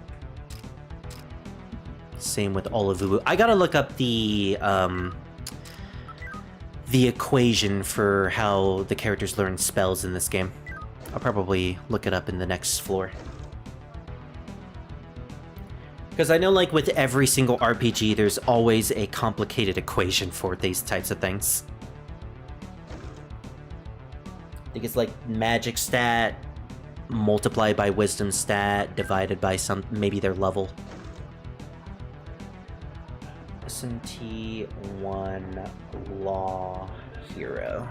Same with all of Ubu. I gotta look up the equation for how the characters learn spells in this game. I'll probably look it up in the next floor. Because I know, like, with every single RPG, there's always a complicated equation for these types of things. I think it's like magic stat, multiplied by wisdom stat, divided by maybe their level. SMT1 Law Hero.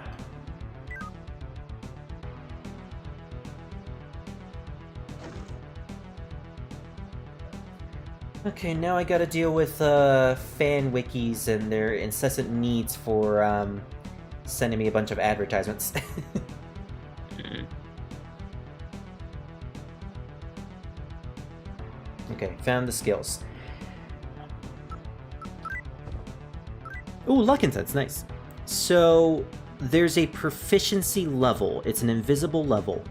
Okay, now I gotta deal with fan wikis and their incessant needs for sending me a bunch of advertisements. Okay, found the skills. Ooh, luck and sense, nice. So, there's a proficiency level. It's an invisible level.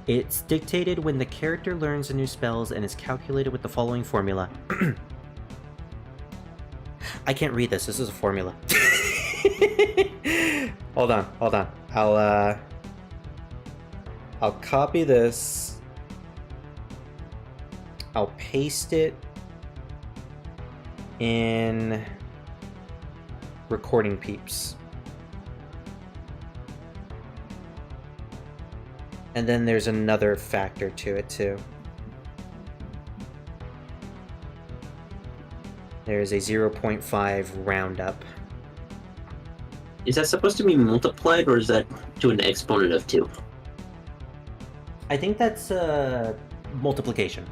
It's dictated when the character learns a new spells and is calculated with the following formula. I can't read this. This is a formula. Hold on. I'll copy this. I'll paste it in Recording Peeps. And then there's another factor to it too. There's a 0.5 roundup. Is that supposed to be multiplied, or is that to an exponent of 2? I think that's multiplication.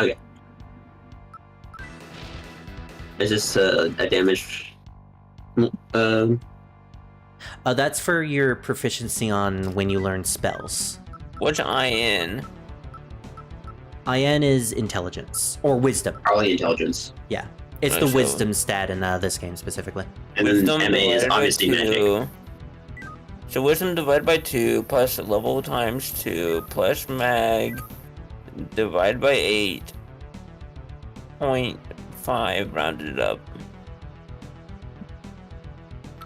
Okay. Is this a damage? That's for your proficiency on when you learn spells. What's IN? IN is intelligence or wisdom. Probably intelligence. Yeah, it's the wisdom stat in this game specifically. And then MA is obviously magic. So wisdom divided by 2 plus level times 2 plus mag divided by 8.5 rounded up.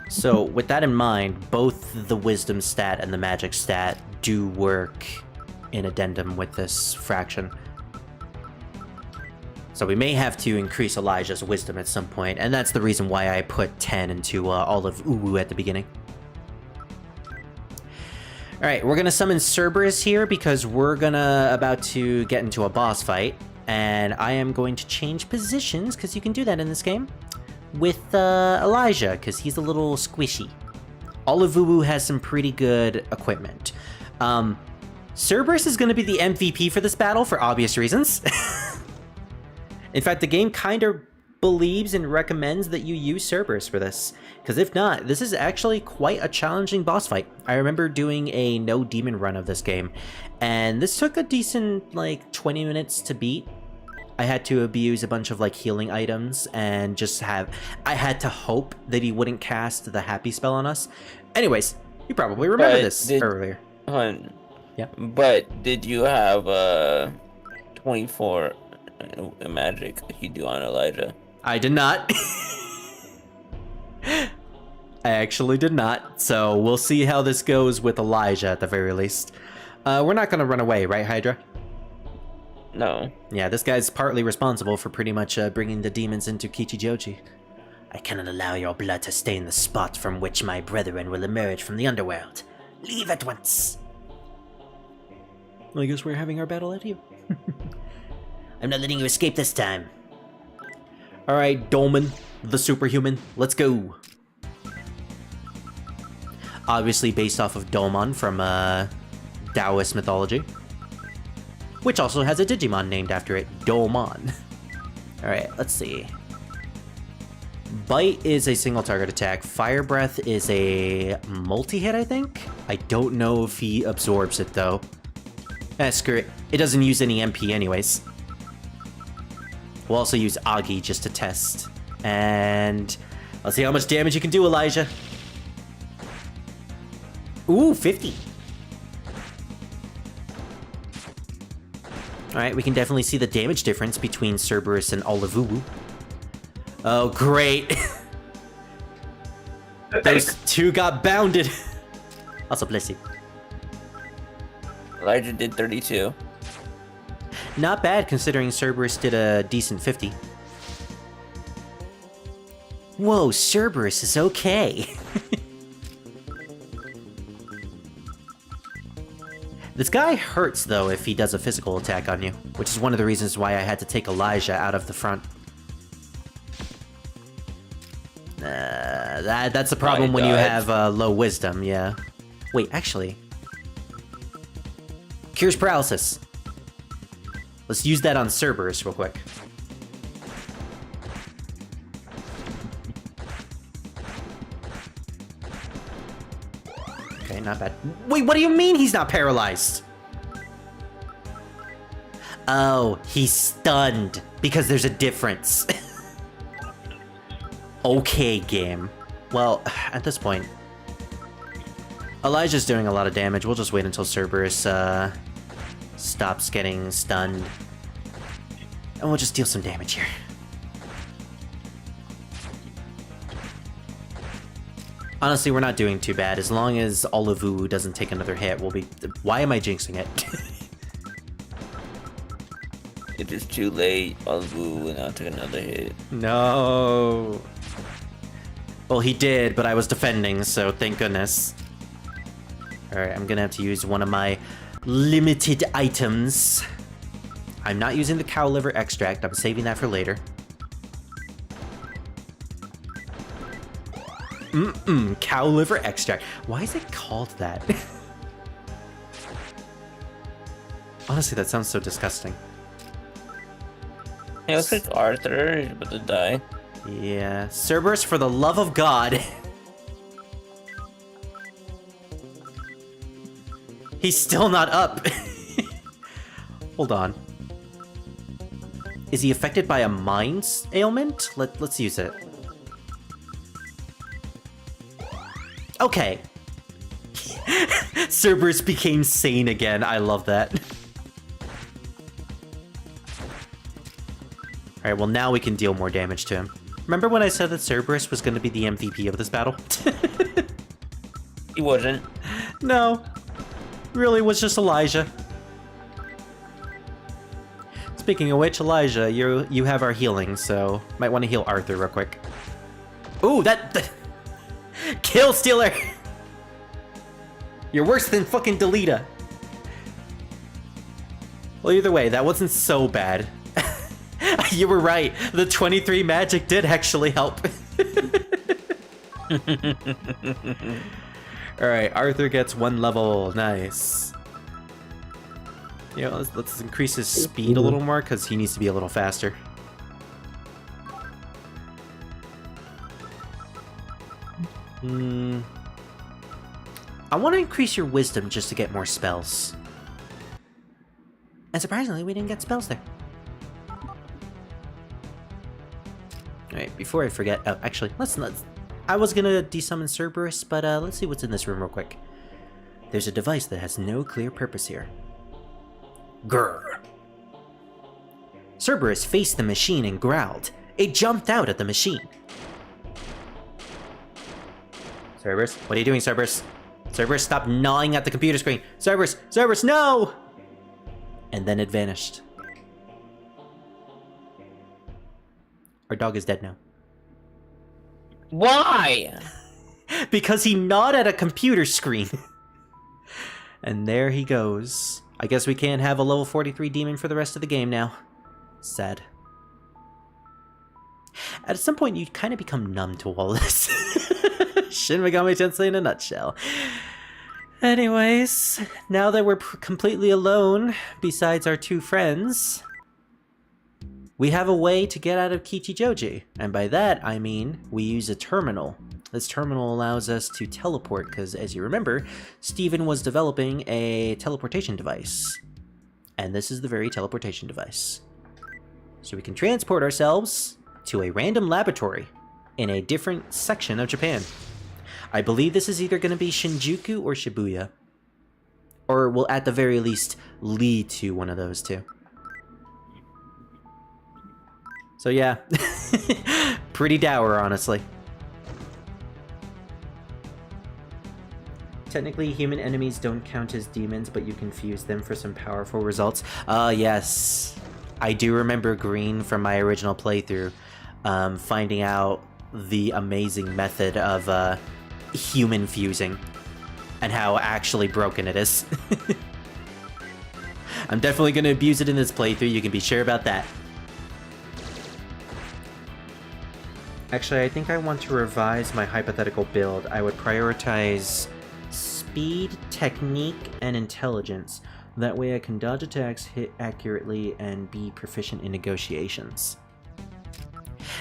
So with that in mind, both the wisdom stat and the magic stat do work in addendum with this fraction. So we may have to increase Elijah's wisdom at some point, and that's the reason why I put 10 into all of Uwu at the beginning. Alright, we're gonna summon Cerberus here because we're about to get into a boss fight, and I am going to change positions, because you can do that in this game. with Elijah, because he's a little squishy. Olavuwu has some pretty good equipment. Cerberus is going to be the MVP for this battle for obvious reasons. In fact, the game kind of believes and recommends that you use Cerberus for this, because if not, this is actually quite a challenging boss fight. I remember doing a no demon run of this game, and this took a decent, like, 20 minutes to beat. I had to abuse a bunch of, like, healing items, and I had to hope that he wouldn't cast the happy spell on us. Anyways, you probably remember this earlier. Yeah. But did you have 24 magic like you do on Elijah? I did not. I actually did not. So we'll see how this goes with Elijah at the very least. We're not going to run away, right, Hydra? No. Yeah, this guy's partly responsible for pretty much bringing the demons into Kichijoji. I cannot allow your blood to stain the spot from which my brethren will emerge from the underworld. Leave at once. Well, I guess we're having our battle at you. I'm not letting you escape this time. Alright, Dolmen, the superhuman, let's go. Obviously based off of Domon from Taoist mythology. Which also has a Digimon named after it, Domon. Alright, let's see. Bite is a single target attack. Fire Breath is a multi-hit, I think? I don't know if he absorbs it, though. Screw it. It doesn't use any MP anyways. We'll also use Agi just to test. And let's see how much damage you can do, Elijah. Ooh, 50. Alright, we can definitely see the damage difference between Cerberus and Olavuwu. Oh, great. Those two got bounded. Also, bless you. Elijah did 32. Not bad, considering Cerberus did a decent 50. Whoa, Cerberus is okay. This guy hurts, though, if he does a physical attack on you, which is one of the reasons why I had to take Elijah out of the front. That's the problem when you have low wisdom, yeah. Wait, actually. Cures paralysis. Let's use that on Cerberus real quick. Okay, not bad. Wait, what do you mean he's not paralyzed? Oh, he's stunned because there's a difference. Okay, game. Well, at this point, Elijah's doing a lot of damage. We'll just wait until Cerberus stops getting stunned. And we'll just deal some damage here. Honestly, we're not doing too bad. As long as Olavuwu doesn't take another hit, we'll be... Why am I jinxing it? It is too late. Olavuwu will not take another hit. No. Well, he did, but I was defending, so thank goodness. Alright, I'm gonna have to use one of my limited items. I'm not using the cow liver extract. I'm saving that for later. Cow liver extract. Why is it called that? Honestly, that sounds so disgusting. It looks like Arthur is about to die. Yeah. Cerberus, for the love of God. He's still not up. Hold on. Is he affected by a mind's ailment? Let's use it. Okay. Cerberus became sane again. I love that. Alright, well now we can deal more damage to him. Remember when I said that Cerberus was going to be the MVP of this battle? He wasn't. No. Really was just Elijah. Speaking of which, Elijah, you have our healing, so might want to heal Arthur real quick. Ooh, that Kill Stealer! You're worse than fucking Delita. Well, either way, that wasn't so bad. You were right. The 23 magic did actually help. Alright, Arthur gets 1 level. Nice. You know, let's increase his speed a little more, because he needs to be a little faster. I want to increase your wisdom just to get more spells. And surprisingly, we didn't get spells there. Alright, before I forget... Oh, actually, let's... I was gonna desummon Cerberus, but let's see what's in this room real quick. There's a device that has no clear purpose here. Grr. Cerberus faced the machine and growled. It jumped out at the machine. Cerberus? What are you doing, Cerberus? Cerberus, stop gnawing at the computer screen! Cerberus! Cerberus, no! And then it vanished. Our dog is dead now. Why? Because he gnawed at a computer screen. And there he goes. I guess we can't have a level 43 demon for the rest of the game now. Sad. At some point, you kind of become numb to all this. Shin Megami Tensei in a nutshell. Anyways, now that we're completely alone, besides our 2 friends, we have a way to get out of Kichijoji. And by that, I mean we use a terminal. This terminal allows us to teleport, because as you remember, Steven was developing a teleportation device. And this is the very teleportation device. So we can transport ourselves to a random laboratory in a different section of Japan. I believe this is either going to be Shinjuku or Shibuya. Or will at the very least lead to one of those 2. So yeah, pretty dour, honestly. Technically, human enemies don't count as demons, but you can fuse them for some powerful results. Yes. I do remember Green from my original playthrough, finding out the amazing method of human fusing, and how actually broken it is. I'm definitely going to abuse it in this playthrough, you can be sure about that. Actually, I think I want to revise my hypothetical build. I would prioritize speed, technique, and intelligence. That way I can dodge attacks, hit accurately, and be proficient in negotiations.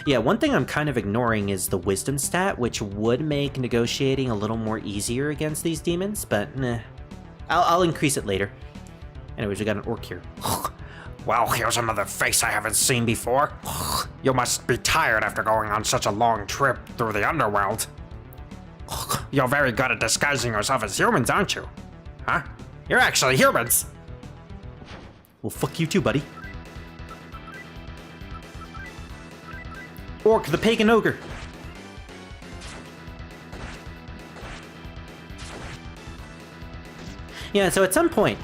Yeah, one thing I'm kind of ignoring is the wisdom stat, which would make negotiating a little more easier against these demons, but nah. I'll increase it later. Anyways, we got an orc here. Well, here's another face I haven't seen before. You must be tired after going on such a long trip through the underworld. You're very good at disguising yourself as humans, aren't you? Huh? You're actually humans! Well, fuck you too, buddy. Orc, the pagan ogre! Yeah, so at some point,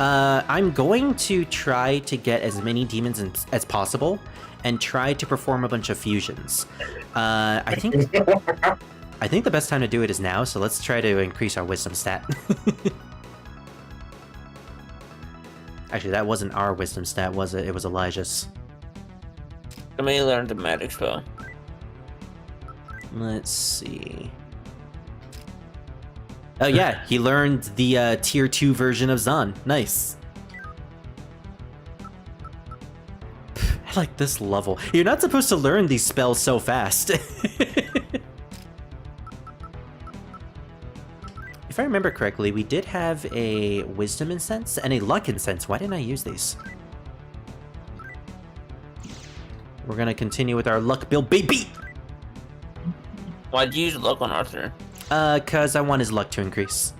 I'm going to try to get as many demons as possible, and try to perform a bunch of fusions. I think the best time to do it is now, so let's try to increase our wisdom stat. Actually, that wasn't our wisdom stat, was it? It was Elijah's. I may learn the magic spell. Let's see. Oh yeah, he learned the tier 2 version of Zan. Nice. I like this level. You're not supposed to learn these spells so fast. If I remember correctly, we did have a Wisdom Incense and a Luck Incense. Why didn't I use these? We're gonna continue with our luck build, baby! Why'd you use luck on Arthur? Cause I want his luck to increase.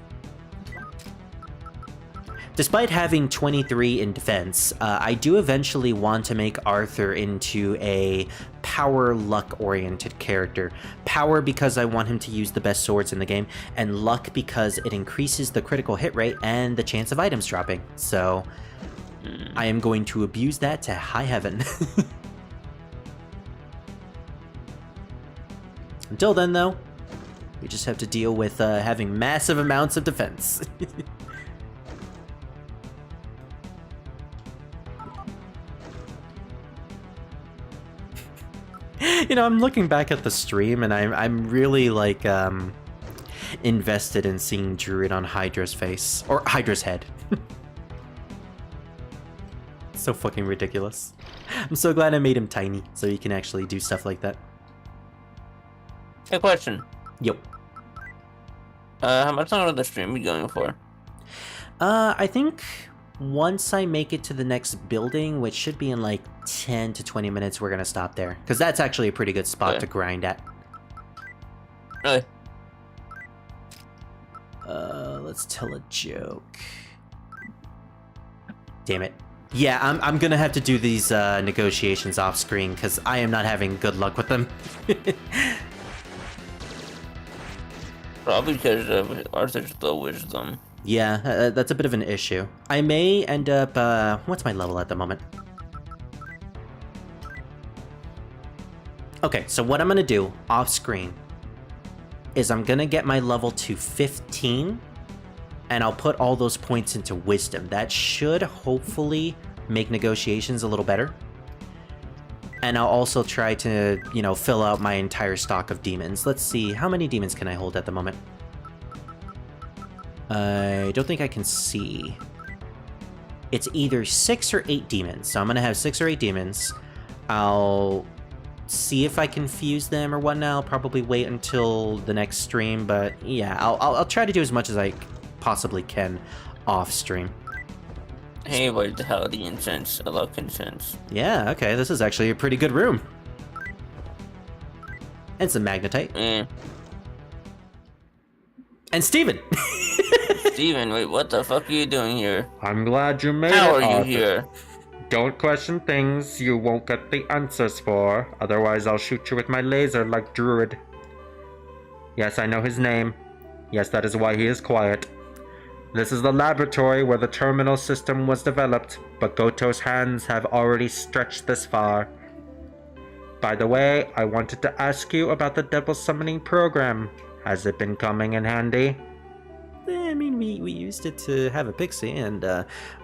Despite having 23 in defense, I do eventually want to make Arthur into a power luck-oriented character. Power because I want him to use the best swords in the game, and luck because it increases the critical hit rate and the chance of items dropping. So, I am going to abuse that to high heaven. Until then, though, we just have to deal with having massive amounts of defense. You know, I'm looking back at the stream, and I'm really, like, invested in seeing Druid on Hydra's face. Or Hydra's head. So fucking ridiculous. I'm so glad I made him tiny, so he can actually do stuff like that. Hey, question. Yep. How much longer will the stream be going for? I think once I make it to the next building, which should be in like 10 to 20 minutes, we're gonna stop there. Because that's actually a pretty good spot Okay. to grind at. Really? Let's tell a joke. Damn it. Yeah, I'm gonna have to do these negotiations off screen because I am not having good luck with them. Probably because of Arthur's low wisdom. Yeah, that's a bit of an issue. I may end up, what's my level at the moment? Okay, so what I'm gonna do off screen is I'm gonna get my level to 15, and I'll put all those points into wisdom. That should hopefully make negotiations a little better. And I'll also try to, you know, fill out my entire stock of demons. Let's see, how many demons can I hold at the moment? I don't think I can see. It's either 6 or 8 demons, so I'm gonna have 6 or 8 demons. I'll see if I can fuse them or whatnot. I'll probably wait until the next stream, but yeah, I'll try to do as much as I possibly can off stream. Hey, what the hell? The incense. I love incense. Yeah, okay, this is actually a pretty good room. And some magnetite. And Steven! Steven, wait, what the fuck are you doing here? I'm glad you made How it, are you Arthur. here? Don't question things you won't get the answers for, otherwise I'll shoot you with my laser like Druid. Yes, I know his name. Yes, that is why he is quiet. This is the laboratory where the terminal system was developed, but Goto's hands have already stretched this far. By the way, I wanted to ask you about the devil summoning program. Has it been coming in handy? I mean, we used it to have a pixie, and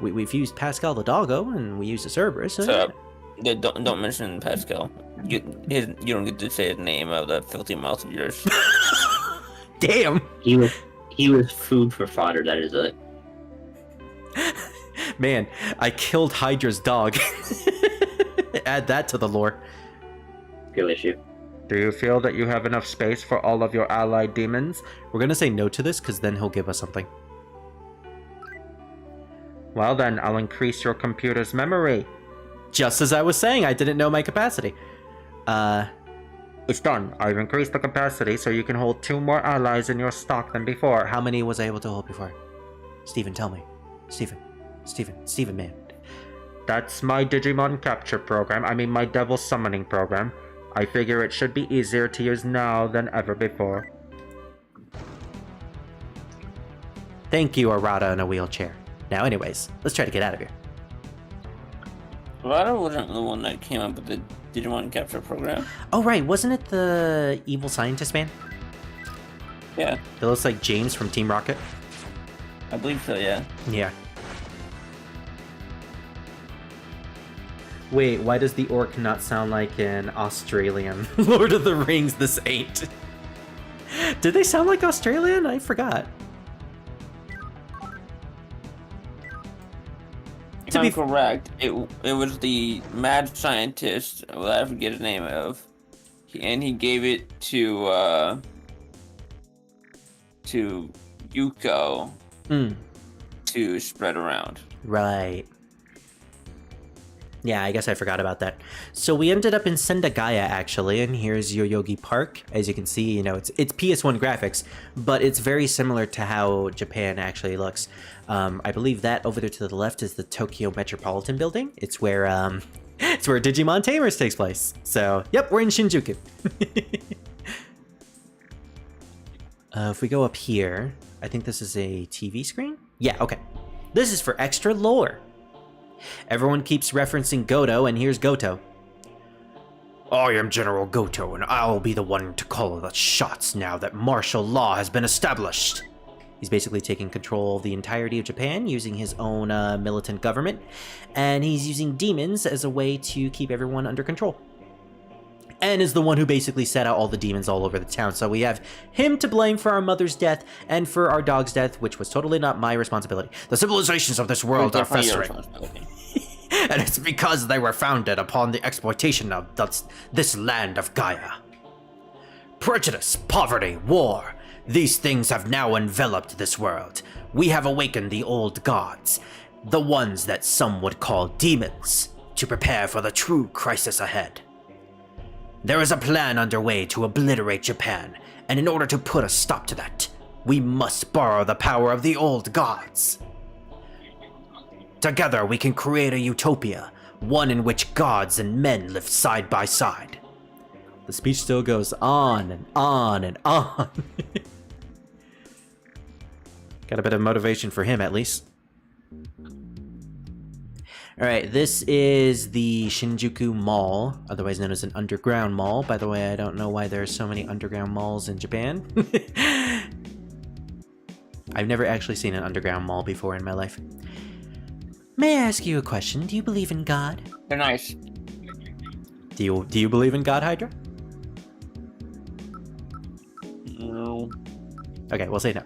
we've used Pascal the doggo, and we used a Cerberus. So, yeah, don't mention Pascal. You don't get to say his name out of that filthy mouth of yours. Damn! He was food for fodder, that is it. Man, I killed Hydra's dog. Add that to the lore. Skill issue. Do you feel that you have enough space for all of your allied demons? We're gonna say no to this, because then he'll give us something. Well then, I'll increase your computer's memory. Just as I was saying, I didn't know my capacity. It's done. I've increased the capacity so you can hold 2 more allies in your stock than before. How many was I able to hold before? Steven, tell me. Steven, man. That's my Digimon capture program. I mean my devil summoning program. I figure it should be easier to use now than ever before. Thank you, Arata in a wheelchair. Now, anyways, let's try to get out of here. Rada wasn't the one that came up with the Digimon capture program. Oh, right, wasn't it the evil scientist man? Yeah, It looks like James from Team Rocket. I believe so, yeah. Yeah. Wait, why does the orc not sound like an Australian Lord of the Rings this ain't? Did they sound like Australian? I forgot. If I'm correct, it was the mad scientist, well, I forget his name of, and he gave it to Yuko to spread around. Right. Yeah, I guess I forgot about that. So we ended up in Sendagaya, actually, and here's Yoyogi Park. As you can see, you know, it's PS1 graphics, but it's very similar to how Japan actually looks. I believe that over there to the left is the Tokyo Metropolitan Building. It's where Digimon Tamers takes place. So, yep, we're in Shinjuku. If we go up here, I think this is a TV screen? Yeah, okay. This is for extra lore. Everyone keeps referencing Goto, and here's Goto. I am General Goto, and I'll be the one to call the shots now that martial law has been established. He's basically taking control of the entirety of Japan using his own militant government, and he's using demons as a way to keep everyone under control. and is the one who basically set out all the demons all over the town. So we have him to blame for our mother's death and for our dog's death, which was totally not my responsibility. The civilizations of this world are festering. And it's because they were founded upon the exploitation of this land of Gaia. Prejudice, poverty, war, these things have now enveloped this world. We have awakened the old gods, the ones that some would call demons, to prepare for the true crisis ahead. There is a plan underway to obliterate Japan, and in order to put a stop to that, we must borrow the power of the old gods. Together we can create a utopia, one in which gods and men live side by side. The speech still goes on and on and on. Got a bit of motivation for him, at least. Alright, this is the Shinjuku Mall, otherwise known as an underground mall. By the way, I don't know why there are so many underground malls in Japan. I've never actually seen an underground mall before in my life. May I ask you a question? Do you believe in God? They're nice. Do you believe in God, Hydra? No. Okay, we'll say no.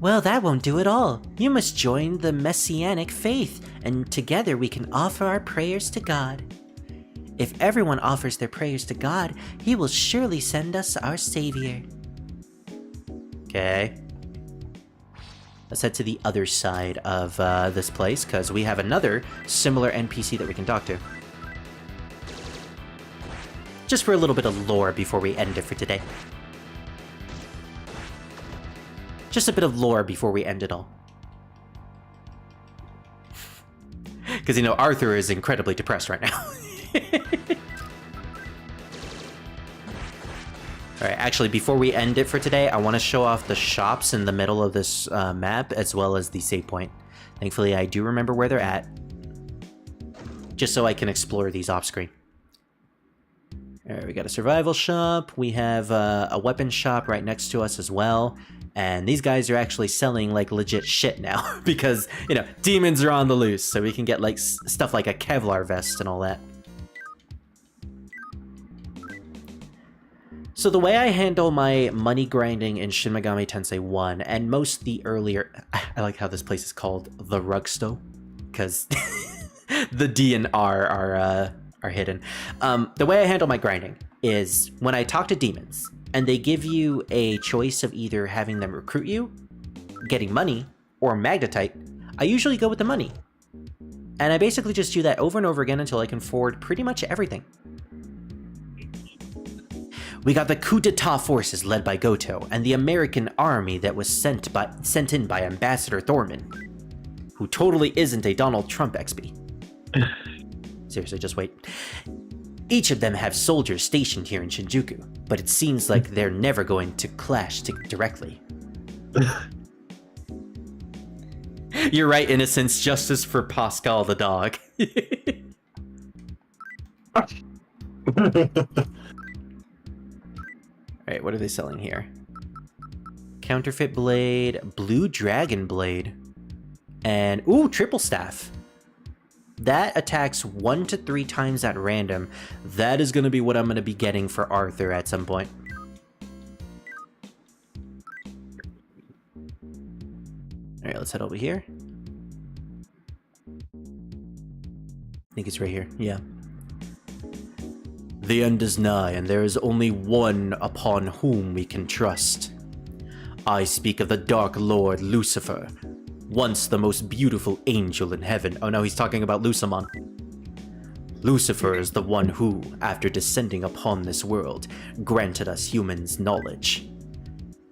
Well, that won't do at all. You must join the Messianic faith, and together we can offer our prayers to God. If everyone offers their prayers to God, He will surely send us our Savior. Okay. Let's head to the other side of this place, because we have another similar NPC that we can talk to. Just for a little bit of lore before we end it for today. Just a bit of lore before we end it all. Because, you know, Arthur is incredibly depressed right now. Alright, actually, before we end it for today, I want to show off the shops in the middle of this map, as well as the save point. Thankfully, I do remember where they're at. Just so I can explore these off-screen. Alright, we got a survival shop. We have a weapon shop right next to us as well. And these guys are actually selling, like, legit shit now. Because, you know, demons are on the loose. So we can get, like, stuff like a Kevlar vest and all that. So the way I handle my money grinding in Shin Megami Tensei 1, and most the earlier... I like how this place is called the Rugsto. Because the D and R are hidden. The way I handle my grinding is when I talk to demons, and they give you a choice of either having them recruit you, getting money, or magnetite, I usually go with the money. And I basically just do that over and over again until I can afford pretty much everything. We got the coup d'etat forces led by Goto, and the American army that was sent in by Ambassador Thorman, who totally isn't a Donald Trump XP. Seriously, just wait. Each of them have soldiers stationed here in Shinjuku, but it seems like they're never going to clash directly. You're right, Innocence. Justice for Pascal the dog. Alright, what are they selling here? Counterfeit blade, blue dragon blade, and ooh, triple staff. That attacks 1 to 3 times at random. That is going to be what I'm going to be getting for Arthur at some point. Alright, let's head over here. I think it's right here, yeah. The end is nigh, and there is only one upon whom we can trust. I speak of the Dark Lord Lucifer, once the most beautiful angel in heaven. Oh no, he's talking about Lucimon. Lucifer is the one who, after descending upon this world, granted us humans knowledge.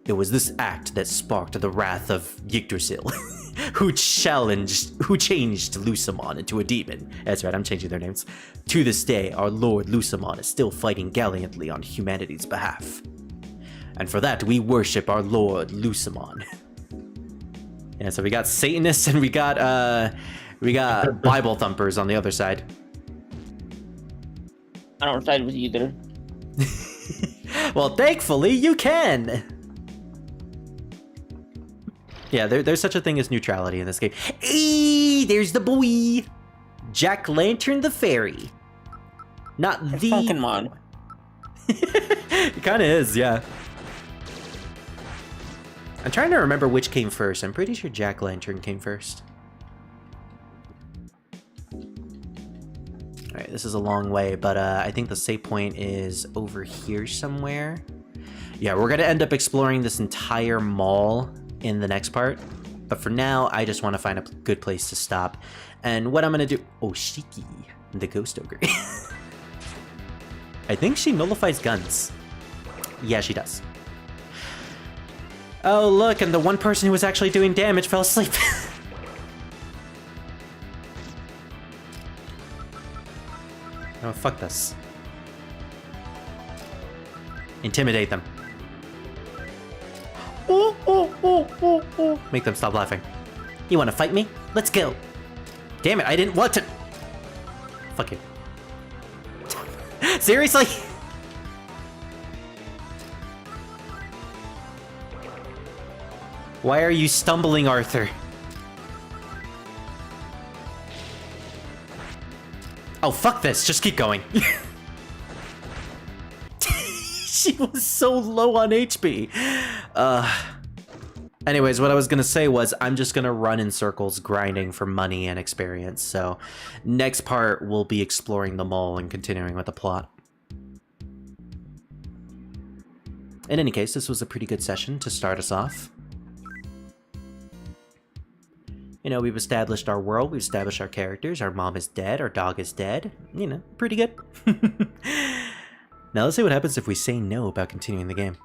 It was this act that sparked the wrath of Yggdrasil, who changed Lucimon into a demon. That's right, I'm changing their names. To this day, our Lord Lucimon is still fighting gallantly on humanity's behalf. And for that, we worship our Lord Lucimon. Yeah, so we got Satanists and we got Bible thumpers on the other side. I don't side with either. Well, thankfully, you can! Yeah, there's such a thing as neutrality in this game. Hey, there's the boy! Jack Lantern the Fairy. Not It's the Pokemon. It kind of is, yeah. I'm trying to remember which came first. I'm pretty sure Jack-o'-lantern came first. Alright, this is a long way, but I think the save point is over here somewhere. Yeah, we're gonna end up exploring this entire mall in the next part. But for now, I just want to find a good place to stop. And what I'm gonna do... Oh, Shiki, the ghost ogre. I think she nullifies guns. Yeah, she does. Oh, look, and the one person who was actually doing damage fell asleep. Oh, fuck this. Intimidate them. Oh, oh, oh, oh, oh. Make them stop laughing. You want to fight me? Let's go. Damn it, I didn't want to... Fuck you. Seriously? Why are you stumbling, Arthur? Oh, fuck this. Just keep going. She was so low on HP. Anyways, what I was gonna say was I'm just gonna run in circles grinding for money and experience. So next part, we'll be exploring the mall and continuing with the plot. In any case, this was a pretty good session to start us off. You know, we've established our world, we've established our characters, our mom is dead, our dog is dead. You know, pretty good. Now let's see what happens if we say no about continuing the game.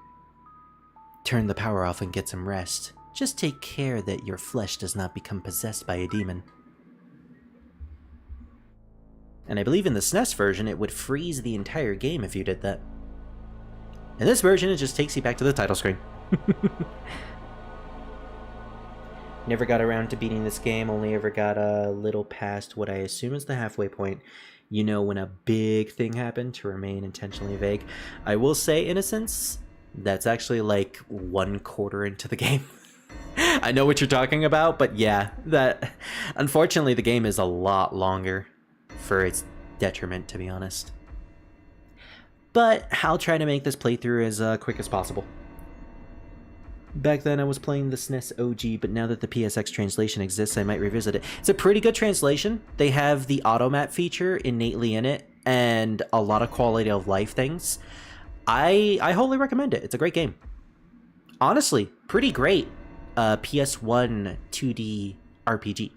Turn the power off and get some rest. Just take care that your flesh does not become possessed by a demon. And I believe in the SNES version it would freeze the entire game if you did that. In this version it just takes you back to the title screen. Never got around to beating this game, only ever got a little past what I assume is the halfway point. You know, when a big thing happened, to remain intentionally vague. I will say, Innocence, that's actually like 1/4 into the game. I know what you're talking about, but yeah, that... Unfortunately, the game is a lot longer for its detriment, to be honest. But I'll try to make this playthrough as quick as possible. Back then I was playing the SNES OG, but now that the PSX translation exists, I might revisit it. It's a pretty good translation. They have the automat feature innately in it, and a lot of quality of life things. I wholly recommend it. It's a great game. Honestly, pretty great PS1 2D RPG.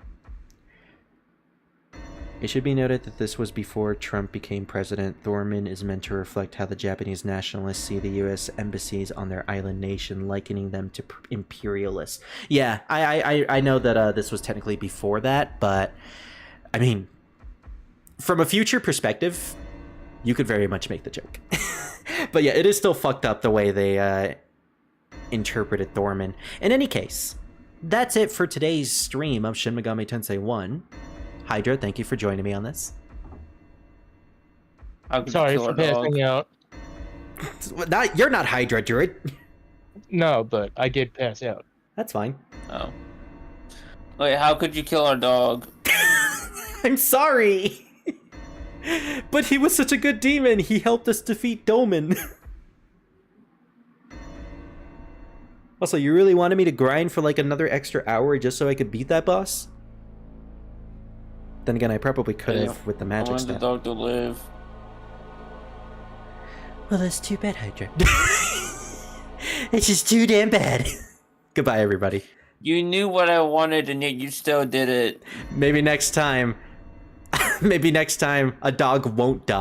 It should be noted that this was before Trump became president. Thorman is meant to reflect how the Japanese nationalists see the U.S. embassies on their island nation, likening them to imperialists. Yeah, I know that this was technically before that, but I mean, from a future perspective, you could very much make the joke. But yeah, it is still fucked up the way they interpreted Thorman. In any case, that's it for today's stream of Shin Megami Tensei 1. Hydra, thank you for joining me on this. Sorry for passing out. You're not Hydra, Druid. No, but I did pass out. That's fine. Oh. Wait, how could you kill our dog? I'm sorry. But he was such a good demon. He helped us defeat Doman. Also, you really wanted me to grind for like another extra hour just so I could beat that boss? Then again, I probably could have with the I magic wanted the stuff. dog to live. Well, that's too bad, Hydra. It's just too damn bad. Goodbye, everybody. You knew what I wanted and yet you still did it. Maybe next time... Maybe next time a dog won't die.